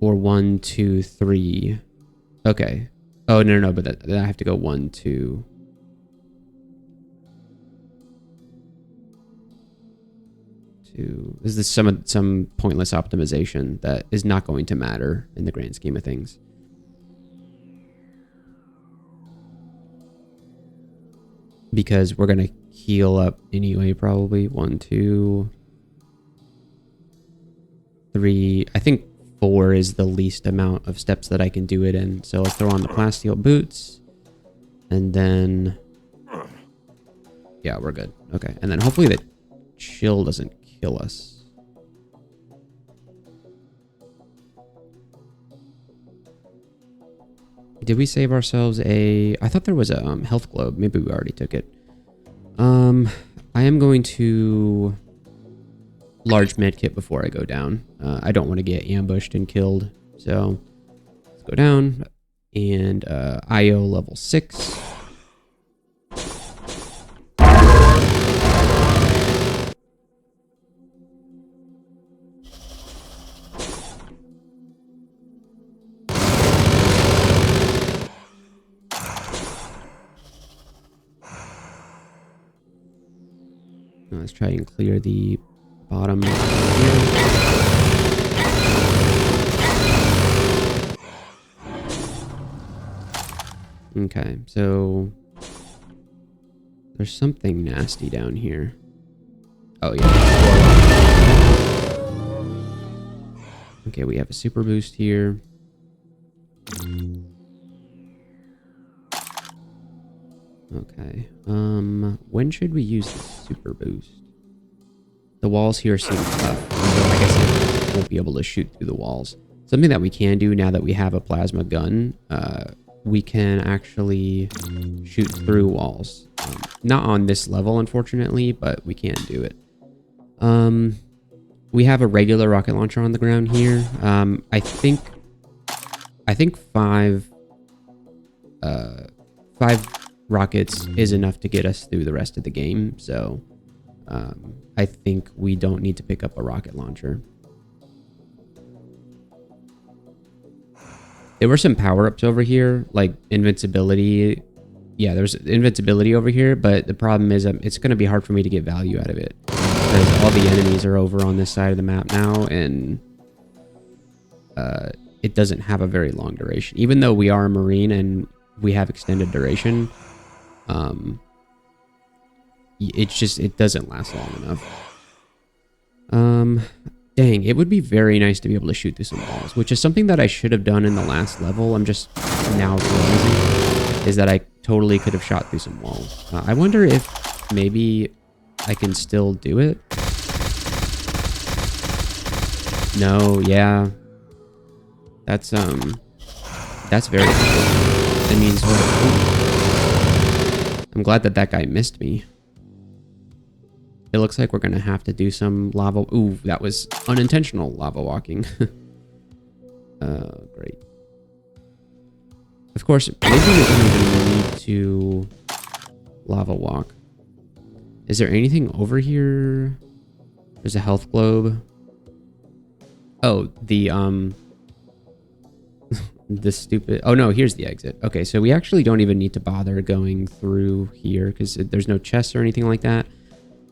Or 1, 2, 3. Okay. Oh, no, but then I have to go 1, 2. This is some pointless optimization that is not going to matter in the grand scheme of things. Because we're going to heal up anyway, probably. 1, 2, 3. I think 4 is the least amount of steps that I can do it in. So let's throw on the plasteel boots. And then... yeah, we're good. Okay. And then hopefully the chill doesn't kill us. Did we save ourselves a... I thought there was a health globe. Maybe we already took it. I am going to... large medkit before I go down. I don't want to get ambushed and killed. So let's go down. And IO level 6. Let's try and clear the bottom here. Okay, so there's something nasty down here. Oh yeah. Okay, we have a super boost here. Okay. When should we use the super boost? The walls here seem tough. So I guess I won't be able to shoot through the walls. Something that we can do now that we have a plasma gun, we can actually shoot through walls. Not on this level, unfortunately, but we can do it. We have a regular rocket launcher on the ground here. I think I think five rockets is enough to get us through the rest of the game. So I think we don't need to pick up a rocket launcher. There were some power-ups over here, like invincibility. Yeah, there's invincibility over here, but the problem is it's going to be hard for me to get value out of it. Because all the enemies are over on this side of the map now, and it doesn't have a very long duration. Even though we are a Marine and we have extended duration, it doesn't last long enough. Dang, it would be very nice to be able to shoot through some walls, which is something that I should have done in the last level. I'm just now realizing is that I totally could have shot through some walls. I wonder if maybe I can still do it. No, yeah. That's very cool. That means I'm glad that that guy missed me. It looks like we're going to have to do some lava. Ooh, that was unintentional lava walking. Great. Of course, maybe we don't even need to lava walk. Is there anything over here? There's a health globe. Oh, the the stupid... Oh, no, here's the exit. Okay, so we actually don't even need to bother going through here because there's no chests or anything like that.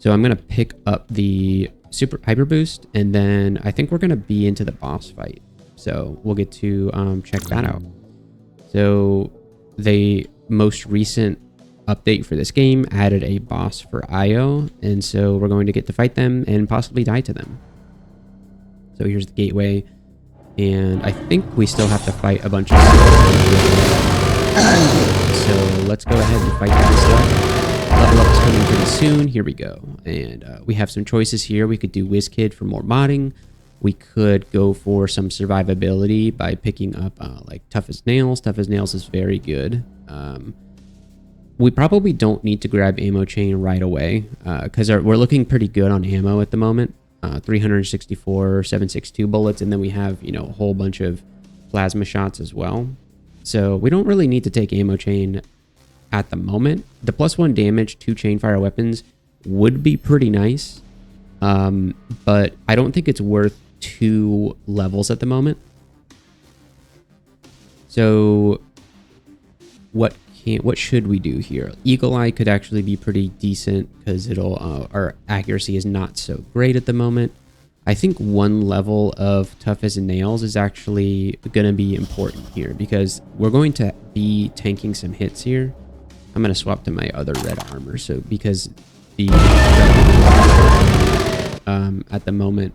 So I'm going to pick up the super hyper boost, and then I think we're going to be into the boss fight. So we'll get to check that out. So the most recent update for this game added a boss for Io, and so we're going to get to fight them and possibly die to them. So here's the gateway, and I think we still have to fight a bunch of stuff. So let's go ahead and fight that stuff. Level up is coming pretty soon. Here we go. And we have some choices here. We could do WizKid for more modding. We could go for some survivability by picking up like Tough as Nails. Tough as Nails is very good. We probably don't need to grab Ammochain right away because we're looking pretty good on ammo at the moment. 364 762 bullets, and then we have, you know, a whole bunch of plasma shots as well. So we don't really need to take Ammochain at the moment. The +1 damage to chainfire weapons would be pretty nice, but I don't think it's worth 2 levels at the moment. So what should we do here? Eagle Eye could actually be pretty decent because our accuracy is not so great at the moment. I think 1 level of Tough as Nails is actually going to be important here because we're going to be tanking some hits here. I'm going to swap to my other red armor. So because the at the moment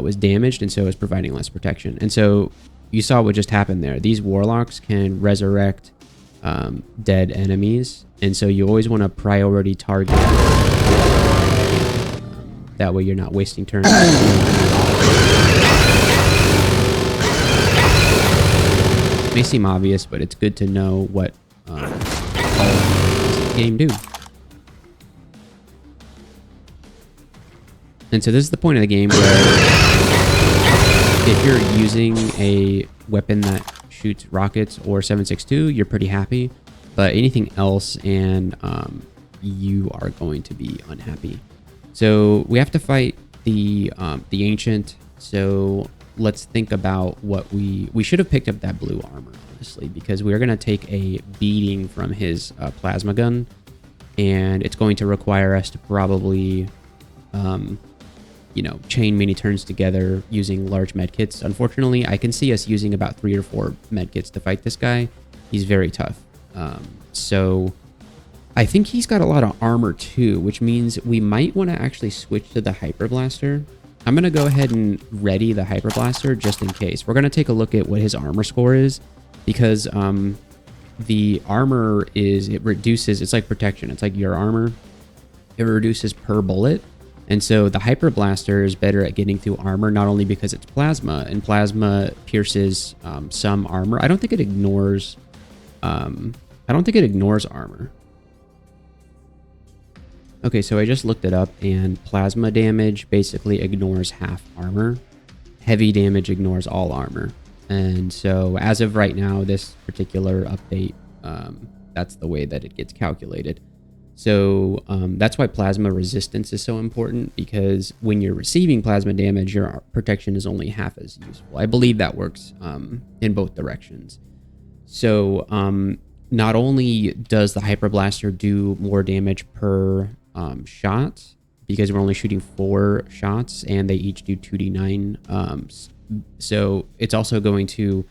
was damaged, and so it's providing less protection. And so you saw what just happened there. These warlocks can resurrect dead enemies, and so you always want to priority target. That way you're not wasting turns. It may seem obvious, but it's good to know what all this game do. And so this is the point of the game where if you're using a weapon that shoots rockets or 7.62, you're pretty happy, but anything else and you are going to be unhappy. So we have to fight the ancient. So let's think about what we should have picked up that blue armor, honestly, because we're going to take a beating from his plasma gun, and it's going to require us to probably you know, chain many turns together using large medkits. Unfortunately, I can see us using about 3 or 4 medkits to fight this guy. He's very tough. So I think he's got a lot of armor too, which means we might want to actually switch to the Hyper Blaster. I'm going to go ahead and ready the Hyper Blaster just in case. We're going to take a look at what his armor score is, because the armor it reduces, it's like protection. It's like your armor. It reduces per bullet. And so the Hyper Blaster is better at getting through armor, not only because it's plasma, and plasma pierces some armor. I don't think it ignores armor. Okay, so I just looked it up, and plasma damage basically ignores half armor. Heavy damage ignores all armor. And so as of right now, this particular update, that's the way that it gets calculated. So that's why plasma resistance is so important, because when you're receiving plasma damage, your protection is only half as useful. I believe that works in both directions. So not only does the Hyper Blaster do more damage per shot, because we're only shooting 4 shots and they each do 2d9. So it's also going to...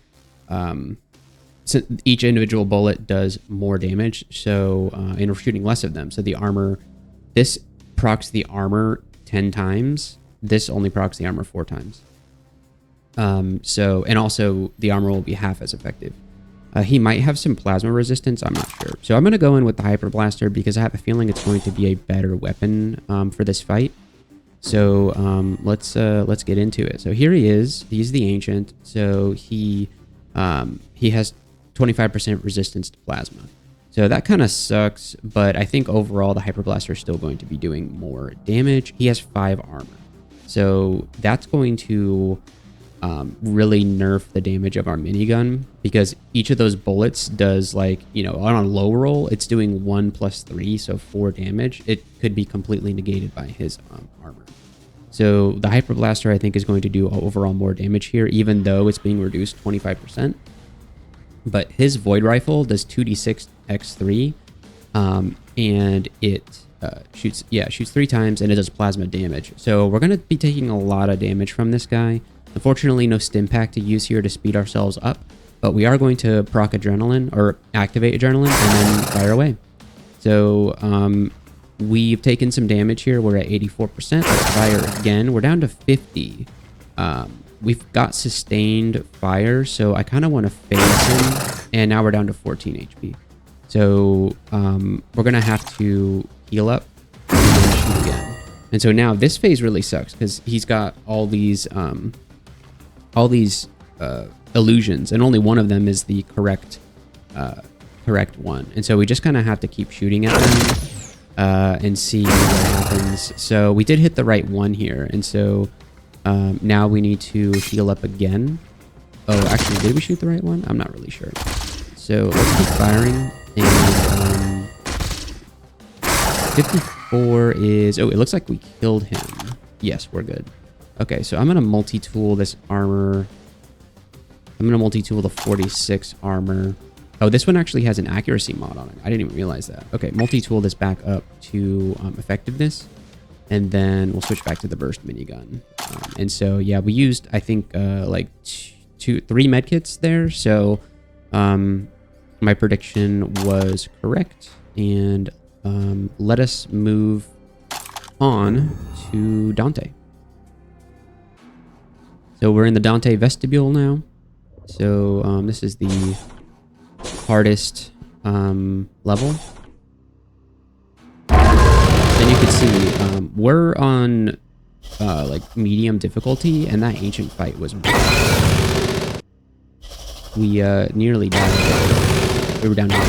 so each individual bullet does more damage, so and we're shooting less of them. So the armor, this procs the armor 10 times. This only procs the armor 4 times. And also the armor will be half as effective. He might have some plasma resistance, I'm not sure. So I'm going to go in with the Hyper Blaster because I have a feeling it's going to be a better weapon for this fight. So let's get into it. So here he is. He's the Ancient. So he has 25% resistance to plasma. So that kind of sucks, but I think overall the Hyper Blaster is still going to be doing more damage. He has 5 armor. So that's going to really nerf the damage of our minigun, because each of those bullets does, like, you know, on a low roll, it's doing 1 + 3, so 4 damage. It could be completely negated by his armor. So the Hyper Blaster, I think, is going to do overall more damage here, even though it's being reduced 25%. But his Void Rifle does 2d6 x 3, and it shoots 3 times, and it does plasma damage. So we're going to be taking a lot of damage from this guy. Unfortunately, no stim pack to use here to speed ourselves up, but we are going to proc adrenaline, or activate adrenaline, and then fire away. So we've taken some damage here. We're at 84%. Let's fire again. We're down to 50. We've got sustained fire, so I kind of want to phase him, and now we're down to 14 HP. So we're going to have to heal up and then shoot again. And so now this phase really sucks, because he's got all these illusions, and only one of them is the correct one. And so we just kind of have to keep shooting at them and see what happens. So we did hit the right one here, and so now we need to heal up again. Oh, actually, did we shoot the right one? I'm not really sure. So let's keep firing. And 54 is... Oh, it looks like we killed him. Yes, we're good. Okay, so I'm going to multi-tool this armor. I'm going to multi-tool the 46 armor. Oh, this one actually has an accuracy mod on it. I didn't even realize that. Okay, multi-tool this back up to effectiveness. And then we'll switch back to the burst minigun. And so, yeah, we used, I think, like 3 medkits there. So my prediction was correct. And let us move on to Dante. So we're in the Dante vestibule now. So this is the hardest level. And you can see we're on like medium difficulty, and that ancient fight was we nearly died. We were down to 14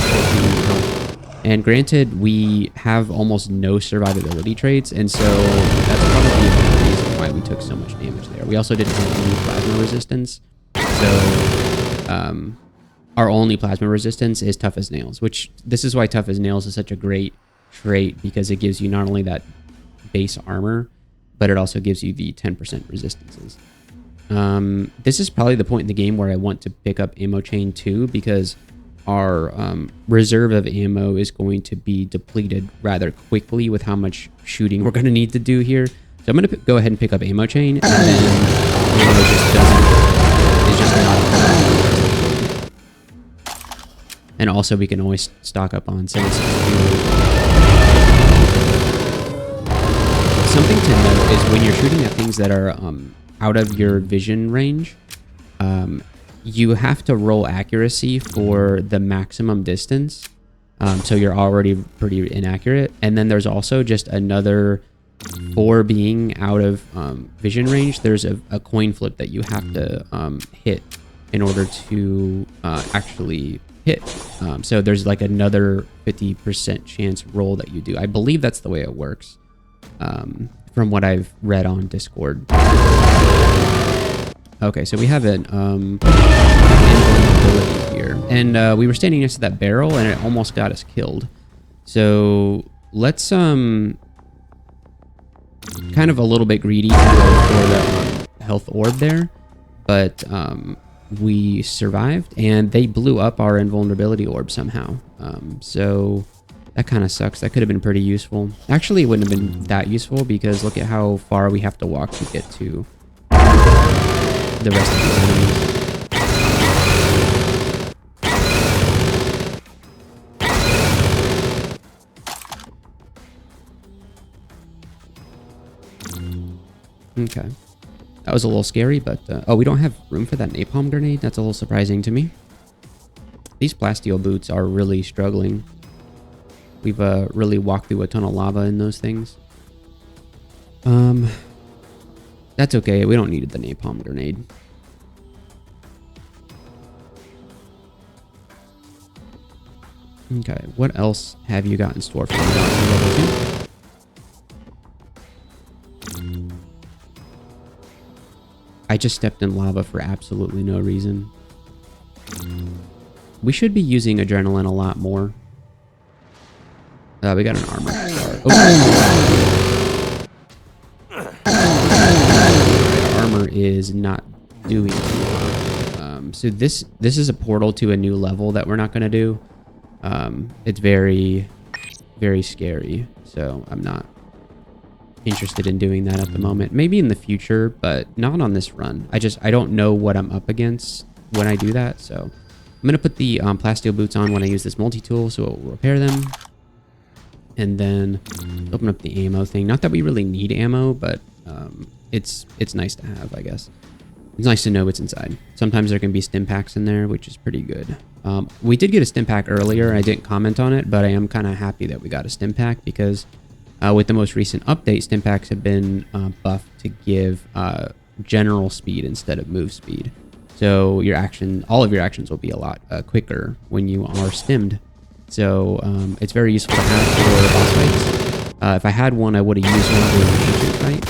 health. And granted, we have almost no survivability traits, and so that's probably the reason why we took so much damage there. We also didn't have any plasma resistance, so our only plasma resistance is tough as nails, which this is why tough as nails is such a great trait, because it gives you not only that base armor, but it also gives you the 10% resistances. This is probably the point in the game where I want to pick up Ammochain 2, because our reserve of ammo is going to be depleted rather quickly with how much shooting we're going to need to do here. So I'm going to go ahead and pick up Ammochain, and then ammo is just not. And also we can always stock up on 762. Something to note is when you're shooting at things that are out of your vision range, you have to roll accuracy for the maximum distance. So you're already pretty inaccurate. And then there's also just another, for being out of vision range, there's a coin flip that you have to hit in order to actually hit. So there's like another 50% chance roll that you do. I believe that's the way it works, from what I've read on Discord. Okay, so we have an invulnerability here. And we were standing next to that barrel and it almost got us killed. So let's kind of a little bit greedy to go for the health orb there. But we survived and they blew up our invulnerability orb somehow. So that kind of sucks. That could have been pretty useful. Actually, it wouldn't have been that useful because look at how far we have to walk to get to the rest of these enemies. Okay. That was a little scary, but... oh, we don't have room for that napalm grenade? That's a little surprising to me. These plasteel boots are really struggling. We've really walked through a ton of lava in those things. That's okay. We don't need the napalm grenade. Okay, what else have you got in store for me level 2? I just stepped in lava for absolutely no reason. We should be using adrenaline a lot more. We got an armor star. Oh. Armor is not doing too well. So this is a portal to a new level that we're not going to do. It's very, very scary. So I'm not interested in doing that at the moment. Maybe in the future, but not on this run. I don't know what I'm up against when I do that. So I'm going to put the plasteel boots on when I use this multi-tool, so it will repair them. And then open up the ammo thing. Not that we really need ammo, but it's nice to have, I guess. It's nice to know what's inside. Sometimes there can be stim packs in there, which is pretty good. We did get a stim pack earlier. I didn't comment on it, but I am kind of happy that we got a stim pack because with the most recent update, stim packs have been buffed to give general speed instead of move speed. So all of your actions will be a lot quicker when you are stimmed. So it's very useful to have for boss fights. If I had one, I would have used one during the ancient fight.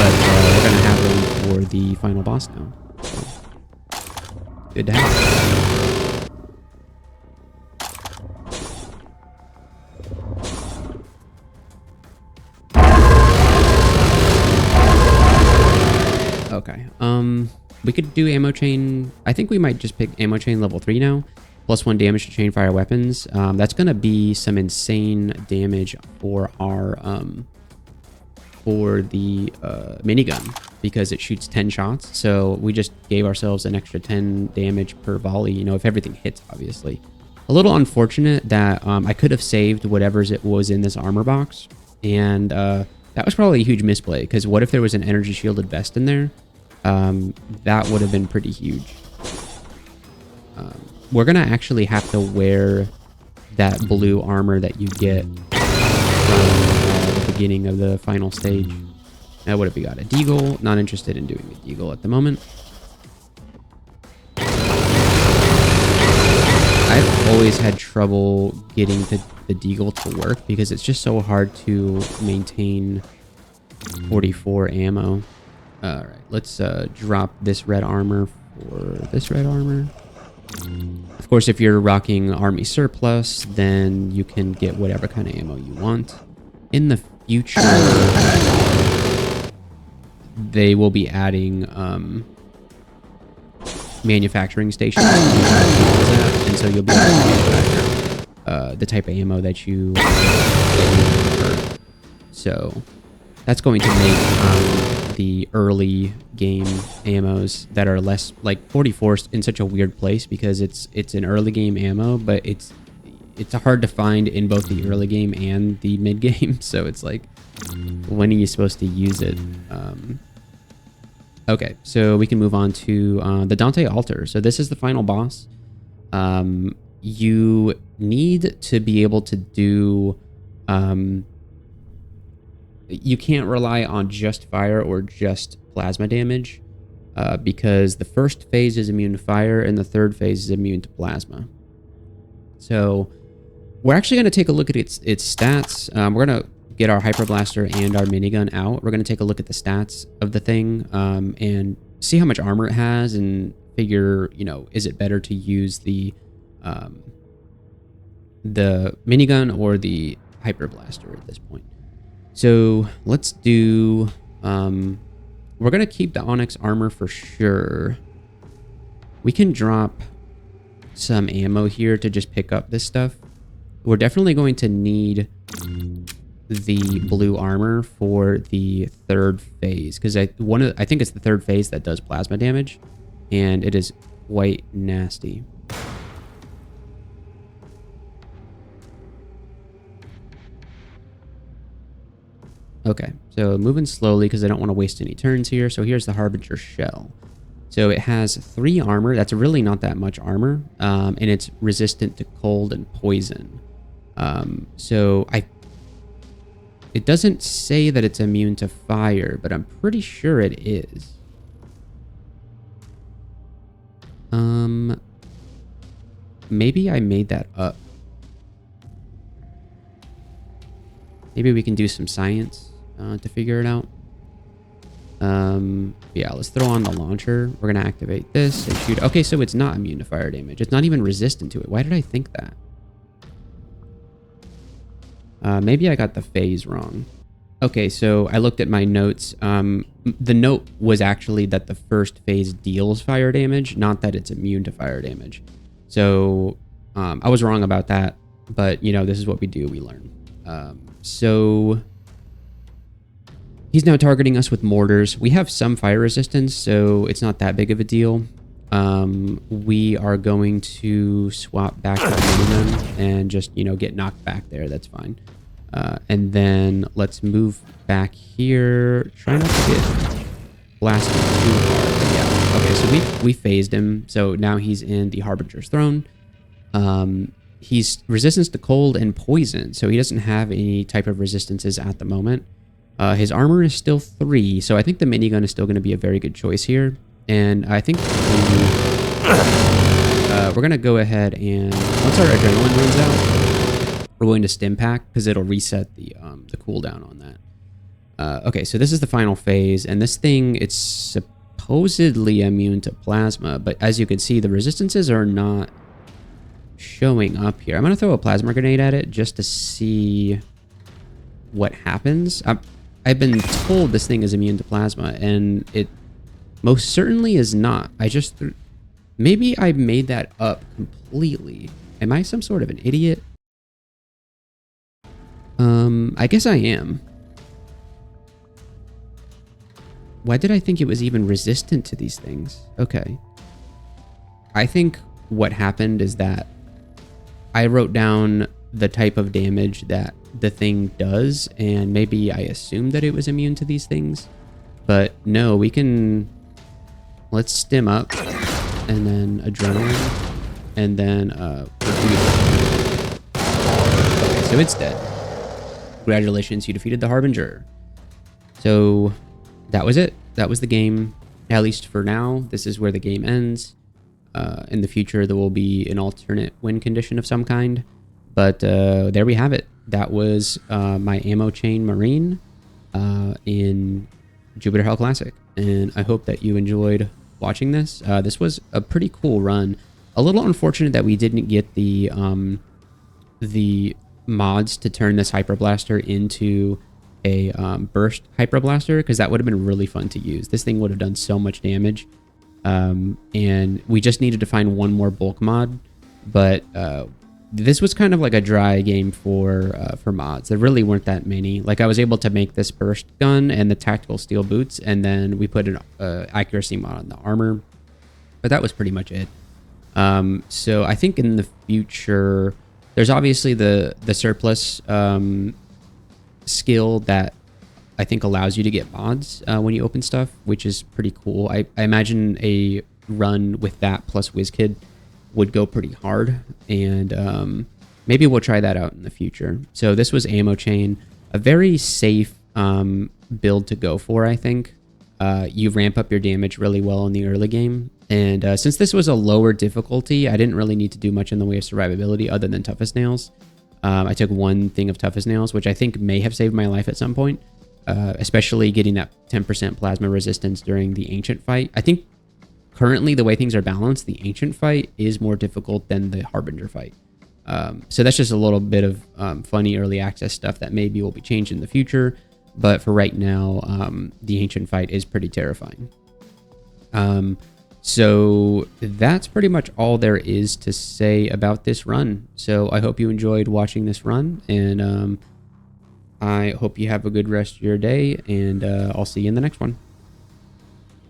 But we're going to have one for the final boss now. So, good to have. Okay. We could do Ammochain. I think we might just pick Ammochain level 3 now. +1 damage to chain fire weapons. That's going to be some insane damage for our for the minigun because it shoots 10 shots. So we just gave ourselves an extra 10 damage per volley, you know, if everything hits, obviously. A little unfortunate that I could have saved whatever it was in this armor box. And that was probably a huge misplay because what if there was an energy shielded vest in there? That would have been pretty huge. We're going to actually have to wear that blue armor that you get from the beginning of the final stage. Now, what have we got? A deagle. Not interested in doing a deagle at the moment. I've always had trouble getting the deagle to work because it's just so hard to maintain 44 ammo. All right, let's drop this red armor for this red armor. Of course, if you're rocking army surplus, then you can get whatever kind of ammo you want. In the future, they will be adding manufacturing stations, and so you'll be able to manufacture the type of ammo that you prefer. So that's going to make the early game ammos that are less, like 44 in such a weird place because it's an early game ammo, but it's hard to find in both the early game and the mid game. So it's like, when are you supposed to use it? Okay, so we can move on to the Dante altar. So this is the final boss. You need to be able to do you can't rely on just fire or just plasma damage because the first phase is immune to fire and the third phase is immune to plasma. So we're actually going to take a look at its stats. We're going to get our Hyper Blaster and our minigun out, we're going to take a look at the stats of the thing and see how much armor it has and figure, you know, is it better to use the minigun or the Hyper Blaster at this point. So let's do, we're going to keep the Onyx armor for sure. We can drop some ammo here to just pick up this stuff. We're definitely going to need the blue armor for the third phase, because I think it's the third phase that does plasma damage, and it is quite nasty. Okay, so moving slowly because I don't want to waste any turns here. So here's the Harbinger shell. So it has 3 armor. That's really not that much armor, and it's resistant to cold and poison. It doesn't say that it's immune to fire, but I'm pretty sure it is. Maybe I made that up. Maybe we can do some science to figure it out. Yeah, let's throw on the launcher. We're gonna activate this and shoot. Okay, so it's not immune to fire damage. It's not even resistant to it. Why did I think that? Maybe I got the phase wrong. Okay, so I looked at my notes. The note was actually that the first phase deals fire damage, not that it's immune to fire damage. So I was wrong about that, but you know, this is what we do, we learn. So he's now targeting us with mortars. We have some fire resistance, so it's not that big of a deal. We are going to swap back to the minigun and just, you know, get knocked back there. That's fine. And then let's move back here. Try not to get blasted too hard. Yeah. Okay, so we phased him. So now he's in the Harbinger's Throne. He's resistance to cold and poison, so he doesn't have any type of resistances at the moment. His armor is still 3, so I think the minigun is still going to be a very good choice here. And I think we're going to go ahead and, once our adrenaline runs out, we're going to stim pack because it'll reset the cooldown on that. Okay, so this is the final phase, and this thing, it's supposedly immune to plasma, but as you can see, the resistances are not showing up here. I'm going to throw a plasma grenade at it just to see what happens. I've been told this thing is immune to plasma, and it most certainly is not. Maybe I made that up completely. Am I some sort of an idiot? I guess I am. Why did I think it was even resistant to these things? Okay. I think what happened is that I wrote down the type of damage that the thing does, and maybe I assumed that it was immune to these things. But no, we can... Let's stim up, and then adrenaline, and then okay, so it's dead. Congratulations, you defeated the Harbinger. So that was it. That was the game, at least for now. This is where the game ends. In the future, there will be an alternate win condition of some kind. But there we have it. That was my Ammochain Marine in Jupiter Hell Classic. And I hope that you enjoyed watching this. This was a pretty cool run. A little unfortunate that we didn't get the mods to turn this Hyper Blaster into a burst Hyper Blaster, because that would have been really fun to use. This thing would have done so much damage. And we just needed to find one more bulk mod, but this was kind of like a dry game for mods. There really weren't that many. Like, I was able to make this burst gun and the tactical steel boots, and then we put an accuracy mod on the armor, but that was pretty much it. So I think in the future, there's obviously the surplus skill that I think allows you to get mods when you open stuff, which is pretty cool. I imagine a run with that plus WizKid would go pretty hard, and maybe we'll try that out in the future. So this was Ammochain, a very safe build to go for, I think. You ramp up your damage really well in the early game, and since this was a lower difficulty, I didn't really need to do much in the way of survivability other than toughest nails. I took one thing of Tough as Nails, which I think may have saved my life at some point, especially getting that 10% plasma resistance during the Ancient fight. I think currently the way things are balanced, the Ancient fight is more difficult than the Harbinger fight. So that's just a little bit of funny early access stuff that maybe will be changed in the future. But for right now, the Ancient fight is pretty terrifying. So that's pretty much all there is to say about this run. So I hope you enjoyed watching this run, and I hope you have a good rest of your day, and I'll see you in the next one.